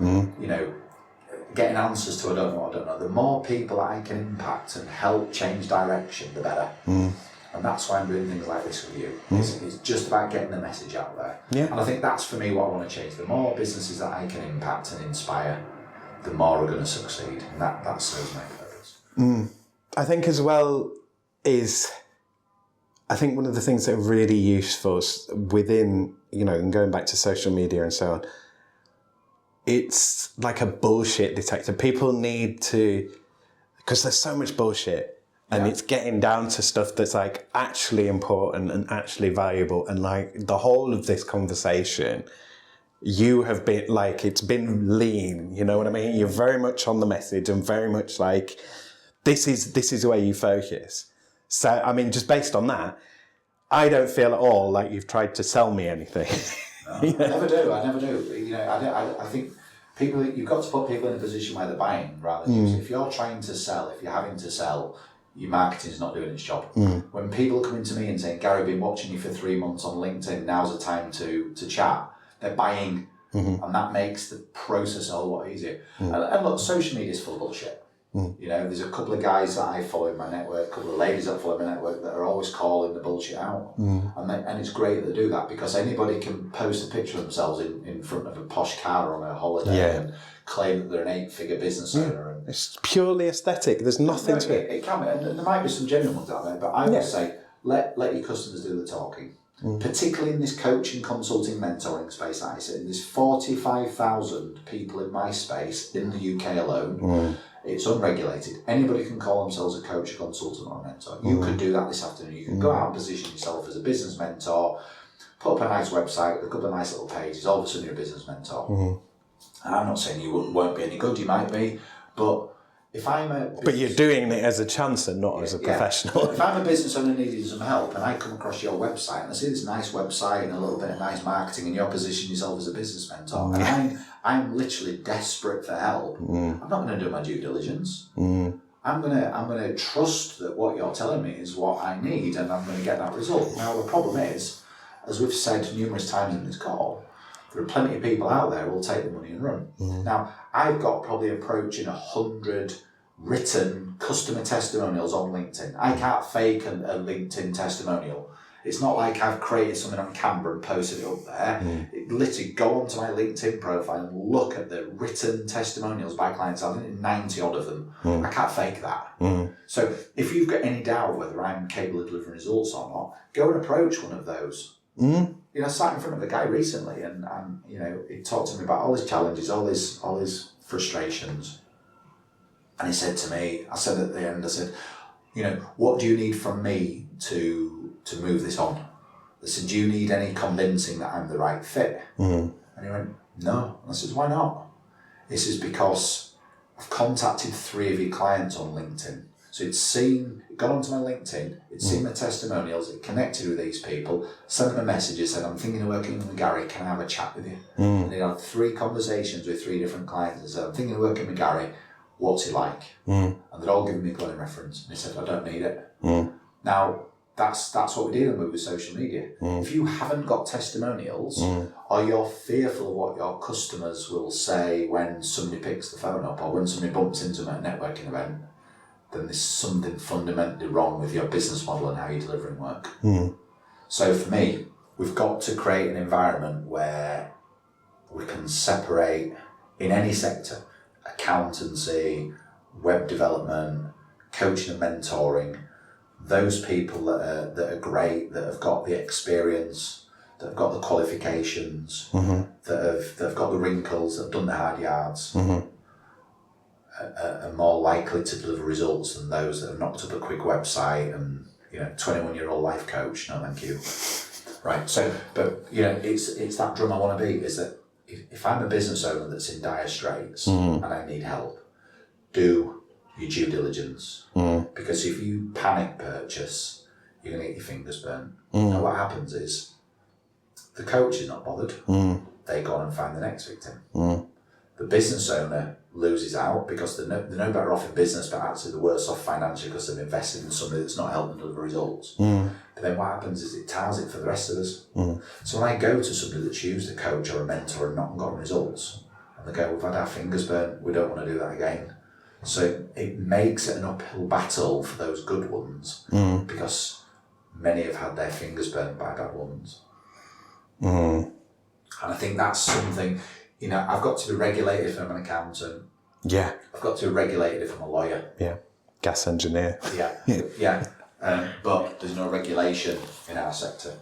C: getting answers to I don't know. The more people I can impact and help change direction, the better. And that's why I'm doing things like this with you. It's just about getting the message out there. Yeah. And I think that's for me what I want to change. The more businesses that I can impact and inspire, the more are going to succeed. And that serves my purpose.
B: I think as well I think one of the things that are really useful within, and going back to social media and so on, it's like a bullshit detector. People need to, because there's so much bullshit, and it's getting down to stuff that's like actually important and actually valuable. And like the whole of this conversation, you have been like, it's been lean, you know what I mean? You're very much on the message and very much like, this is where you focus. So, I mean, just based on that, I don't feel at all like you've tried to sell me anything.
C: No, I never do. I think you've got to put people in a position where they're buying rather than if you're trying to sell, if you're having to sell, your marketing's not doing its job. When people are coming to me and saying, Gary, I've been watching you for 3 months on LinkedIn, now's the time to chat, they're buying, and that makes the process a whole lot easier. And look, social media is full of bullshit. You know, there's a couple of guys that I follow in my network, a couple of ladies that follow in my network that are always calling the bullshit out. And it's great that they do that, because anybody can post a picture of themselves in front of a posh car on a holiday and claim that they're an 8-figure business owner. And
B: it's purely aesthetic. There's nothing to it.
C: It can be, and there might be some genuine ones out there, but I would say let your customers do the talking. Particularly in this coaching, consulting, mentoring space that I sit in. There's 45,000 people in my space in the UK alone. It's unregulated. Anybody can call themselves a coach, a consultant, or a mentor. You could do that this afternoon. You can go out and position yourself as a business mentor, put up a nice website with a couple of nice little pages. All of a sudden you're a business mentor. I'm not saying you won't be any good, you might be, but if I'm a...
B: But you're doing it as a chancer, not as a professional.
C: If I'm a business owner needing some help and I come across your website and I see this nice website and a little bit of nice marketing and you're positioning yourself as a business mentor and I'm literally desperate for help, I'm not going to do my due diligence. I'm gonna trust that what you're telling me is what I need and I'm going to get that result. Now the problem is, as we've said numerous times in this call, there are plenty of people out there who will take the money and run. Now, I've got probably approaching 100 written customer testimonials on LinkedIn. I can't fake a LinkedIn testimonial. It's not like I've created something on Canva and posted it up there. It literally go onto my LinkedIn profile and look at the written testimonials by clients. I think 90 odd of them. I can't fake that. So if you've got any doubt whether I'm capable of delivering results or not, go and approach one of those. You know, I sat in front of a guy recently and you know, he talked to me about all his challenges, all his frustrations. And he said to me, I said at the end, I said, you know, what do you need from me to move this on? I said, do you need any convincing that I'm the right fit? And he went, no. And I said, why not? He says, because I've contacted 3 of your clients on LinkedIn. So it got onto my LinkedIn, it'd seen my testimonials, it connected with these people, sent them a message, it said, I'm thinking of working with Gary, can I have a chat with you? And they had 3 conversations with 3 different clients and said, I'm thinking of working with Gary, what's he like? And they'd all given me a glowing reference. And he said, I don't need it. Now, that's what we're dealing with social media. If you haven't got testimonials, or you're fearful of what your customers will say when somebody picks the phone up, or when somebody bumps into them at a networking event, then there's something fundamentally wrong with your business model and how you're delivering work. So for me, we've got to create an environment where we can separate, in any sector, accountancy, web development, coaching and mentoring, those people that are great, that have got the experience, that have got the qualifications, that have got the wrinkles, that have done the hard yards, are more likely to deliver results than those that have knocked up a quick website and, you know, 21-year-old life coach. No, thank you. Right. So, but you know, it's that drum I want to beat. Is that if I'm a business owner that's in dire straits and I need help, do your due diligence, because if you panic purchase, you're going to get your fingers burnt. Now, what happens is the coach is not bothered. They go on and find the next victim. The business owner loses out because they're no better off in business, but actually they're worse off financially because they've invested in somebody that's not helping deliver results. But then what happens is it tars it for the rest of us. So when I go to somebody that's used a coach or a mentor and not gotten results, and they go, we've had our fingers burnt, we don't want to do that again. So it makes it an uphill battle for those good ones because many have had their fingers burnt by bad ones. And I think that's something, you know, I've got to be regulated if I'm an accountant.
B: Yeah.
C: I've got to be regulated if I'm a lawyer.
B: Yeah. Gas engineer.
C: Yeah. But there's no regulation in our sector.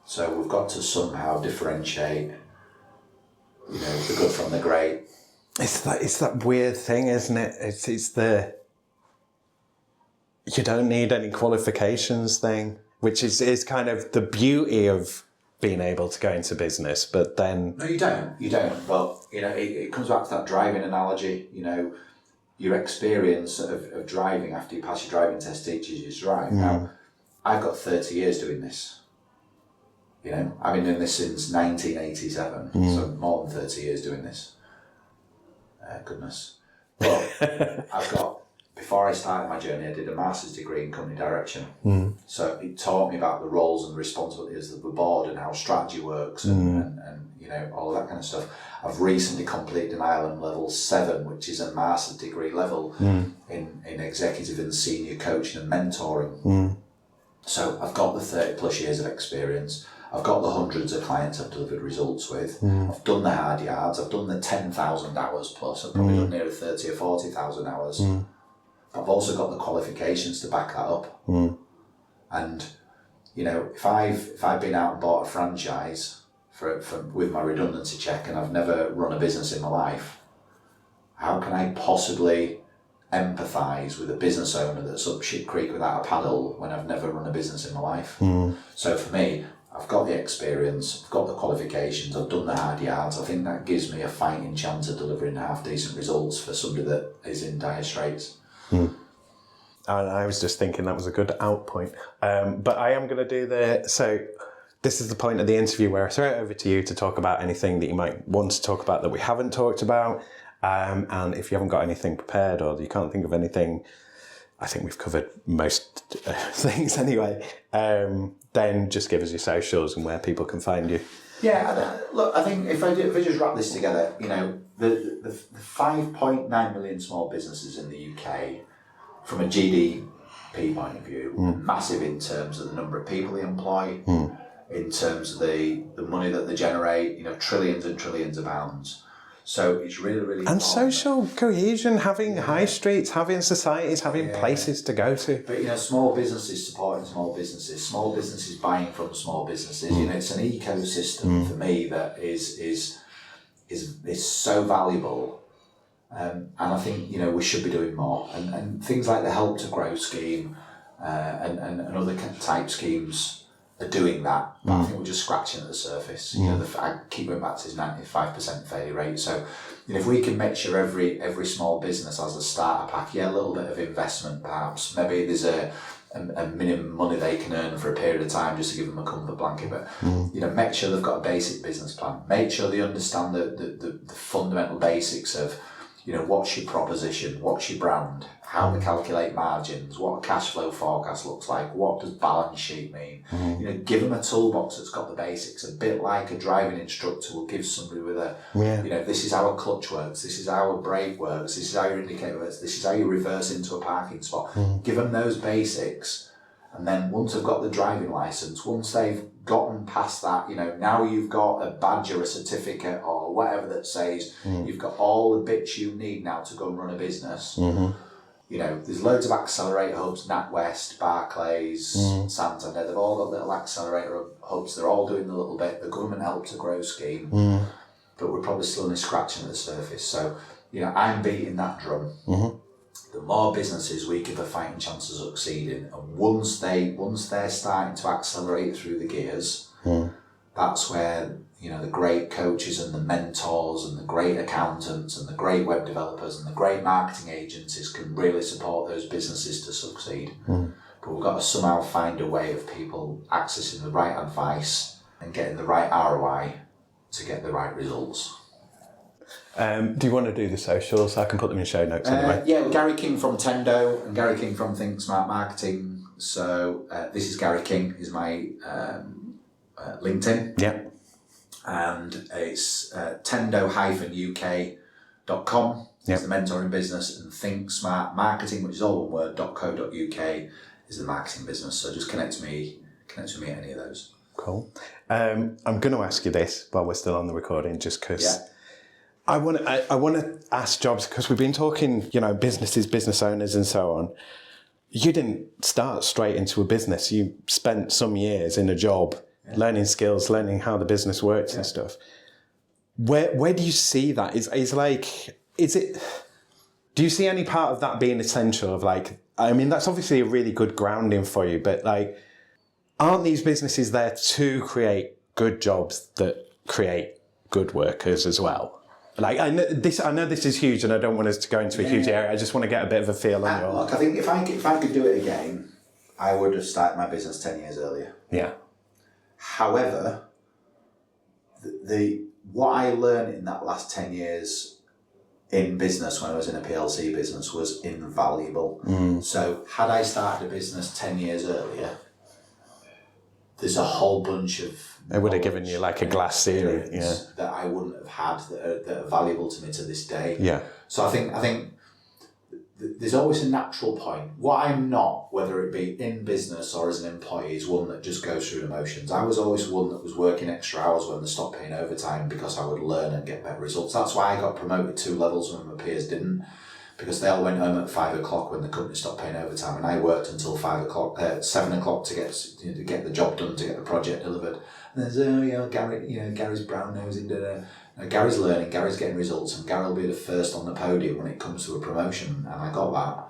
C: So we've got to somehow differentiate, you know, the good from the great.
B: It's that weird thing, isn't it? It's the you don't need any qualifications thing, which is kind of the beauty of being able to go into business, but then...
C: No, you don't. Well, you know, it comes back to that driving analogy, you know, your experience of driving after you pass your driving test teaches you to drive. Now, I've got 30 years doing this. You know, I've been doing this since 1987, so more than 30 years doing this. Goodness. But I've got before I started my journey, I did a master's degree in company direction. So it taught me about the roles and responsibilities of the board and how strategy works and you know, all that kind of stuff. I've recently completed an ILM level 7, which is a master's degree level in executive and senior coaching and mentoring. So I've got the 30 plus years of experience. I've got the hundreds of clients I've delivered results with. I've done the hard yards. I've done the 10,000 hours plus. I've probably done nearly 30 or 40,000 hours. I've also got the qualifications to back that up. And, you know, if I've been out and bought a franchise with my redundancy check and I've never run a business in my life, how can I possibly empathise with a business owner that's up shit creek without a paddle when I've never run a business in my life? So for me, I've got the experience, I've got the qualifications, I've done the hard yards. I think that gives me a fighting chance of delivering half decent results for somebody that is in dire straits.
B: I was just thinking that was a good out point. But I am going to do so this is the point of the interview where I throw it over to you to talk about anything that you might want to talk about that we haven't talked about. And if you haven't got anything prepared or you can't think of anything, I think we've covered most things anyway. Then just give us your socials and where people can find you.
C: Yeah, look, I think if I just wrap this together, you know, the 5.9 million small businesses in the UK, from a GDP point of view, massive in terms of the number of people they employ, in terms of the money that they generate, you know, trillions and trillions of pounds. So it's really, really
B: and
C: important.
B: social cohesion, having high streets, having societies, having places to go to.
C: But, you know, small businesses supporting small businesses buying from small businesses. You know, it's an ecosystem for me that is so valuable. And I think, you know, we should be doing more. And things like the Help to Grow scheme and other type schemes are doing that, but I think we're just scratching at the surface. You know, I keep going back to this 95% failure rate. So, you know, if we can make sure every small business has a starter pack, a little bit of investment perhaps, maybe there's a minimum money they can earn for a period of time just to give them a comfort blanket, but you know, make sure they've got a basic business plan, make sure they understand the fundamental basics of, you know, what's your proposition, what's your brand, how to calculate margins, what a cash flow forecast looks like, what does balance sheet mean. You know, give them a toolbox that's got the basics, a bit like a driving instructor will give somebody with a, you know, this is how a clutch works, this is how a brake works, this is how your indicator works, this is how you reverse into a parking spot. Give them those basics, and then once they've got the driving licence, once they've gotten past that, you know, now you've got a badge or a certificate or whatever that says you've got all the bits you need now to go and run a business. You know, there's loads of accelerator hubs, NatWest, Barclays, Santander, they've all got little accelerator hubs, they're all doing the little bit, the government Help to Grow scheme, but we're probably still only scratching at the surface. So, you know, I'm beating that drum. The more businesses we give a fighting chance of succeeding, and once they're starting to accelerate through the gears, that's where, you know, the great coaches and the mentors and the great accountants and the great web developers and the great marketing agencies can really support those businesses to succeed. But we've got to somehow find a way of people accessing the right advice and getting the right ROI to get the right results.
B: Do you want to do the socials? I can put them in show notes anyway.
C: Yeah, Gary King from Tendo and Gary King from Think Smart Marketing. So this is Gary King, is my LinkedIn.
B: Yeah.
C: And it's tendo-uk.com is the mentoring business, and Think Smart Marketing, which is all one word, .co.uk is the marketing business. So just connect with me at any of those.
B: Cool. I'm going to ask you this while we're still on the recording, just because I want to ask Jobs, because we've been talking, you know, businesses, business owners and so on. You didn't start straight into a business. You spent some years in a job, learning skills, learning how the business works and stuff. Where do you see that? Do you see any part of that being essential? Of like, I mean, that's obviously a really good grounding for you, but like, aren't these businesses there to create good jobs that create good workers as well? Like, I know this is huge, and I don't want us to go into a huge area. I just want to get a bit of a feel on your.
C: Look, I think if I could do it again, I would have started my business 10 years earlier.
B: Yeah.
C: However, what I learned in that last 10 years in business when I was in a PLC business was invaluable. So had I started a business 10 years earlier, there's a whole bunch of
B: It would have given you like a glass ceiling,
C: that I wouldn't have had that are valuable to me to this day.
B: Yeah.
C: So I think there's always a natural point. What I'm not, whether it be in business or as an employee, is one that just goes through the motions. I was always one that was working extra hours when they stopped paying overtime because I would learn and get better results. That's why I got promoted 2 levels when my peers didn't, because they all went home at 5 o'clock when the company stopped paying overtime, and I worked until 7 o'clock to get the job done, to get the project delivered. And there's Gary's brown nosing. Gary's learning, Gary's getting results, and Gary will be the first on the podium when it comes to a promotion, and I got that.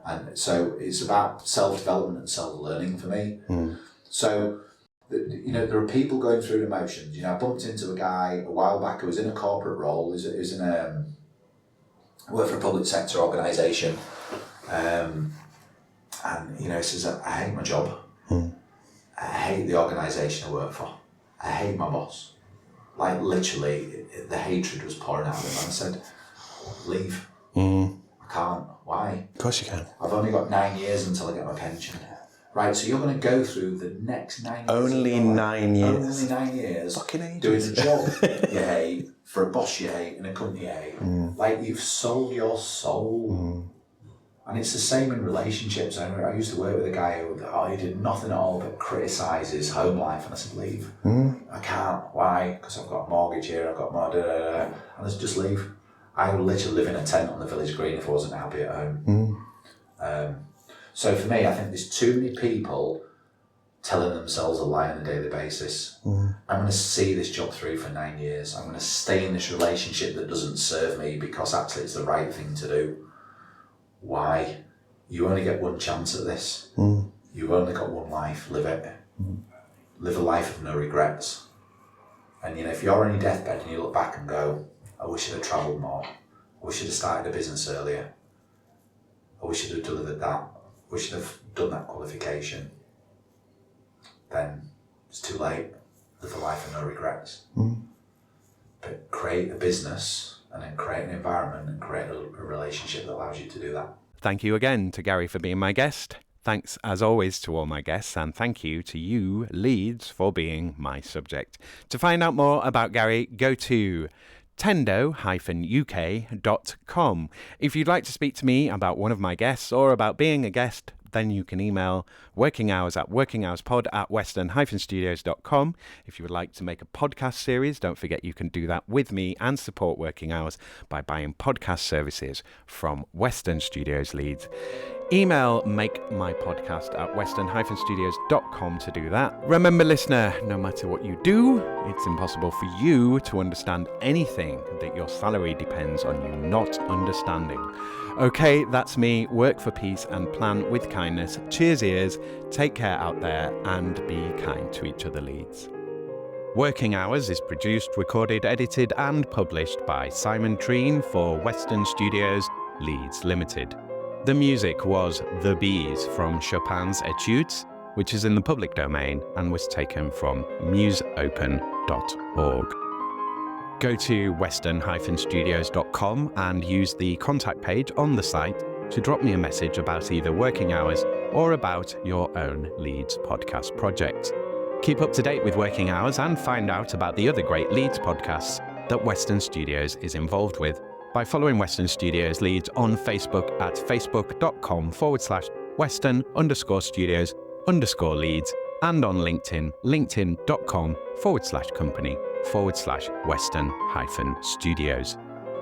C: And so it's about self-development and self-learning for me. So, there are people going through the motions. I bumped into a guy a while back who was in a corporate role. He was in worked for a public sector organisation, and he says, I hate my job. I hate the organisation I work for. I hate my boss. Like, literally, the hatred was pouring out of him. And I said, leave. I can't. Why?
B: Of course you can.
C: I've only got 9 years until I get my pension. Right, so you're going to go through the next 9 years.
B: Only 9 years.
C: Only 9 years.
B: Fucking ages.
C: Doing a job you hate, for a boss you hate, and a company you hate. Like, you've sold your soul. And it's the same in relationships. I used to work with a guy who he did nothing at all but criticise his home life, and I said, leave. I can't. Why? Because I've got a mortgage here, I've got my and I said, just leave. I would literally live in a tent on the village green if I wasn't happy at home. So for me, I think there's too many people telling themselves a lie on a daily basis. I'm going to see this job through for 9 years. I'm going to stay in this relationship that doesn't serve me because actually it's the right thing to do. Why? You only get one chance at this. You've only got one life. Live it. Live a life of no regrets. And if you're on your deathbed and you look back and go, I wish I'd have travelled more. I wish I'd have started a business earlier. I wish I'd have delivered that. I wish I'd have done that qualification. Then it's too late. Live a life of no regrets. But create a business and then create an environment and create a relationship that allows you to do that.
A: Thank you again to Gary for being my guest. Thanks, as always, to all my guests, and thank you to you, Leeds, for being my subject. To find out more about Gary, go to tendo-uk.com. If you'd like to speak to me about one of my guests or about being a guest, then you can email workinghours@western-studios.com. If you would like to make a podcast series, don't forget you can do that with me and support Working Hours by buying podcast services from Western Studios Leeds. Email makemypodcast@western-studios.com to do that. Remember, listener, no matter what you do, it's impossible for you to understand anything that your salary depends on you not understanding. Okay, that's me. Work for peace and plan with kindness. Cheers, ears. Take care out there and be kind to each other, Leeds. Working Hours is produced, recorded, edited and published by Simon Treen for Western Studios Leeds Limited. The music was The Bees from Chopin's Etudes, which is in the public domain and was taken from museopen.org. Go to western-studios.com and use the contact page on the site to drop me a message about either Working Hours or about your own Leeds podcast project. Keep up to date with Working Hours and find out about the other great Leeds podcasts that Western Studios is involved with by following Western Studios Leeds on Facebook at facebook.com/western_studios_Leeds and on LinkedIn, linkedin.com/company/Western-Studios.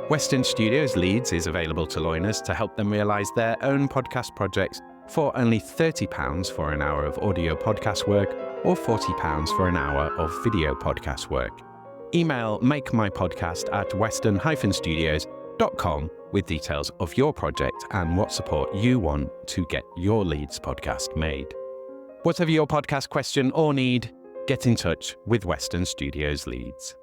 A: Western Studios Leeds is available to loaners to help them realise their own podcast projects for only £30 for an hour of audio podcast work or £40 for an hour of video podcast work. Email makemypodcast@western-studios.com with details of your project and what support you want to get your Leeds podcast made. Whatever your podcast question or need, get in touch with Western Studios Leeds.